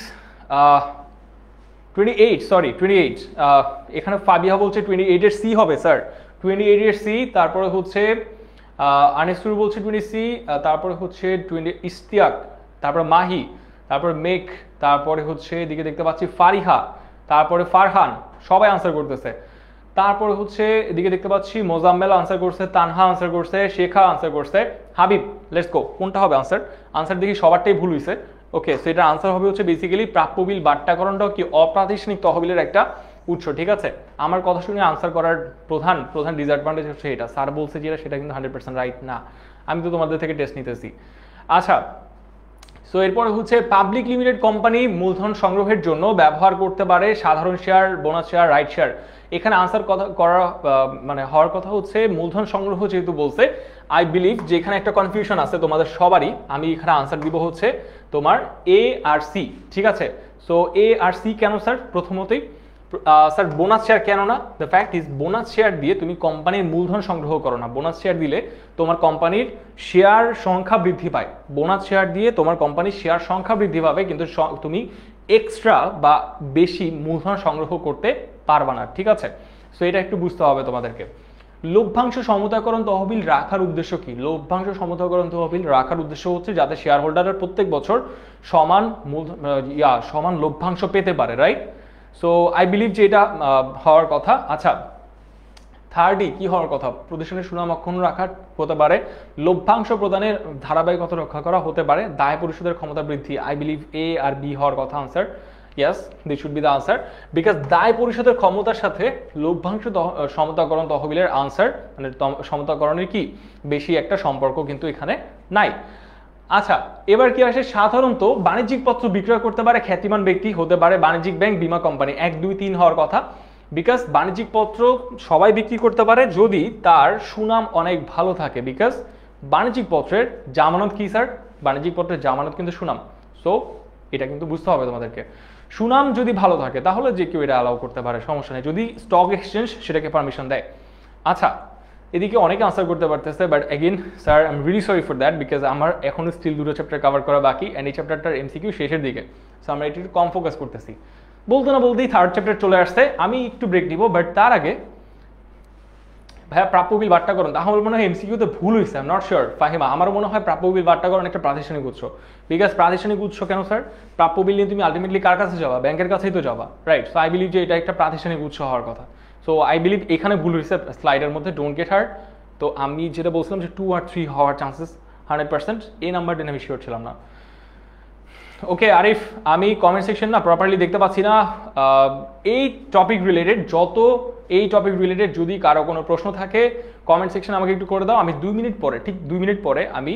এখানে ফাবিহা বলছে 28 এর সি হবে স্যার। 28 এর সি। তারপরে হচ্ছে আনিসুর বলছে 20 সি। তারপরে হচ্ছে 20 ইশতিয়াক, তারপরে মাহি, তারপরে মেঘ, তারপরে হচ্ছে এদিকে দেখতে পাচ্ছি ফারিহা, তারপরে ফারহান, সবাই আনসার করতেছে। তারপরে হচ্ছে এদিকে দেখতে পাচ্ছি মোজাম্মেল আনসার করছে, তানহা আনসার করছে, শেখা আনসার করছে, হাবিব। লেটস গো, কোনটা হবে আনসার দেখি সবারটাই ভুল হয়েছে। ওকে, সো এটার আনসার হবে হচ্ছে বেসিক্যালি প্রাপ্য বিল বাট্টাকরণটাও কি অপ্রাতিষ্ঠানিক তহবিলের একটা উৎস, ঠিক আছে। আমার কথা শুনে আনসার করার প্রধান ডিসঅ্যাডভান্টেজ হচ্ছে এটা, স্যার বলছে যেটা সেটা কিন্তু 100% রাইট না, আমি তো তোমাদের থেকে টেস্ট নিতেছি। আচ্ছা, সো এরপরে হচ্ছে পাবলিক লিমিটেড কোম্পানি মূলধন সংগ্রহের জন্য ব্যবহার করতে পারে সাধারণ share, bonus share, right share. এখানে আনসার হওয়ার কথা হচ্ছে মূলধন সংগ্রহ যেহেতু বলছে, আই বিলিভ যে এখানে একটা কনফিউশন আছে তোমাদের সবারই। আমি এখানে আনসার দিব হচ্ছে তোমার এ আর সি, ঠিক আছে। সো এ আর সি কেন স্যার? প্রথমতই স্যার বোনাস শেয়ার কেন না? The fact is bonus share দিয়ে তুমি কোম্পানির মূলধন সংগ্রহ করো না, বোনাস শেয়ার দিলে তোমার কোম্পানির শেয়ার সংখ্যা বৃদ্ধি পায়। বোনাস শেয়ার দিয়ে তোমার কোম্পানির শেয়ার সংখ্যা বৃদ্ধি পাবে, কিন্তু তুমি এক্সট্রা বা বেশি মূলধন সংগ্রহ করতে পারবা না, ঠিক আছে। সো এটা একটু বুঝতে হবে তোমাদেরকে। লভ্যাংশ সমতাকরণ তহবিল রাখার উদ্দেশ্য কি? লভ্যাংশ সমতাকরণ তহবিল রাখার উদ্দেশ্য হচ্ছে যাতে শেয়ার হোল্ডাররা প্রত্যেক বছর সমান লভ্যাংশ পেতে পারে, রাইট। সো আই বিলিভ যে এটা হওয়ার কথা। আচ্ছা, থার্ডই কি হওয়ার কথা? প্রতিষ্ঠানের সুনাম অক্ষুণ্ণ রাখা হতে পারে, লভ্যাংশ প্রদানের ধারাবাহিকতা রক্ষা করা হতে পারে, দায় পরিশোধের ক্ষমতা বৃদ্ধি। আই বিলিভ এ আর বি হওয়ার কথা answer. Yes, this should be the answer, because দায় পরিশোধের ক্ষমতার সাথে লভ্যাংশ সমতাকরণ তহবিলের আনসার, মানে সমতাকরণের কি বেশি একটা সম্পর্ক কিন্তু এখানে নাই। আচ্ছা, এবার কি আসে? সাধারণত বাণিজ্যিক পত্র বিক্রয় করতে পারে খ্যাতিমান ব্যক্তি, হতে পারে বাণিজ্যিক ব্যাংক, বীমা কোম্পানি। 1, 2, 3 হওয়ার কথা, বিকজ বাণিজ্যিক পত্র সবাই বিক্রি করতে পারে যদি তার সুনাম অনেক ভালো থাকে। বিকজ বাণিজ্যিক পত্রের জামানত কি স্যার? বাণিজ্যিক পত্রের জামানত কিন্তু সুনাম। সো এটা কিন্তু বুঝতে হবে তোমাদেরকে। সুনাম যদি ভালো থাকে তাহলে যে কেউ এটা অ্যালাউ করতে পারে, সমস্যা নেই, যদি স্টক এক্সচেঞ্জ সেটাকে পারমিশন দেয়। আচ্ছা, এদিকে অনেকে আনসার করতে পারতেছে, but again sir I am really sorry for that, because আমার এখনো স্টিল 2টো চ্যাপ্টার কভার করা বাকি, অ্যান্ড এই চ্যাপ্টারটার MCQ শেষের দিকে। সো আমরা একটু কম ফোকাস করতেছি। বলতে না বলতেই থার্ড চ্যাপ্টার চলে আসছে, আমি একটু ব্রেক দিব, বাট তার আগে ভাইয়া প্রাপ্য বিল বাট্টাকরণ, তাহলে মনে হয় MCQতে ভুল হয়েছে, I am not sure. Fahima, আমারও মনে হয় প্রাপ্য বিল বাট্টাকরণ একটা প্রাতিষ্ঠানিক উৎস। বিকজ প্রাতিষ্ঠানিক উৎস কেন স্যার? প্রাপ্য বিল নিয়ে তুমি আলটিমেটলি কার কাছে যাবা? ব্যাংকের কাছেই তো যাবা, রাইট। সো আই বিলিভ যে এটা একটা প্রাতিষ্ঠানিক উৎস হওয়ার কথা। সো আই বিলিভ এখানে ভুল হয়েছে স্লাইডের মধ্যে, ডোন্ট গেট হার্ট। তো আমি যেটা বলছিলাম যে 2 আর 3 হওয়ার চান্সেস 100%, এই নাম্বারটা আমি শিওর ছিলাম না। ওকে আরিফ, আমি কমেন্ট সেকশন না প্রপারলি দেখতে পাচ্ছি না। এই টপিক রিলেটেড যদি কারো কোনো প্রশ্ন থাকে কমেন্ট সেকশন আমাকে একটু করে দাও। আমি 2 মিনিট পরে, ঠিক 2 মিনিট পরে আমি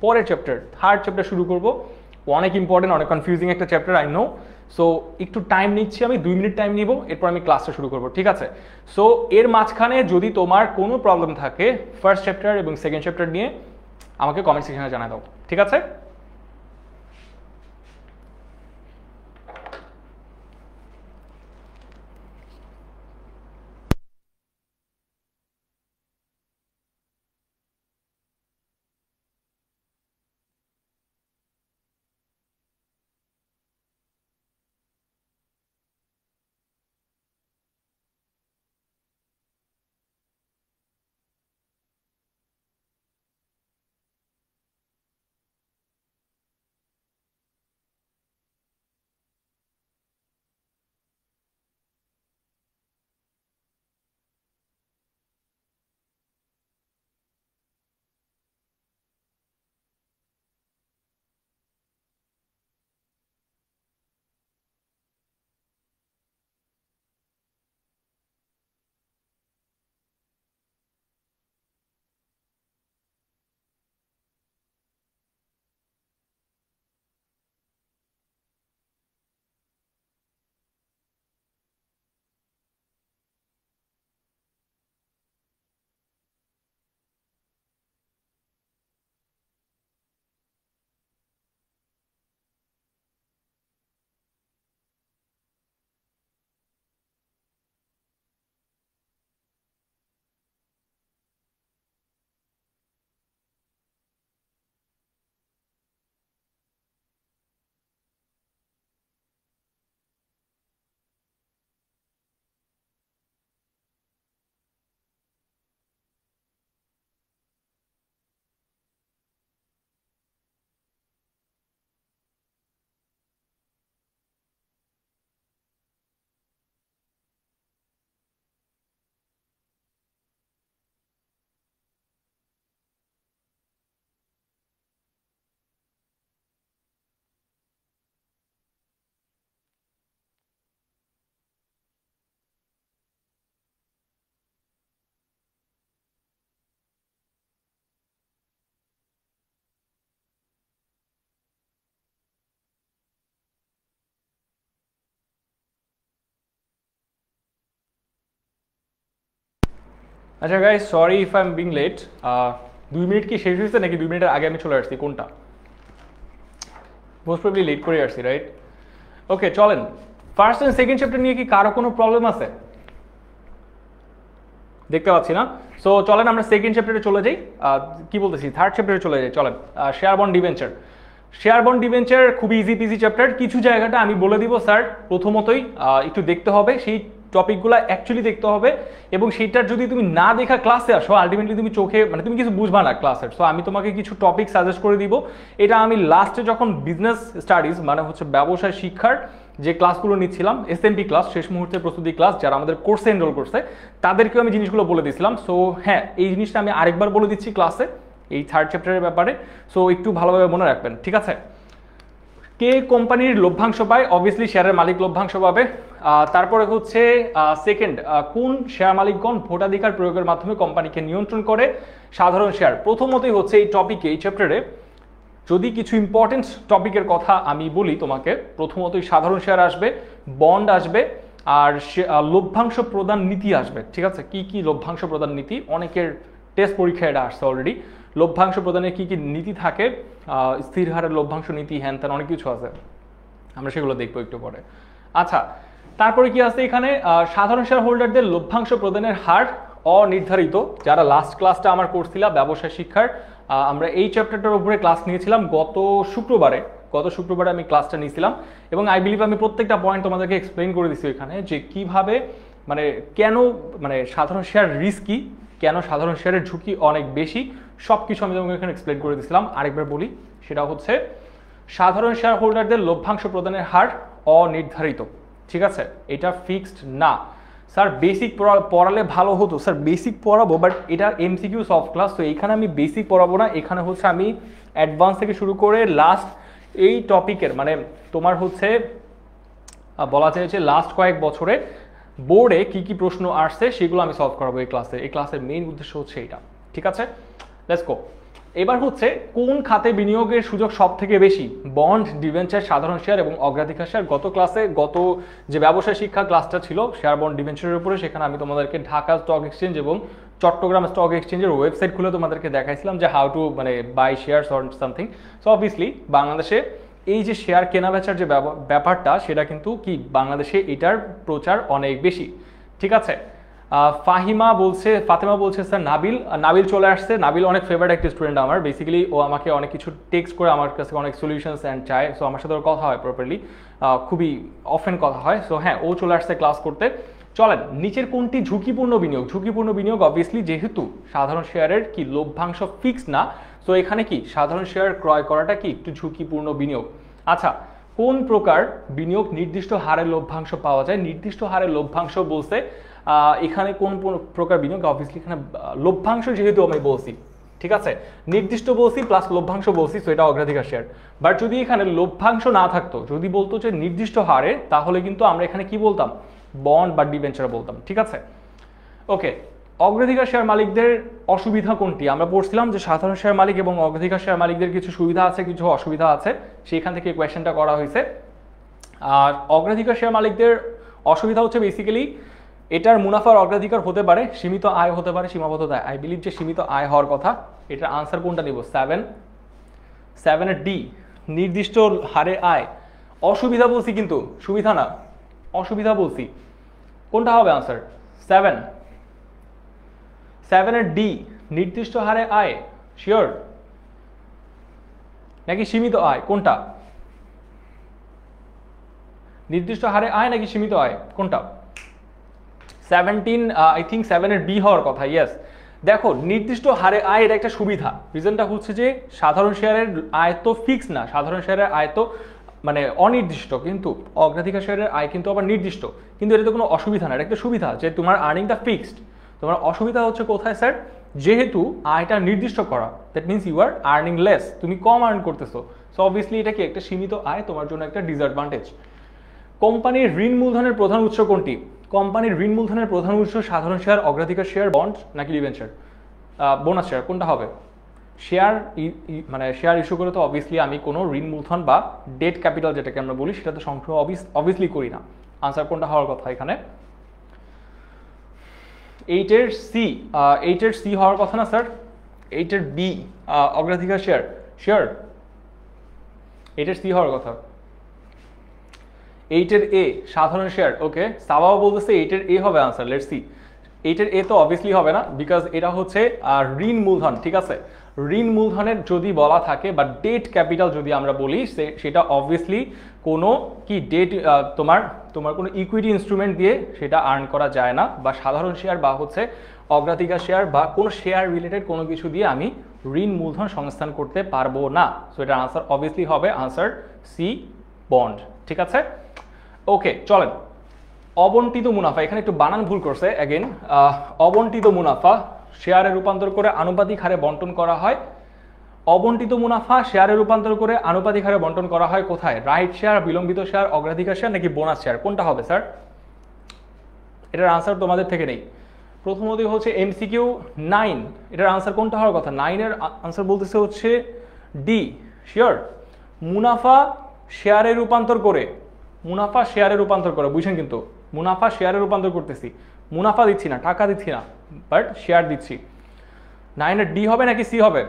পরের চ্যাপ্টার, থার্ড চ্যাপ্টার শুরু করব। অনেক ইম্পর্টেন্ট, অনেক কনফিউজিং একটা চ্যাপ্টার, আই নো। সো একটু টাইম নিচ্ছি, আমি 2 মিনিট টাইম নিব, এরপর আমি ক্লাসটা শুরু করব, ঠিক আছে। সো এর মাঝখানে যদি তোমার কোনো প্রবলেম থাকে ফার্স্ট চ্যাপ্টার এবং সেকেন্ড চ্যাপ্টার নিয়ে, আমাকে কমেন্ট সেকশনে জানাই দাও, ঠিক আছে। আচ্ছা guys, sorry if I am being late. 2 minute কি শেষ হয়েছে নাকি 2 মিনিটের আগে আমি চলে আসছি, কোনটা? মোস্ট প্রবলি লেট করে আসছি, রাইট? ওকে, চলেন। ফার্স্ট এন্ড সেকেন্ড চ্যাপ্টার নিয়ে কি কারো কোনো প্রবলেম আছে? দেখতে পাচ্ছি না। সো চলেন আমরা সেকেন্ড চ্যাপ্টারে চলে যাই, কি বলতেছি, থার্ড চ্যাপ্টারে চলে যাই। চলেন, share bond debenture. Share bond debenture খুবই ইজি পিজি চ্যাপ্টার। কিছু জায়গাটা আমি বলে দিব স্যার, প্রথমতই একটু দেখতে হবে, সেই টপিকগুলো অ্যাকচুয়ালি দেখতে হবে, এবং সেইটার যদি তুমি না দেখা ক্লাসে আসো, আলটিমেটলি তুমি চোখে মানে তুমি কিছু বুঝবা না ক্লাসের। সো আমি তোমাকে কিছু টপিক সাজেস্ট করে দিব। এটা আমি লাস্টে যখন বিজনেস স্টাডিজ মানে হচ্ছে ব্যবসায় শিক্ষার যে ক্লাসগুলো নিচ্ছিলাম, এসএমপি ক্লাস, শেষ মুহূর্তের প্রস্তুতি ক্লাস, যারা আমাদের কোর্সে এনরোল করছে তাদেরকেও আমি জিনিসগুলো বলে দিয়েছিলাম। সো হ্যাঁ, এই জিনিসটা আমি আরেকবার বলে দিচ্ছি ক্লাসে এই থার্ড চ্যাপ্টারের ব্যাপারে। সো একটু ভালোভাবে মনে রাখবেন, ঠিক আছে? কে কোম্পানির লভ্যাংশ পায়? অবভিয়াসলি শেয়ারের মালিক লভ্যাংশ পাবে। তারপরে হচ্ছে সেকেন্ড, কোন শেয়ার মালিকগণ ভোটাধিকার প্রয়োগের মাধ্যমে কোম্পানিকে নিয়ন্ত্রণ করে? সাধারণ শেয়ার। প্রথমতই হচ্ছে এই টপিকে, এই চ্যাপ্টারে যদি কিছু ইম্পর্টেন্ট টপিকের কথা আমি বলি তোমাকে, প্রথমতই সাধারণ শেয়ার আসবে, বন্ড আসবে, আর লভ্যাংশ প্রদান নীতি আসবে। ঠিক আছে, কি কি লভ্যাংশ প্রদান নীতি, অনেকের টেস্ট পরীক্ষায় এটা আসছে অলরেডি। লভ্যাংশ প্রদানের কি কি নীতি থাকে, স্থির হারের লভ্যাংশ নীতি, হ্যান ত্যান অনেক কিছু আছে, আমরা সেগুলো দেখবো একটু পরে। আচ্ছা, তারপরে কি আছে এখানে, সাধারণ শেয়ার হোল্ডারদের লভ্যাংশ প্রদানের হার অনির্ধারিত। যারা লাস্ট ক্লাসটা আমার করছিলাম ব্যবসায় শিক্ষার, আমরা এই চ্যাপ্টারটার উপরে ক্লাস নিয়েছিলাম গত শুক্রবারে আমি ক্লাসটা নিয়েছিলাম, এবং আই বিলিভ আমি প্রত্যেকটা পয়েন্ট তোমাদেরকে এক্সপ্লেইন করে দিচ্ছি এখানে, যে কিভাবে মানে কেন মানে সাধারণ শেয়ার রিস্কি, কেন সাধারণ শেয়ারের ঝুঁকি অনেক বেশি, সব কিছু আমি তোমাকে এখানে এক্সপ্লেন করে দিয়েছিলাম। আরেকবার বলি, সেটা হচ্ছে সাধারণ শেয়ার হোল্ডারদের লভ্যাংশ প্রদানের হার অনির্ধারিত। ঠিক আছে, এটা ফিক্সড না। স্যার বেসিক পড়ালে ভালো হতো, স্যার বেসিক পড়াবো, বাট এটা এমসিকিউ সফট ক্লাস, তো এখানে আমি বেসিক পড়াবো না, এখানে হচ্ছে আমি অ্যাডভান্স থেকে শুরু করে লাস্ট এই টপিকের মানে তোমার হচ্ছে বলা যায় যে লাস্ট কয়েক বছরে বোর্ডে কি কি প্রশ্ন আসছে সেগুলো আমি সলভ করাবো এই ক্লাসে। এই ক্লাসের মেইন উদ্দেশ্য হচ্ছে এটা, ঠিক আছে? Let's go. এবার হচ্ছে কোন খাতে বিনিয়োগের সুযোগ সব থেকে বেশি? বন্ড, ডিবেঞ্চার, সাধারণ শেয়ার এবং অগ্রাধিকার শেয়ার। গত যে ব্যবসায় শিক্ষা ক্লাসটা ছিল শেয়ার বন্ড ডিবেঞ্চারের উপরে, সেখানে আমি তোমাদেরকে ঢাকা স্টক এক্সচেঞ্জ এবং চট্টগ্রাম স্টক এক্সচেঞ্জের ওয়েবসাইট খুলে তোমাদেরকে দেখাইছিলাম যে হাউ টু মানে buy shares or something. So obviously বাংলাদেশে এই যে শেয়ার কেনা বেচার যে ব্যাপারটা, সেটা কিন্তু কি বাংলাদেশে এটার প্রচার অনেক বেশি, ঠিক আছে? ফাতিমা বলছে স্যার নাবিল চলে আসছে। নাবিল অনেক ফেভারিট একটা স্টুডেন্ট আমার, বেসিক্যালি ও আমাকে অনেক কিছু টেক্সট করে আমার কাছে অনেক সলিউশনস অ্যান্ড চায়। সো আমার সাথে ওর কথা হয় প্রপারলি, খুবই অফেন কথা হয়। সো হ্যাঁ, ও চলে আসছে ক্লাস করতে। চলেন, নিচের কোনটি ঝুঁকিপূর্ণ বিনিয়োগ? ঝুঁকিপূর্ণ বিনিয়োগ অবভিয়াসলি, যেহেতু সাধারণ শেয়ারের কি লভ্যাংশ ফিক্স না, সো এখানে কি সাধারণ শেয়ার ক্রয় করাটা কি একটু ঝুঁকিপূর্ণ বিনিয়োগ। আচ্ছা, কোন প্রকার বিনিয়োগ নির্দিষ্ট হারে লভ্যাংশ পাওয়া যায়? নির্দিষ্ট হারে লভ্যাংশ বলতে এখানে কোন প্রকার বিনিয়োগ? অবভিয়াসলি এখানে লভ্যাংশ যেহেতু আমি বলছি, ঠিক আছে, নির্দিষ্ট বলছি প্লাস লভ্যাংশ বলছি, সো এটা অগ্রাধিকার শেয়ার। বাট যদি এখানে লভ্যাংশ না থাকতো, যদি বলতো যে নির্দিষ্ট হারে, তাহলে কিন্তু আমরা এখানে কি বলতাম? বন্ড বা ডিবেঞ্চার বলতাম, ঠিক আছে? ওকে, অগ্রাধিকার শেয়ার মালিকদের অসুবিধা কোনটি? আমরা পড়ছিলাম যে সাধারণ শেয়ার মালিক এবং অগ্রাধিকার শেয়ার মালিকদের কিছু সুবিধা আছে, কিছু অসুবিধা আছে, সেইখান থেকে কোয়েশ্চেনটা করা হয়েছে। আর অগ্রাধিকার শেয়ার মালিকদের অসুবিধা হচ্ছে বেসিক্যালি এটার মুনাফার অগ্রাধিকার হতে পারে, সীমিত আয় হতে পারে, সীমাবদ্ধ আয়। আই বিলিভ যে সীমিত আয় হওয়ার কথা। এটার আনসার কোনটা নিব? 7 ডি, নির্দিষ্ট হারে আয়। অসুবিধা বলছি কিন্তু সুবিধা না, অসুবিধা বলছি। কোনটা হবে আনসার? 7 ডি, নির্দিষ্ট হারে আয়। শিওর নাকি সীমিত আয়? কোনটা? নির্দিষ্ট হারে আয় নাকি সীমিত আয়, কোনটা? 17 আই থিঙ্ক 7 বি হওয়ার কথা। ইয়েস, দেখো নির্দিষ্ট হারে আয়ের একটা সুবিধা, রিজনটা হচ্ছে যে সাধারণ শেয়ারের আয় তো ফিক্স না, সাধারণ শেয়ারের আয় তো মানে অনির্দিষ্ট, কিন্তু অগ্রাধিকার শেয়ারের আয় কিন্তু আবার নির্দিষ্ট। কিন্তু এটা তো কোনো অসুবিধা না, এটা একটা সুবিধা যে তোমার আর্নিংটা ফিক্সড। তোমার অসুবিধা হচ্ছে কোথায় স্যার? যেহেতু আয়টা নির্দিষ্ট করা, that means you are earning less, তুমি কম আর্ন করতেছো। সো অবভিয়াসলি এটা কি একটা সীমিত আয়, তোমার জন্য একটা ডিসঅ্যাডভান্টেজ। কোম্পানির ঋণ মূলধনের প্রধান উৎস কোনটি? কোম্পানির ঋণ মূলধনের প্রধান উৎস সাধারণ শেয়ার, অগ্রাধিকার শেয়ার, বন্ড নাকি ডিবেঞ্চার? বোনাস শেয়ার, কোনটা হবে? শেয়ার মানে শেয়ার ইস্যু করে তো অবভিয়াসলি আমি কোনো ঋণ মূলধন বা ডেট ক্যাপিটাল যেটাকে আমরা বলি সেটা তো সংগ্রহ অবভিয়াসলি করি না। আনসার কোনটা হওয়ার কথা এখানে? এইটের সি, এইটের সি হওয়ার কথা না স্যার? এইটের বি অগ্রাধিকার শেয়ার, শিওর? এইটের সি হওয়ার কথা। এইটের এ সাধারণ শেয়ার, ওকে। সাবাও বলতেছে এইটের এ হবে আনসার, লেটস সি। এইটের এ তো অবভিয়াসলি হবে না, বিকজ এটা হচ্ছে ঋণ মূলধন, ঠিক আছে? ঋণ মূলধনের যদি বলা থাকে বা ডেট ক্যাপিটাল যদি আমরা বলি, সেটা অবভিয়াসলি কোনো কি ডেট তোমার তোমার কোনো ইকুইটি ইনস্ট্রুমেন্ট দিয়ে সেটা আর্ন করা যায় না, বা সাধারণ শেয়ার বা হচ্ছে অগ্রাধিকার শেয়ার বা কোনো শেয়ার রিলেটেড কোনো কিছু দিয়ে আমি ঋণ মূলধন সংস্থান করতে পারবো না। সো এটার আনসার অবভিয়াসলি হবে আনসার সি, বন্ড, ঠিক আছে? ওকে, চলেন। অবন্টিত মুনাফা, এখানে একটু বানান ভুল করছে অ্যাগেন। অবন্টিত মুনাফা শেয়ারে রূপান্তর করে আনুপাতিক হারে বন্টন করা হয়। অবন্টিত মুনাফা শেয়ারে রূপান্তর করে আনুপাতিক হারে বন্টন করা হয় কোথায়? রাইট শেয়ার, বিলম্বিত শেয়ার, অগ্রাধিকার শেয়ার নাকি বোনাস শেয়ার? কোনটা হবে স্যার? এটার আনসার তোমাদের থেকে নেই। প্রথমত হচ্ছে এমসিকিউ 9, এটার আনসার কোনটা হওয়ার কথা? 9-এর আনসার বলতেছে হচ্ছে ডি, শিওর? মুনাফা শেয়ারে রূপান্তর করে, মুনাফা শেয়ারে রূপান্তর করে, বুঝছেন? কিন্তু মুনাফা শেয়ারে রূপান্তর করতেছি, মুনাফা দিচ্ছি না, টাকা দিচ্ছি না, বাট শেয়ার দিচ্ছি। 9-এর ডি হবে নাকি সি হবে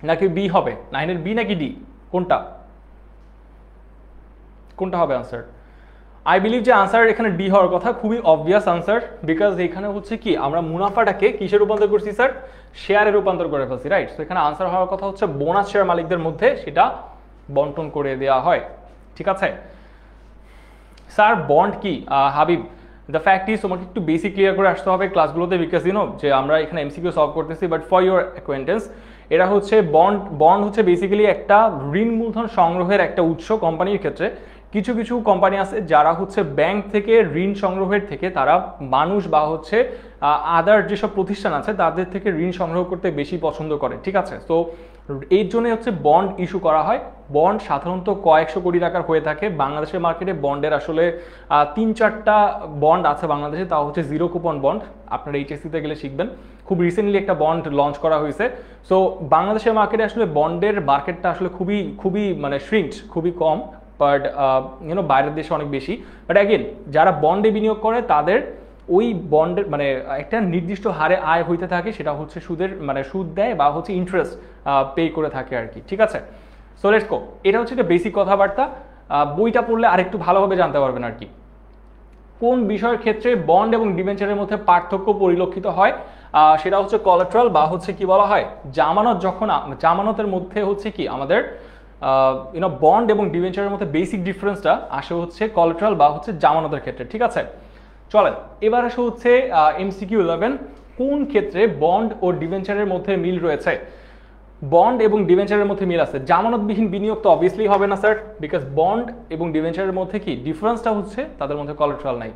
নাকি বি হবে? 9-এর বি নাকি ডি, কোনটা কোনটা হবে আনসার? আই বিলিভ যে আনসার এখানে ডি হওয়ার কথা, খুবই অবভিয়াস আনসার, বিকজ এখানে হচ্ছে কি আমরা মুনাফাটাকে কিসে রূপান্তর করছি স্যার? শেয়ারে রূপান্তর করে ফেলছি, রাইট? তো এখানে আনসার হওয়ার কথা হচ্ছে বোনাস শেয়ার মালিকদের মধ্যে সেটা বন্টন করে দেওয়া হয়, ঠিক আছে? স্যার বন্ড কি? হাবিব, দ্য ফ্যাক্ট ইজ তোমাকে একটু বেসিক ক্লিয়ার করে আসতে হবে ক্লাসগুলোতে, বিকজ ইউনো যে আমরা এখানে এমসিকিউ সলভ করতেছি, বাট ফর ইউর অ্যাকোয়েন্টেন্স, এটা হচ্ছে বন্ড। বন্ড হচ্ছে বেসিক্যালি একটা ঋণ মূলধন সংগ্রহের একটা উৎস কোম্পানির ক্ষেত্রে। কিছু কিছু কোম্পানি আছে যারা হচ্ছে ব্যাংক থেকে ঋণ সংগ্রহের থেকে তারা মানুষ বা হচ্ছে আদার যেসব প্রতিষ্ঠান আছে তাদের থেকে ঋণ সংগ্রহ করতে বেশি পছন্দ করে, ঠিক আছে? তো এর জন্য হচ্ছে বন্ড ইস্যু করা হয়। বন্ড সাধারণত কয়েকশো কোটি টাকার হয়ে থাকে। বাংলাদেশের মার্কেটে বন্ডের আসলে 3-4টা বন্ড আছে বাংলাদেশে, তাও হচ্ছে জিরো কুপন বন্ড। আপনারা এইচএসসিতে গেলে শিখবেন। খুব রিসেন্টলি একটা বন্ড লঞ্চ করা হয়েছে। সো বাংলাদেশের মার্কেটে আসলে বন্ডের মার্কেটটা আসলে খুবই খুবই মানে শ্রিঙ্কড, খুবই কম, বাট বাইরের দেশে অনেক বেশি। বাট অ্যাগেন যারা বন্ডে বিনিয়োগ করে তাদের ওই বন্ডের মানে একটা নির্দিষ্ট হারে আয় হইতে থাকে, সেটা হচ্ছে সুদের মানে সুদ দেয় বা হচ্ছে ইন্টারেস্ট পে করে থাকে আর কি, ঠিক আছে? So let's go. এটা হচ্ছে একটা বেসিক কথাবার্তা, বইটা পড়লে আরেকটু ভালোভাবে জানতে পারবেন আর কি। কোন বিষয়ের ক্ষেত্রে বন্ড এবং ডিবেঞ্চারের মধ্যে পার্থক্য পরিলক্ষিত হয়? সেটা হচ্ছে কোলাটেরাল বা হচ্ছে কি বলা হয় জামানত। যখন জামানতের মধ্যে হচ্ছে কি আমাদের বন্ড এবং ডিবেঞ্চারের মধ্যে বেসিক ডিফারেন্সটা আসে হচ্ছে কোলাটেরাল বা হচ্ছে জামানতের ক্ষেত্রে, ঠিক আছে? চলেন এবার আসে হচ্ছে এমসিকিউ 11, কোন ক্ষেত্রে বন্ড ও ডিবেঞ্চারের মধ্যে মিল রয়েছে? বন্ড এবং ডিবেঞ্চারের মধ্যে মিল আছে। জামানতবিহীন বিনিয়োগ তো অবভিয়াসলি হবে না স্যার, বিকজ বন্ড এবং ডিবেঞ্চারের মধ্যে কি ডিফারেন্সটা হচ্ছে তাদের মধ্যে কোলাটেরাল নাই।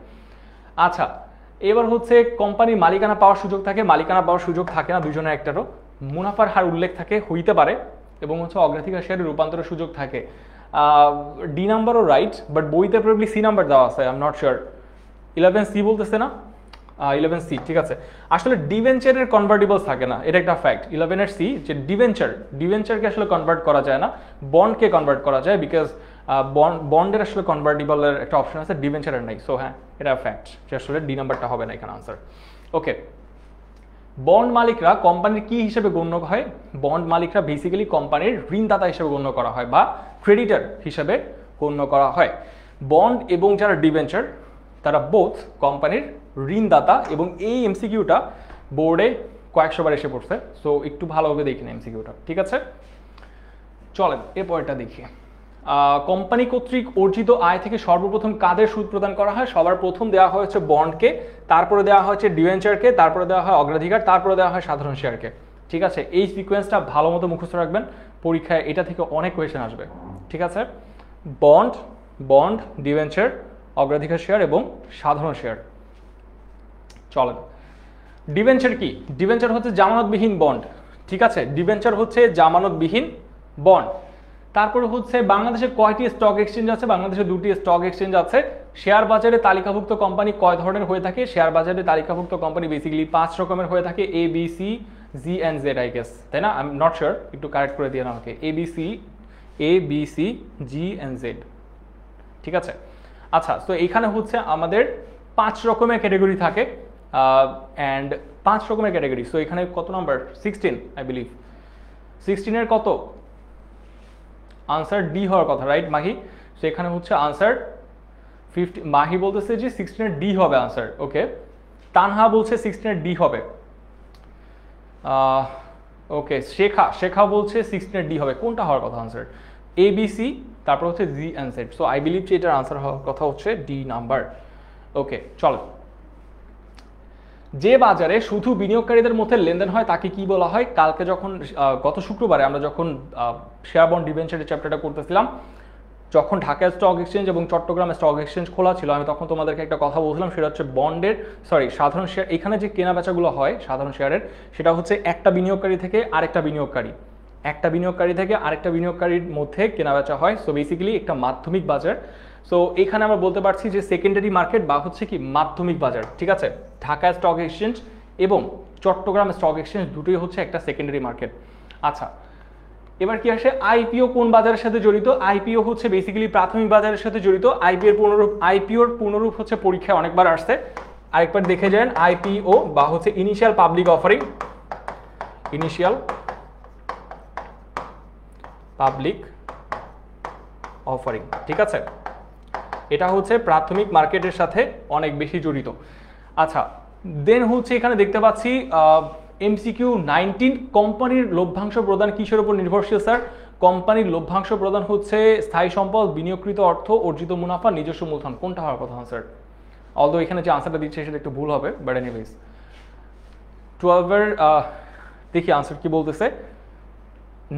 আচ্ছা, এবার হচ্ছে কোম্পানির মালিকানা পাওয়ার সুযোগ থাকে, মালিকানা পাওয়ার সুযোগ থাকে না, দুজনের একটারও। মুনাফার হার উল্লেখ থাকে, হইতে পারে, এবং হচ্ছে অগ্রাধিকার শেয়ারে রূপান্তরের সুযোগ থাকে। ডি নাম্বারও রাইট, বাট বইতে প্রবলি সি নাম্বার দেওয়া আছে, I am not sure. 11C বলতেছে না? 11C, ঠিক আছে। আসলে ডিভেঞ্চারের কনভার্টিবলস থাকে না, এটা একটা ফ্যাক্ট। 11-এর সি যে ডিভেঞ্চারকে আসলে কনভার্ট করা যায় না, বন্ডকে কনভার্ট করা যায়, বিকজ বন্ডের আসলে কনভার্টিবলের একটা অপশন আছে, ডিভেঞ্চারের নাই। সো হ্যাঁ, এটা ফ্যাক্ট যে আসলে ডি নাম্বারটা হবে না এখানে আনসার। ওকে, বন্ড মালিকরা কোম্পানির কি হিসেবে গণ্য হয়? বন্ড মালিকরা বেসিক্যালি কোম্পানির ঋণদাতা হিসেবে গণ্য করা হয় বা ক্রেডিটর হিসেবে গণ্য করা হয়। বন্ড এবং যারা ডিভেঞ্চার তারা বোথ কোম্পানির ঋণদাতা, এবং এই এমসিকিউটা বোর্ডে কয়েকশোবার এসে পড়ছে। সো একটু ভালোভাবে দেখি না এমসিকিউটা, ঠিক আছে? চলেন এরপরটা দেখি। কোম্পানি কর্তৃক অর্জিত আয় থেকে সর্বপ্রথম কাদের সুদ প্রদান করা হয়? সবার প্রথম দেওয়া হয়েছে বন্ডকে, তারপরে দেওয়া হয়েছে ডিভেঞ্চারকে, তারপরে দেওয়া হয় অগ্রাধিকার, তারপরে দেওয়া হয় সাধারণ শেয়ারকে, ঠিক আছে? এই সিকোয়েন্সটা ভালো মতো মুখস্থ রাখবেন, পরীক্ষায় এটা থেকে অনেক কোয়েশ্চেন আসবে, ঠিক আছে? বন্ড, ডিভেঞ্চার, অগ্রাধিকার শেয়ার এবং সাধারণ শেয়ার। চলেন, ডিভেঞ্চার কি? ডিভেঞ্চার হচ্ছে জামানতবিহীন বন্ড, ঠিক আছে? ডিভেঞ্চার হচ্ছে জামানতবিহীন বন্ড। তারপরে হচ্ছে বাংলাদেশে কয়টি স্টক এক্সচেঞ্জ আছে? বাংলাদেশে 2টি স্টক এক্সচেঞ্জ আছে। শেয়ার বাজারে তালিকাভুক্ত কোম্পানি কয় ধরনের হয়ে থাকে? শেয়ার বাজারে তালিকাভুক্ত কোম্পানি বেসিক্যালি 5 রকমের হয়ে থাকে, A B C G and Z, I guess, তাই না? আই এম নট শিওর, একটু কারেক্ট করে দিয়ে আমাকে। A B C G and Z, ঠিক আছে? আচ্ছা, তো এইখানে হচ্ছে আমাদের 5 রকমের ক্যাটাগরি থাকে। অ্যান্ড 5 রকমের ক্যাটাগরি। সো এখানে কত নাম্বার? 16 I believe. 16-এর কত? আনসার ডি হওয়ার কথা, রাইট মাহি? সো এখানে হচ্ছে আনসার 50। মাহি বলতেছে যে 16-এর ডি হবে আনসার। ওকে, তানহা বলছে 16-এর ডি হবে। ওকে, শেখা বলছে 16-এর ডি হবে। কোনটা হওয়ার কথা আনসার? এ বি সি, তারপর হচ্ছে G and Z. So I believe যে এটার আনসার হওয়ার কথা হচ্ছে ডি নাম্বার। ওকে, চলো। যে বাজারে শুধু বিনিয়োগকারীদের মধ্যে লেনদেন হয় তাকে কি বলা হয়? কালকে যখন গত শুক্রবারে আমরা যখন শেয়ার বন্ড ডিবেঞ্চারের চ্যাপ্টারটা করতেছিলাম, যখন ঢাকা স্টক এক্সচেঞ্জ এবং চট্টগ্রাম স্টক এক্সচেঞ্জ খোলা ছিল, আমি তখন তোমাদেরকে একটা কথা বলছিলাম, সেটা হচ্ছে সাধারণ শেয়ার। এখানে যে কেনা বেচাগুলো হয় সাধারণ শেয়ারের, সেটা হচ্ছে একটা বিনিয়োগকারী থেকে আরেকটা বিনিয়োগকারীর মধ্যে কেনা বেচা হয়। সো বেসিক্যালি একটা মাধ্যমিক বাজার। সো এখানে আমরা বলতে পারছি যে সেকেন্ডারি মার্কেট বা হচ্ছে কি মাধ্যমিক বাজার, ঠিক আছে? ঢাকা স্টক এক্সচেঞ্জ এবং চট্টগ্রাম স্টক এক্সচেঞ্জ দুটোই হচ্ছে একটা সেকেন্ডারি মার্কেট। আচ্ছা, এবার কি আসে? আইপিও কোন বাজারের সাথে জড়িত? আইপিও হচ্ছে বেসিক্যালি প্রাথমিক বাজারের সাথে জড়িত। আইপিওর পূর্ণরূপ হচ্ছে পরীক্ষায় অনেকবার আসছে, আরেকবার দেখে যান। আইপিও বা হচ্ছে ইনিশিয়াল পাবলিক অফারিং, ঠিক আছে? এটা হচ্ছে প্রাথমিক মার্কেটের সাথে অনেক বেশি জড়িত। আচ্ছা, দেন হচ্ছে এখানে দেখতে পাচ্ছি MCQ 19, কোম্পানির লভ্যাংশ প্রদান কিসের উপর নির্ভরশীল স্যার? কোম্পানির লভ্যাংশ প্রদান হচ্ছে স্থায়ী সম্পদ, বিনিয়োগকৃত অর্থ, অর্জিত মুনাফা, নিজস্ব মূলধন। কোনটা হওয়ার কথা স্যার? অলদো এখানে যে আনসারটা দিচ্ছে সেটা একটু ভুল হবে, বাট এনিওয়েজ 12-এর দেখি আনসার কি বলতেছে।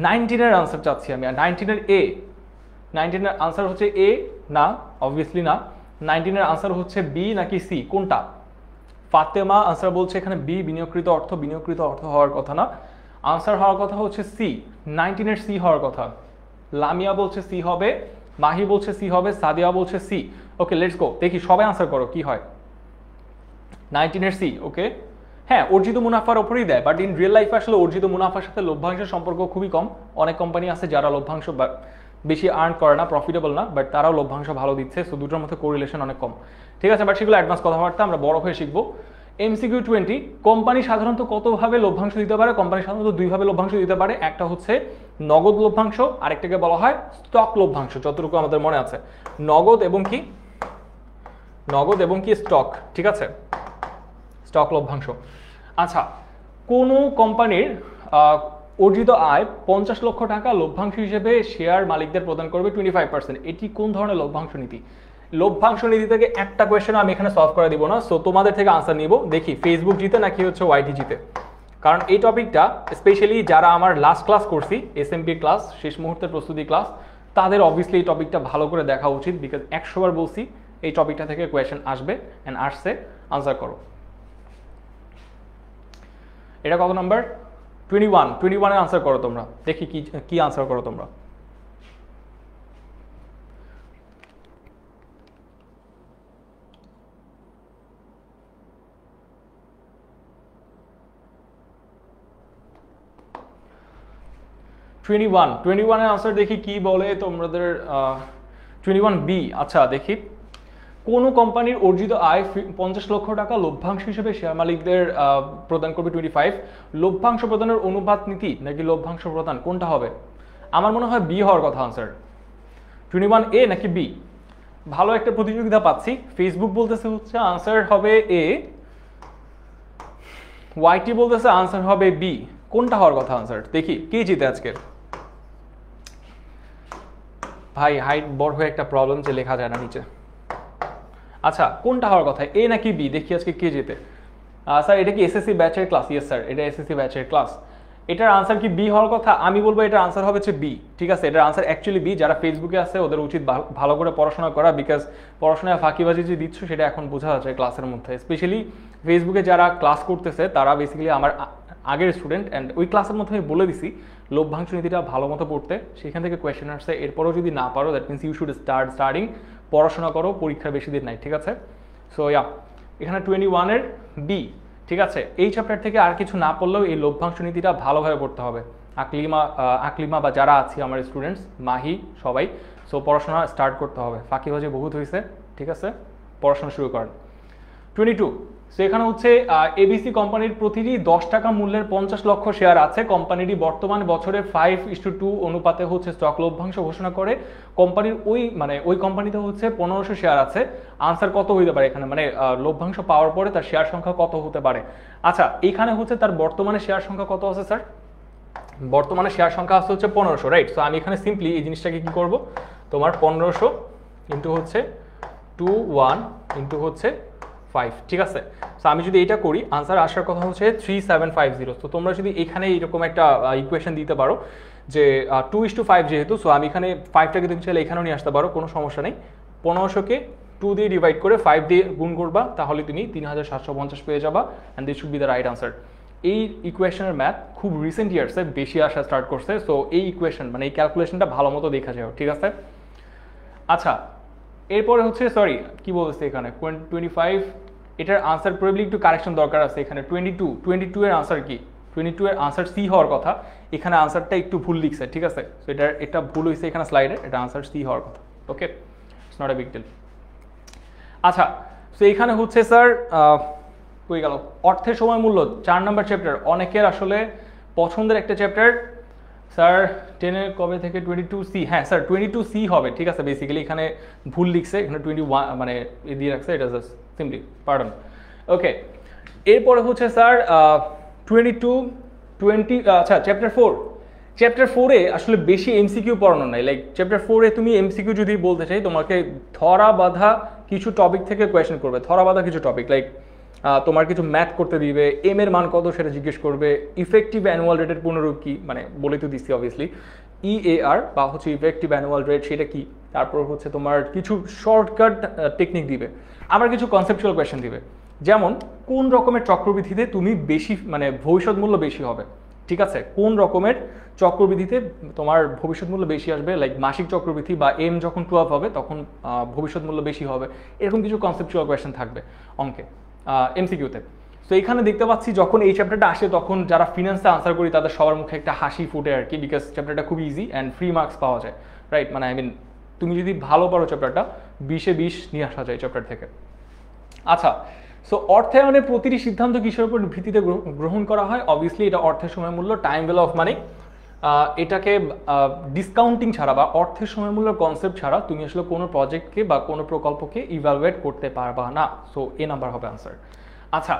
19-এর আনসার চাচ্ছি আমি। আর 19-এর আনসার হচ্ছে এ না, অবভিয়াসলি না। 19-এর আনসার হচ্ছে বি নাকি সি? কোনটা? ফাতেমা আনসার বলছে এখানে বি, বিনিয়োগকৃত অর্থ হওয়ার কথা না। আনসার হওয়ার কথা হচ্ছে সি, 19-এর সি হওয়ার কথা। লামিয়া বলছে সি হবে, মাহি বলছে সি হবে, সাদিয়া বলছে সি। ওকে, লেটস গো, দেখি সবাই আনসার করো কি হয়। 19-এর সি। ওকে, হ্যাঁ, অর্জিত মুনাফার ওপরেই দেয়, বাট ইন রিয়েল লাইফে আসলে অর্জিত মুনাফার সাথে লভ্যাংশের সম্পর্ক খুবই কম। অনেক কোম্পানি আছে যারা লভ্যাংশ বেশি আর্ন করে না, প্রফিটেবল না, বাট তারাও লভ্যাংশ ভালো দিচ্ছে। সো দুটোর মধ্যে কোরিলেশন অনেক কম, ঠিক আছে? বাট সেগুলো অ্যাডভান্স কথাবার্তা, আমরা বড় হয়ে শিখবো। MCQ 20, কোম্পানি সাধারণত কতভাবে লভ্যাংশ দিতে পারে? কোম্পানি সাধারণত দুইভাবে লভ্যাংশ দিতে পারে। একটা হচ্ছে নগদ লভ্যাংশ, আরেকটাকে বলা হয় স্টক লভ্যাংশ, যতটুকু আমাদের মনে আছে। নগদ এবং কি স্টক, ঠিক আছে? স্টক লভ্যাংশ। আচ্ছা, কোনো কোম্পানির অর্জিত আয় 50 লক্ষ টাকা লভ্যাংশ হিসেবে শেয়ার মালিকদের প্রদান করবে 25%। এটি কোন ধরনের লভ্যাংশ নীতি? লভ্যাংশ নীতি থেকে একটা কোয়েশ্চেন আমি এখানে সলভ করে দিব না। সো তোমাদের থেকে আনসার নিব, দেখি ফেসবুক জিতে নাকি হচ্ছে ওয়াইটি জিতে। কারণ এই টপিকটা স্পেশালি যারা আমার লাস্ট ক্লাস করছি, SMP ক্লাস, শেষ মুহূর্তের প্রস্তুতি ক্লাস, তাদের অবভিয়াসলি এই টপিকটা ভালো করে দেখা উচিত। বিকজ 100 বার বলছি এই টপিকটা থেকে কোয়েশ্চেন আসবে, অ্যান্ড আসছে, আনসার করো। এটা কত নাম্বার? 21-এর আনসার করো তোমরা, দেখি কি আনসার করো তোমরা। টোয়েন্টি-ওয়ানের আনসার দেখি কি বলে তোমাদের। 21B। আচ্ছা, দেখি কোন কোম্পানির অর্জিত আয় 50 লক্ষ টাকা লভ্যাংশ হিসেবে শেয়ার মালিকদের প্রদান করবে 25। লভ্যাংশ প্রদানের অনুপাত নীতি নাকি লভ্যাংশ প্রদান, কোনটা হবে? আমার মনে হয় বি হওয়ার কথা আনসার। 21A নাকি বি? ভালো একটা প্রতিযোগিতা পাচ্ছি। ফেসবুক বলতেছে হচ্ছে আনসার হবে এ, ওয়াইটি বলতেছে আনসার হবে বি। কোনটা হওয়ার কথা আনসার? দেখি কে জিতে আজকে। ভাই হাইট বড় হয়ে একটা প্রবলেম যে লেখা যায় না নিচে। আচ্ছা, কোনটা হওয়ার কথা, এ নাকি বি? দেখি আজকে কে জিতে। স্যার এটা কি এসএসসি ব্যাচের ক্লাস? ইয়েস স্যার, এটা এসএসসি ব্যাচের ক্লাস। এটার আনসার কি বি হওয়ার কথা? আমি বলবো এটার আনসার হবে হচ্ছে বি, ঠিক আছে? এটার আনসার অ্যাকচুয়ালি বি। যারা ফেসবুকে আছে ওদের উচিত ভালো করে পড়াশোনা করা, বিকজ পড়াশোনায় ফাঁকিবাজি যে দিচ্ছ সেটা এখন বোঝা যাচ্ছে ক্লাসের মধ্যে। স্পেশালি ফেসবুকে যারা ক্লাস করতেছে তারা বেসিক্যালি আমার আগের স্টুডেন্ট, অ্যান্ড ওই ক্লাসের মধ্যে আমি বলে দিছি লভ্যাংশ নীতিটা ভালো মতো পড়তে, সেখান থেকে কোয়েশ্চেন আসছে। এরপরও যদি না পারো, that means you should starting পড়াশোনা করো, পরীক্ষার বেশি দিন নাই, ঠিক আছে? সো ইয়া, এখানে 21-এর বি, ঠিক আছে? এই চ্যাপ্টার থেকে আর কিছু না পড়লেও এই লভ্যাংশ নীতিটা ভালোভাবে পড়তে হবে। আকলিমা বা যারা আছি আমার স্টুডেন্টস, মাহি, সবাই। সো পড়াশোনা স্টার্ট করতে হবে, ফাঁকিবাজি বহুত হয়েছে, ঠিক আছে? পড়াশোনা শুরু করেন। 22, সো এখানে হচ্ছে এবিসি কোম্পানির প্রতিটি 10 টাকা মূল্যের 50 লক্ষ শেয়ার আছে। কোম্পানিটি বর্তমান বছরে 5:2 অনুপাতে হচ্ছে স্টক লভ্যাংশ ঘোষণা করে। কোম্পানির ওই কোম্পানিতে হচ্ছে 1500 শেয়ার আছে। আনসার কত হইতে পারে এখানে, মানে লভ্যাংশ পাওয়ার পরে তার শেয়ার সংখ্যা কত হতে পারে? আচ্ছা, এখানে হচ্ছে তার বর্তমানে শেয়ার সংখ্যা কত আছে স্যার? বর্তমানে শেয়ার সংখ্যা আছে হচ্ছে 1500, রাইট? সো আমি এখানে সিম্পলি এই জিনিসটাকে কি করব, তোমার 1500 ইন্টু হচ্ছে 21 ইন্টু হচ্ছে 5, ঠিক আছে? সো আমি যদি এটা করি, আনসার আসার কথা হচ্ছে 3750। তো তোমরা যদি এখানে এরকম একটা ইকুয়েশন দিতে পারো যে 2:5 যেহেতু, সো আমি এখানে 5টাকে তুমি চাইলে এখানেও নিয়ে আসতে পারো, কোনো সমস্যা নেই। 1500কে 2 দিয়ে ডিভাইড করে 5 দিয়ে গুণ করবা, তাহলে তুমি 3750 পেয়ে যাবা, and this should be the right answer. এই ইকুয়েশনের ম্যাথ খুব রিসেন্ট ইয়ার্সে বেশি আসা স্টার্ট করছে। সো এই ইকুয়েশন মানে এই ক্যালকুলেশনটা ভালো মতো দেখা যায়, ঠিক আছে? আচ্ছা, এরপরে হচ্ছে সরি কি বলতেছে এখানে 25, এটার আনসার প্রবলি একটু কারেকশন দরকার আছে। এখানে 22 এর আনসার কি? 22 এর আনসার সি হওয়ার কথা, এখানে আনসারটা একটু ভুল লিখছে, ঠিক আছে? সো এটা ভুল হয়েছে এখানে স্লাইডে, এটা আনসার সি হওয়ার কথা। Okay, it's not a big deal. আচ্ছা, সো এখানে হচ্ছে স্যার হয়ে গেল অর্থের সময় মূল্য, 4 নম্বর চ্যাপ্টার, অনেকের আসলে পছন্দের একটা চ্যাপ্টার। স্যার 10 কবে থেকে 22C? হ্যাঁ স্যার 22C হবে, ঠিক আছে? বেসিক্যালি এখানে ভুল লিখছে, এখানে 21 মানে দিয়ে রাখছে, এটা জাস্ট সিম্পলি পার্ডন। ওকে, এরপরে হচ্ছে স্যার 20 আচ্ছা চ্যাপ্টার 4-এ আসলে বেশি এমসিকিউ পড়ানো নাই। লাইক চ্যাপ্টার 4-এ তুমি এমসিকিউ যদি বলতে চাই, তোমাকে ধরা বাঁধা কিছু টপিক থেকে কোয়েশ্চেন করবে, ধরা বাঁধা কিছু টপিক, লাইক তোমার কিছু ম্যাথ করতে দিবে, এম এর মান কত সেটা জিজ্ঞেস করবে, ইফেক্টিভ অ্যানুয়াল রেটের পুনরূপ কি, মানে বলে তো দিচ্ছি অবভিয়াসলি, EAR বা হচ্ছে ইফেক্টিভ অ্যানুয়াল রেট সেটা কি, তারপর হচ্ছে তোমার কিছু শর্টকাট টেকনিক দিবে, আবার কিছু কনসেপচুয়াল কোয়েশ্চেন দিবে, যেমন কোন রকমের চক্রবৃদ্ধিতে তুমি বেশি মানে ভবিষ্যৎ মূল্য বেশি হবে, ঠিক আছে? কোন রকমের চক্রবৃদ্ধিতে তোমার ভবিষ্যৎ মূল্য বেশি আসবে, লাইক মাসিক চক্রবৃদ্ধি বা এম যখন 12 হবে তখন ভবিষ্যৎ মূল্য বেশি হবে, এরকম কিছু কনসেপচুয়াল কোয়েশ্চেন থাকবে অঙ্কে, এমসিকিউতে। তো এখানে দেখতে পাচ্ছি যখন এই চ্যাপ্টারটা আসে তখন যারা ফিনান্সে আনসার করি তাদের সবার মুখে একটা হাসি ফুটে আর কি, বিকজ চ্যাপ্টারটা খুব ইজি অ্যান্ড ফ্রি মার্কস পাওয়া যায়, রাইট? মানে আই মিন তুমি যদি ভালো পারো চ্যাপ্টারটা 20-এ 20 নিয়ে আসা যায় চ্যাপ্টার থেকে। আচ্ছা, সো অর্থায়নের প্রতিটি সিদ্ধান্ত কিসের উপর ভিত্তিতে গ্রহণ করা হয়? অবভিয়াসলি এটা অর্থের সময় মূল্য, টাইম ভ্যালু অফ মানি। এটাকে ডিসকাউন্টিং ছাড়া বা অর্থের সময় মূল্যের কনসেপ্ট ছাড়া তুমি আসলে কোনো প্রজেক্টকে বা কোনো প্রকল্পকে ইভ্যালুয়েট করতে পারবা না। সো এ নাম্বার হবে আনসার। আচ্ছা,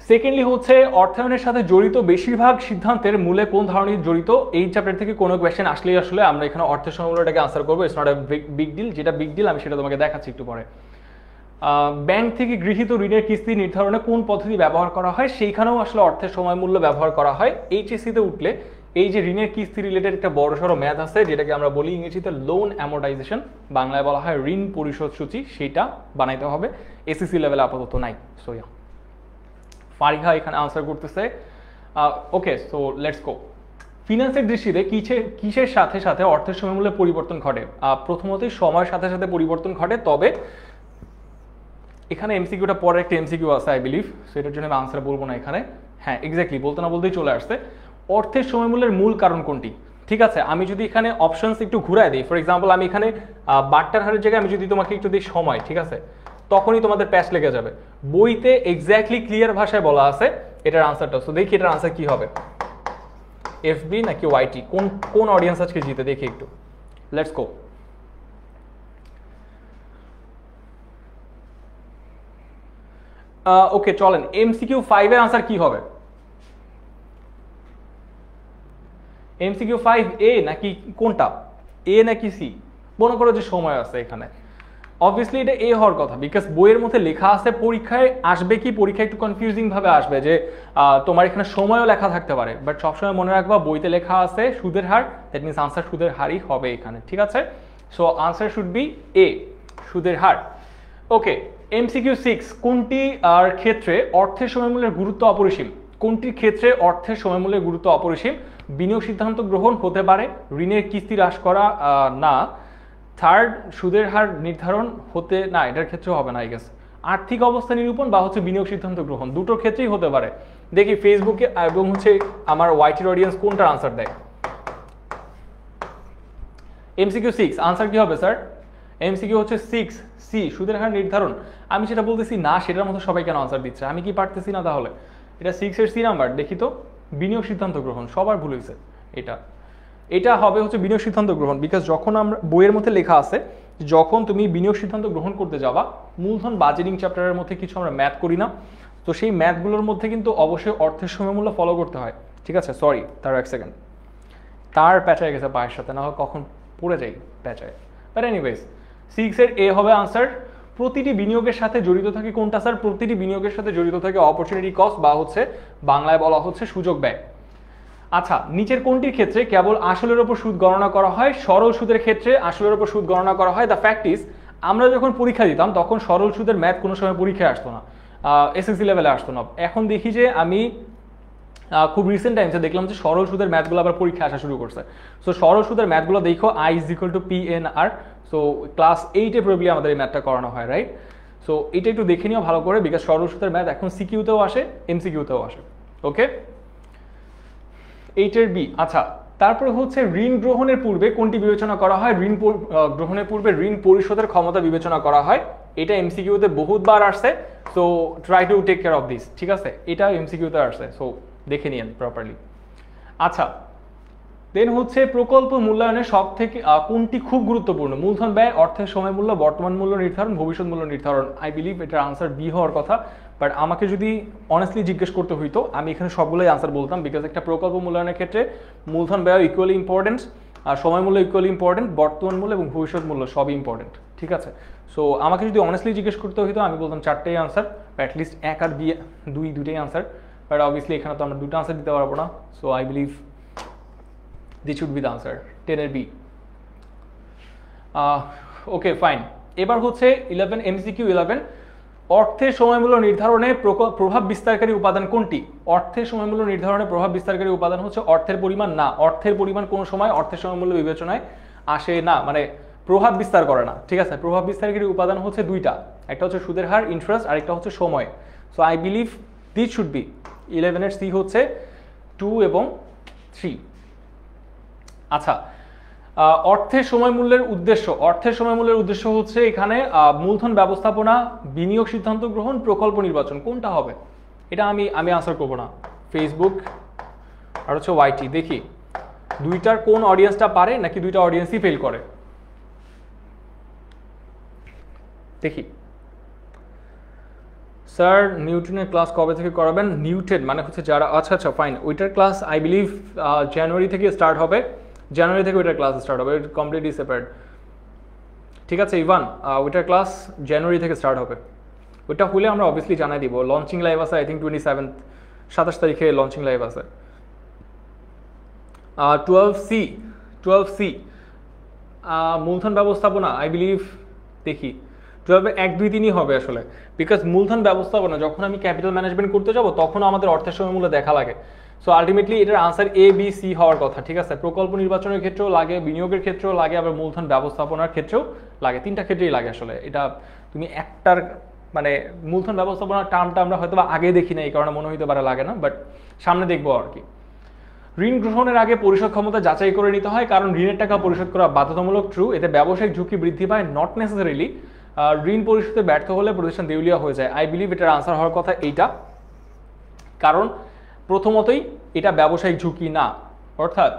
সেকেন্ডলি হচ্ছে অর্থায়নের সাথে জড়িত বেশিরভাগ সিদ্ধান্তের মূলে কোন ধরনের জড়িত? এই চ্যাপ্টার থেকে কোনো কোয়েশ্চেন আসলেই আসলে আমরা এখানে অর্থের সময় মূল্যটাকে আনসার করবো। It's not a big deal, যেটা বিগ ডিল আমি সেটা তোমাকে দেখাচ্ছি একটু পরে। ব্যাংক থেকে গৃহীত ঋণের কিস্তি নির্ধারণে কোন পদ্ধতি ব্যবহার করা হয়? সেইখানেও আসলে অর্থের সময় মূল্য ব্যবহার করা হয়। এইচএসসিতে উঠলে এই যে ঋণের কিস্তি রিলেটেড একটা বড়সড় ম্যাথ আছে, যেটাকে আমরা বলি ইংরেজিতে লোন অ্যামোর্টাইজেশন, বাংলায় বলা হয় ঋণ পরিশোধ সূচি, সেটা বানাইতে হবে। এসএসসি লেভেলে আপাতত নাই। সো ইয়া, ফারিহা এখানে আনসার করতেছে। ওকে, সো লেটস গো। ফিনান্সের দৃষ্টিতে কিসের সাথে সাথে অর্থের সময় মূল্যে পরিবর্তন ঘটে? প্রথমতই সময়ের সাথে সাথে পরিবর্তন ঘটে, তবে এখানে এমসিকিউটা পরে একটা এমসিকিউ আছে আই বিলিভ, সেটার জন্য আমি আনসার বলবো না এখানে। হ্যাঁ এক্স্যাক্টলি, বলতে না বলতেই চলে আসছে। অর্থের সময় মূল্যের মূল কারণ কোনটি? ঠিক আছে, আমি যদি এখানে অপশনস একটু ঘুরাই দিই, ফর এক্সাম্পল আমি এখানে বাট্টার হারের জায়গায় আমি যদি তোমাকে একটু দিই সময়, ঠিক আছে, তখনই তোমাদের প্যাচ লেগে যাবে। বইতে এক্স্যাক্টলি ক্লিয়ার ভাষায় বলা আছে এটার আনসারটা। সো দেখি এটার আনসার কি হবে, এফবি নাকি ওয়াইটি, কোন অডিয়েন্স আজকে জিতে দেখি একটু। Let's go. ওকে চলেন, এমসিকিউ 5 এর আনসার কি হবে? এমসিকিউ 5 এ নাকি কোনটা, এ নাকি সি? মনে করো যে সময় আছে এখানে, অবভিয়াসলি এটা এ হওয়ার কথা, বিকজ বইয়ের মধ্যে লেখা আছে পরীক্ষায় আসবে কি, পরীক্ষায় একটু কনফিউজিং ভাবে আসবে যে তোমার এখানে সময়ও লেখা থাকতে পারে, বাট সবসময় মনে রাখবা বইতে লেখা আছে সুদের হার, দ্যাট মিনস আনসার সুদের হারই হবে এখানে, ঠিক আছে? সো আনসার শুড বি এ, সুদের হার। ওকে, এমসিকিউ 6, কোনটি আর ক্ষেত্রে অর্থের সময়মূল্যের গুরুত্ব অপরিসীম? কোনটির ক্ষেত্রে অর্থের সময়মূল্যের গুরুত্ব অপরিসীম? বিনিয়োগ সিদ্ধান্ত গ্রহণ হতে পারে, ঋণের কিস্তি হ্রাস করা না, থার্ড সুদের হার নির্ধারণ হতে না, এটার ক্ষেত্রে হবে না আই গেস, আর্থিক অবস্থা নিরূপণ বা হচ্ছে বিনিয়োগ সিদ্ধান্ত গ্রহণ, দুটোর ক্ষেত্রেই হতে পারে। দেখি ফেসবুকে এবং হচ্ছে আমার ওয়াইটির অডিয়েন্স কোনটার আনসার দেয়। এমসিকিউ 6 আনসার কি হবে স্যার? এমসিকিউ হচ্ছে 6C সুদের হার নির্ধারণ। আমি সেটা বলতেছি না, সেটার মধ্যে সবাই কেন আনসার দিচ্ছে, আমি কি পারতেছি না তাহলে? এটা 6 এর সি নাম্বার, দেখি তো। বিনিয়োগ সিদ্ধান্ত গ্রহণ, সবার ভুল হয়েছে। এটা হবে হচ্ছে বিনিয়োগ সিদ্ধান্ত গ্রহণ, বিকজ যখন আমরা বইয়ের মধ্যে লেখা আছে যখন তুমি বিনিয়োগ সিদ্ধান্ত গ্রহণ করতে যাবা, মূলধন বাজেটিং চ্যাপ্টারের মধ্যে কিছু আমরা ম্যাথ করি না, তো সেই ম্যাথগুলোর মধ্যে কিন্তু অবশ্যই অর্থের সময়মূল্য ফলো করতে হয়। ঠিক আছে, সরি তার এক সেকেন্ড, তার প্যাঁচায় গেছে পায়ের সাথে, না হয় কখন পড়ে যাই প্যাঁচায়। বাট এনিওয়েজ 6 এর এ হবে আনসার। প্রতিটি বিনিয়োগের সাথে জড়িত থাকে কোনটা স্যার? প্রতিটি বিনিয়োগের সাথে জড়িত থাকে অপরচুনিটি কস্ট, বা হচ্ছে বাংলায় বলা হচ্ছে সুযোগ ব্যয়। আচ্ছা, নিচের কোনটির ক্ষেত্রে কেবল আসলের উপর সুদ গণনা করা হয়? সরল সুদের ক্ষেত্রে আসলের উপর সুদ গণনা করা হয়। দ্য ফ্যাক্ট ইজ, আমরা যখন পরীক্ষা দিতাম তখন সরল সুদের ম্যাথ কোনো সময় পরীক্ষায় আসতো না, এসএসসি লেভেলে আসতো না। এখন দেখি যে আমি খুব রিসেন্ট টাইমসে দেখলাম যে সরল সুদের ম্যাথগুলো আবার পরীক্ষা আসা শুরু করছে। সো সরল সুদের ম্যাথগুলো দেখো, I is equal to PNR। So class 8-এ প্রবলি আমাদের এই ম্যাথটা করানো হয়, রাইট? সো এটা একটু দেখে নিও ভালো করে, বিকজ সরল সুদের ম্যাথ এখন সিকিউতেও আসে, এমসিকিউতেও আসে। ওকে, 8 এর বি। আচ্ছা, তারপরে হচ্ছে ঋণ গ্রহণের পূর্বে কোনটি বিবেচনা করা হয়? ঋণ গ্রহণের পূর্বে ঋণ পরিশোধের ক্ষমতা বিবেচনা করা হয়। এটা এমসিকিউতে বহুতবার আসছে, so try to take care of this. ঠিক আছে, এটা এমসিকিউতে আসছে, সো দেখে নিন প্রপারলি। আচ্ছা, দেন হচ্ছে প্রকল্প মূল্যায়নের সব থেকে কোনটি খুব গুরুত্বপূর্ণ? মূলধন ব্যয়, অর্থের সময় মূল্য, বর্তমান মূল্য নির্ধারণ, ভবিষ্যৎ মূল্য নির্ধারণ। আই বিলিভ এটার আনসার বি হওয়ার কথা, বাট আমাকে যদি অনেস্টলি জিজ্ঞেস করতে হইতো আমি এখানে সবগুলোই আনসার বলতাম, বিকজ একটা প্রকল্প মূল্যায়নের ক্ষেত্রে মূলধন ব্যয় ইকুয়ালি ইম্পর্টেন্ট, আর সময় মূল্য ইকুয়ালি ইম্পর্টেন্ট, বর্তমান মূল্য এবং ভবিষ্যৎ মূল্য সবই ইম্পর্টেন্ট। ঠিক আছে, সো আমাকে যদি অনেস্টলি জিজ্ঞেস করতে হইতো আমি বলতাম 4টেই আনসার, বা অ্যাটলিস্ট 1 আর বি দুইটাই আনসার। বাট অবভিয়াসলি এখানে তো আমরা 2টা আনসার দিতে পারবো না, so I believe this should be the answer, 10 এর বি। ওকে ফাইন, এবার হচ্ছে 11 এমসিকিউ 11, অর্থের সময়মূল্য নির্ধারণে প্রভাব বিস্তারকারী উপাদান কোনটি? অর্থের সময়মূল্য নির্ধারণে প্রভাব বিস্তারকারী উপাদান হচ্ছে অর্থের পরিমাণ। না, অর্থের পরিমাণ কোনো সময় অর্থের সময়মূল্য বিবেচনায় আসে না, মানে প্রভাব বিস্তার করে না। ঠিক আছে, প্রভাব বিস্তারকারী উপাদান হচ্ছে দুইটা, একটা হচ্ছে সুদের হার ইন্টারেস্ট, আর একটা হচ্ছে সময়। So I believe this should B 11 এর সি হচ্ছে 2 এবং 3। আচ্ছা, অর্থের সময় মূল্যের উদ্দেশ্য, অর্থের সময় মূল্যের উদ্দেশ্য হচ্ছে এখানে মূলধন ব্যবস্থাপনা, বিনিয়োগ সিদ্ধান্ত গ্রহণ, প্রকল্প নির্বাচন, কোনটা হবে? এটা আমি আনসার করবো না। ফেসবুক আর হচ্ছে ওয়াইটি, দেখি দুইটার কোন অডিয়েন্সটা পারে নাকি দুইটা অডিয়েন্সই ফেল করে, দেখি। স্যার নিউটনের ক্লাস কবে থেকে করাবেন? নিউটন মানে হচ্ছে যারা, আচ্ছা আচ্ছা ফাইন, ওইটার ক্লাস আই বিলিভ জানুয়ারি থেকে স্টার্ট হবে, জানুয়ারি থেকে ওইটার ক্লাস স্টার্ট হবে, কমপ্লিটলি সেপারেট। ঠিক আছে ইভান, ওইটার ক্লাস জানুয়ারি থেকে স্টার্ট হবে, ওইটা হলে আমরা অবভিয়াসলি জানাই দিব। লঞ্চিং লাইভ আছে আই থিঙ্ক 27 তারিখে লঞ্চিং লাইভ আছে। 12C মূলধন ব্যবস্থাপনা আই বিলিভ, দেখি 12 1 2 3ই হবে আসলে, বিকজ মূলধন ব্যবস্থাপনা যখন আমি ক্যাপিটাল ম্যানেজমেন্ট করতে যাব তখন আমাদের অর্থের সময় মূল্য দেখা লাগে। সো আলটিমেটলি এটার আনসার এ বি সি হওয়ার কথা। ঠিক আছে, প্রকল্প নির্বাচনের ক্ষেত্রেও লাগে, বিনিয়োগের ক্ষেত্রেও লাগে, আবার মূলধন ব্যবস্থাপনার ক্ষেত্রেও লাগে, 3টা ক্ষেত্রেই লাগে আসলে। এটা তুমি একটার মানে মূলধন ব্যবস্থাপনার টার্মটা আমরা হয়তো আগে দেখি না, এই কারণে মনে হইতে পারে লাগে না, বাট সামনে দেখবো আর কি। ঋণ গ্রহণের আগে পরিশোধ ক্ষমতা যাচাই করে নিতে হয়, কারণ ঋণের টাকা পরিশোধ করা বাধ্যতামূলক। ট্রু, এতে ব্যবসায়িক ঝুঁকি বৃদ্ধি পায়, নট নেসেসারিলি। ঋণ পরিশোধে ব্যর্থ হলে প্রতিষ্ঠান দেউলিয়া হয়ে যায়। আই বিলিভ এটার আনসার হওয়ার কথা এইটা, কারণ প্রথমতই এটা ব্যবসায়িক ঝুঁকি না, অর্থাৎ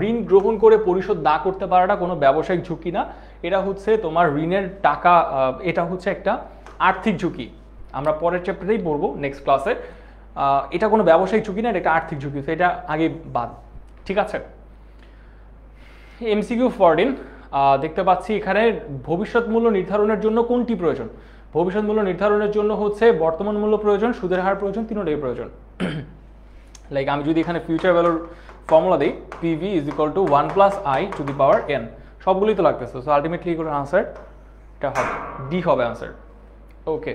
ঋণ গ্রহণ করে পরিশোধ না করতে পারাটা কোনো ব্যবসায়িক ঝুঁকি না, এটা হচ্ছে তোমার ঋণের টাকা, এটা হচ্ছে একটা আর্থিক ঝুঁকি। আমরা পরের চ্যাপ্টারেই পড়বো নেক্সট ক্লাসে। এটা কোনো ব্যবসায়িক ঝুঁকি না, এটা আর্থিক ঝুঁকি, তো এটা আগে বাদ। ঠিক আছে, এমসিকিউ 14 দেখতে পাচ্ছি এখানে, ভবিষ্যৎ মূল্য নির্ধারণের জন্য কোনটি প্রয়োজন? ভবিষ্যৎ মূল্য নির্ধারণের জন্য হচ্ছে বর্তমান মূল্য প্রয়োজন, সুদের হার প্রয়োজন, তিনটাই প্রয়োজন। লাইক আমি যদি এখানে ফিউচার ভ্যালুর ফর্মুলা দিই, PV is equal to 1 + i⁴n, সবগুলোই তো লাগতেছে। সো আলটিমেটলি এগুলোর আনসার এটা হবে ডি হবে আনসার। ওকে,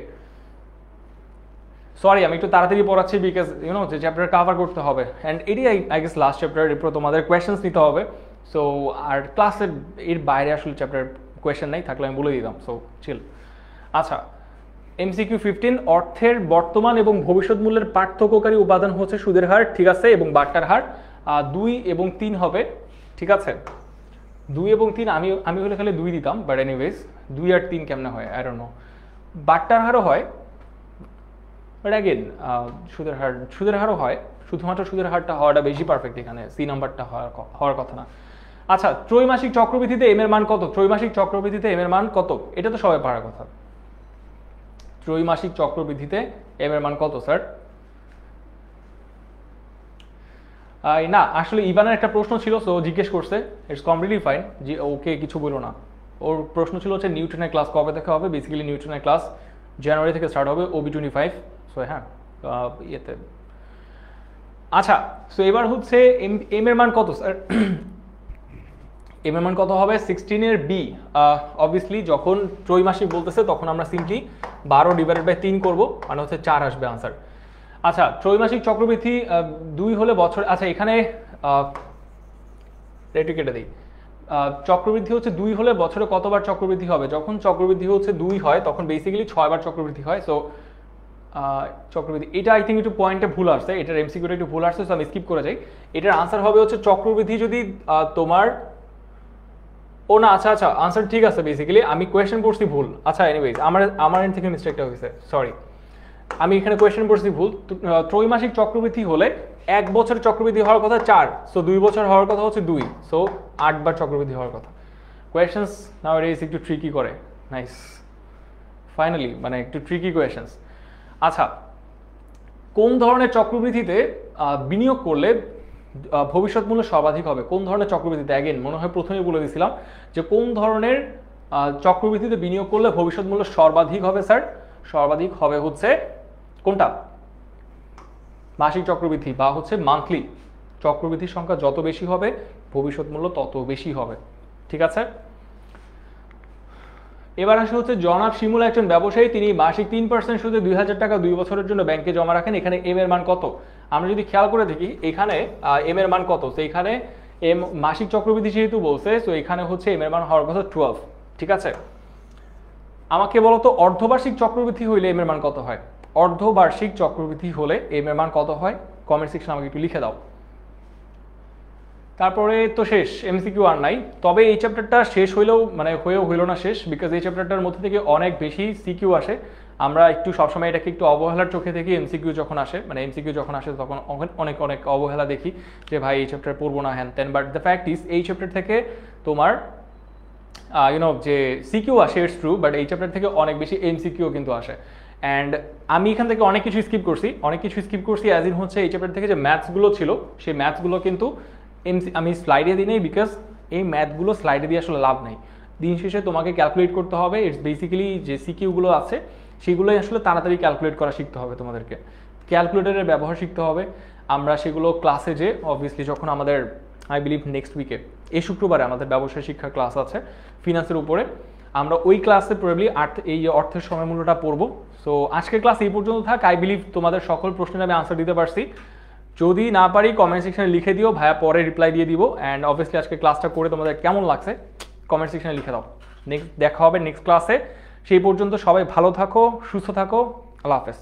সরি আমি একটু তাড়াতাড়ি পড়াচ্ছি, বিকজ যে চ্যাপ্টার কাভার করতে হবে, অ্যান্ড এটি আই গেস লাস্ট চ্যাপ্টার, এরপর তোমাদের কোয়েশ্চেন্স নিতে হবে। সো আর ক্লাসের এর বাইরে আসলে চ্যাপ্টার কোয়েশ্চেন নেই, থাকলে আমি বলে দিতাম, সো চিল। আচ্ছা, এমসিকিউ 15, অর্থের বর্তমান এবং ভবিষ্যৎ মূল্যের পার্থক্যকারী উপাদান হচ্ছে সুদের হার, ঠিক আছে, এবং বাট্টার হার। 2 এবং 3 হবে, ঠিক আছে। 2 এবং 3 আমি আমি হলে খালি 2 দিতাম, বাট এনিওয়েজ 2 আর 3 কেমনে হয় আই ডোন্ট নো। বাট্টার হারও হয়, বাট অ্যাগেন সুদের হারও হয়, শুধুমাত্র সুদের হারটা হওয়াটা বেশি পারফেক্ট, এখানে সি নাম্বারটা হওয়ার কথা না। আচ্ছা, ত্রৈমাসিক চক্রবৃদ্ধিতে এম এর মান কত? ত্রৈমাসিক চক্রবৃদ্ধিতে এম এর মান কত? এটা তো সবাই পারার কথা। ত্রৈমাসিক চক্রবৃদ্ধিতে এম এর মান কত স্যার? না আসলে ইভানের একটা প্রশ্ন ছিল, সো জিজ্ঞেস করছে, ইটস কমপ্লিটলি ফাইন, যে ওকে কিছু বলো না। ওর প্রশ্ন ছিল হচ্ছে নিউটনের ক্লাস কবে দেখা হবে। বেসিক্যালি নিউটনের ক্লাস জানুয়ারি থেকে স্টার্ট হবে, OB25। সো হ্যাঁ, ইয়েতে আচ্ছা। সো এবার হচ্ছে এম এর মান কত স্যার? এম এর মান কত হবে? 16 এর বি। অবভিয়াসলি যখন ত্রৈমাসিক বলতেছে তখন আমরা সিম্পলি 12/3 করব, মানে হচ্ছে 4 আসবে আনসার। আচ্ছা, ত্রৈমাসিক চক্রবৃদ্ধি 2 হলে বছর, আচ্ছা এখানে রেটে কেটে দিই। চক্রবৃদ্ধি হচ্ছে 2 হলে বছরে কতবার চক্রবৃদ্ধি হবে? যখন চক্রবৃদ্ধি হচ্ছে 2 হয় তখন বেসিক্যালি 6 বার চক্রবৃদ্ধি হয়। সো চক্রবৃদ্ধি, এটা আই থিঙ্ক একটু পয়েন্টে ভুল আসছে, এটার এমসিকিউটা একটু ভুল আসছে, সো আমি স্কিপ করে যাই। এটার আনসার হবে হচ্ছে চক্রবৃদ্ধি যদি তোমার, ও না আচ্ছা আচ্ছা আনসার ঠিক আছে, বেসিক্যালি আমি কোয়েশ্চেন করছি ভুল। আচ্ছা এনিওয়েজ আমার এন্ড থেকে মিস্টেকটা হয়েছে, সরি। আমি এখানে কোয়েশ্চেন করছি ভুল। ত্রৈমাসিক চক্রবৃদ্ধি হলে 1 বছর চক্রবৃদ্ধি হওয়ার কথা 4, সো 2 বছর হওয়ার কথা হচ্ছে 2, সো 8 বার চক্রবৃদ্ধি হওয়ার কথা। কোয়েশ্চেন্স নাওয়াডেজ একটু ট্রিকি করে, নাইস, ফাইনালি মানে একটু ট্রিকি কোয়েশ্চেন্স। আচ্ছা, কোন ধরনের চক্রবৃদ্ধিতে বিনিয়োগ করলে ভবিষ্যৎ মূল্য সর্বাধিক হবে? কোন ধরনের চক্রবৃদ্ধিতে? অ্যাগেন মনে হয় প্রথমেই বলে দিয়েছিলাম যে কোন ধরনের চক্রবৃদ্ধিতে বিনিয়োগ করলে ভবিষ্যৎ মূল্য সর্বাধিক হবে স্যার? সর্বাধিক হবে হচ্ছে কোনটা? মাসিক চক্রবৃদ্ধি বা হচ্ছে মান্থলি চক্রবৃদ্ধির সংখ্যা যত বেশি হবে ভবিষ্যৎ মূল্য তত বেশি হবে। ঠিক আছে, এবার আসে হচ্ছে জনাব শিমুল একজন ব্যবসায়ী, তিনি মাসিক 3% সুদে 2000 টাকা 2 বছরের জন্য ব্যাংকে জমা রাখেন। এখানে এম এর মান কত? আমরা যদি খেয়াল করে দেখি এখানে এম এর মান কত, তো এখানে এম মাসিক চক্রবৃদ্ধি যেহেতু বলছে, তো এখানে হচ্ছে এম এর মান হওয়ার কথা 12। ঠিক আছে, আমাকে বলো তো অর্ধবার্ষিক চক্রবৃদ্ধি হইলে এম এর মান কত হয়? অর্ধবার্ষিক চক্রবৃদ্ধি হলে এম এর মান কত হয়? কমেন্ট সেকশনে আমাকে একটু লিখে দাও। তারপরে তো শেষ, এমসিকিউ আর নাই। তবে এই চ্যাপ্টারটা শেষ হইলেও মানে হইল না শেষ, বিকজ এই চ্যাপ্টারটার মধ্যে থেকে অনেক বেশি সিকিউ আসে। আমরা একটু সবসময় এটাকে একটু অবহেলার চোখে দেখি। এমসিকিউ যখন আসে তখন অনেক অনেক অবহেলা দেখি যে ভাই এই চ্যাপ্টার পড়বো না হ্যান তেন, বাট দ্য ফ্যাক্ট ইজ এই চ্যাপ্টার থেকে তোমার যে সিকিউ আসে ইটস ট্রু, বাট এই চ্যাপ্টার থেকে অনেক বেশি এমসিকিউ কিন্তু আসে। অ্যান্ড আমি এখান থেকে অনেক কিছু স্কিপ করছি অ্যাজ ইন হচ্ছে এই চ্যাপ্টার থেকে যে ম্যাথসগুলো ছিল সেই ম্যাথসগুলো কিন্তু আমি স্লাইডে দিই নেই, বিকজ এই ম্যাথগুলো স্লাইডে দিয়ে আসলে লাভ নেই। দিন শেষে তোমাকে ক্যালকুলেট করতে হবে। ইটস বেসিক্যালি যে সিকিউগুলো আছে সেগুলোই আসলে তাড়াতাড়ি ক্যালকুলেট করা শিখতে হবে তোমাদেরকে, ক্যালকুলেটরের ব্যবহার শিখতে হবে। আমরা সেগুলো ক্লাসে যে অবভিয়াসলি যখন আমাদের আই বিলিভ নেক্সট উইকে এই শুক্রবারে আমাদের ব্যবসায় শিক্ষার ক্লাস আছে ফিনান্সের উপরে, আমরা ওই ক্লাসে প্রবলি এই অর্থের সময়মূল্যটা পড়বো। সো আজকের ক্লাস এই পর্যন্ত থাক। আই বিলিভ তোমাদের সকল প্রশ্নের আমি আনসার দিতে পারছি। যদি না পারি কমেন্ট সেকশনে লিখে দিও, ভাইয়া পরে রিপ্লাই দিয়ে দিব। অ্যান্ড অবভিয়াসলি আজকে ক্লাসটা করে তোমাদের কেমন লাগছে কমেন্ট সেকশনে লিখে দাও। নেক্সট দেখা হবে নেক্সট ক্লাসে। সেই পর্যন্ত সবাই ভালো থাকো, সুস্থ থাকো, আল্লাহ হাফেজ।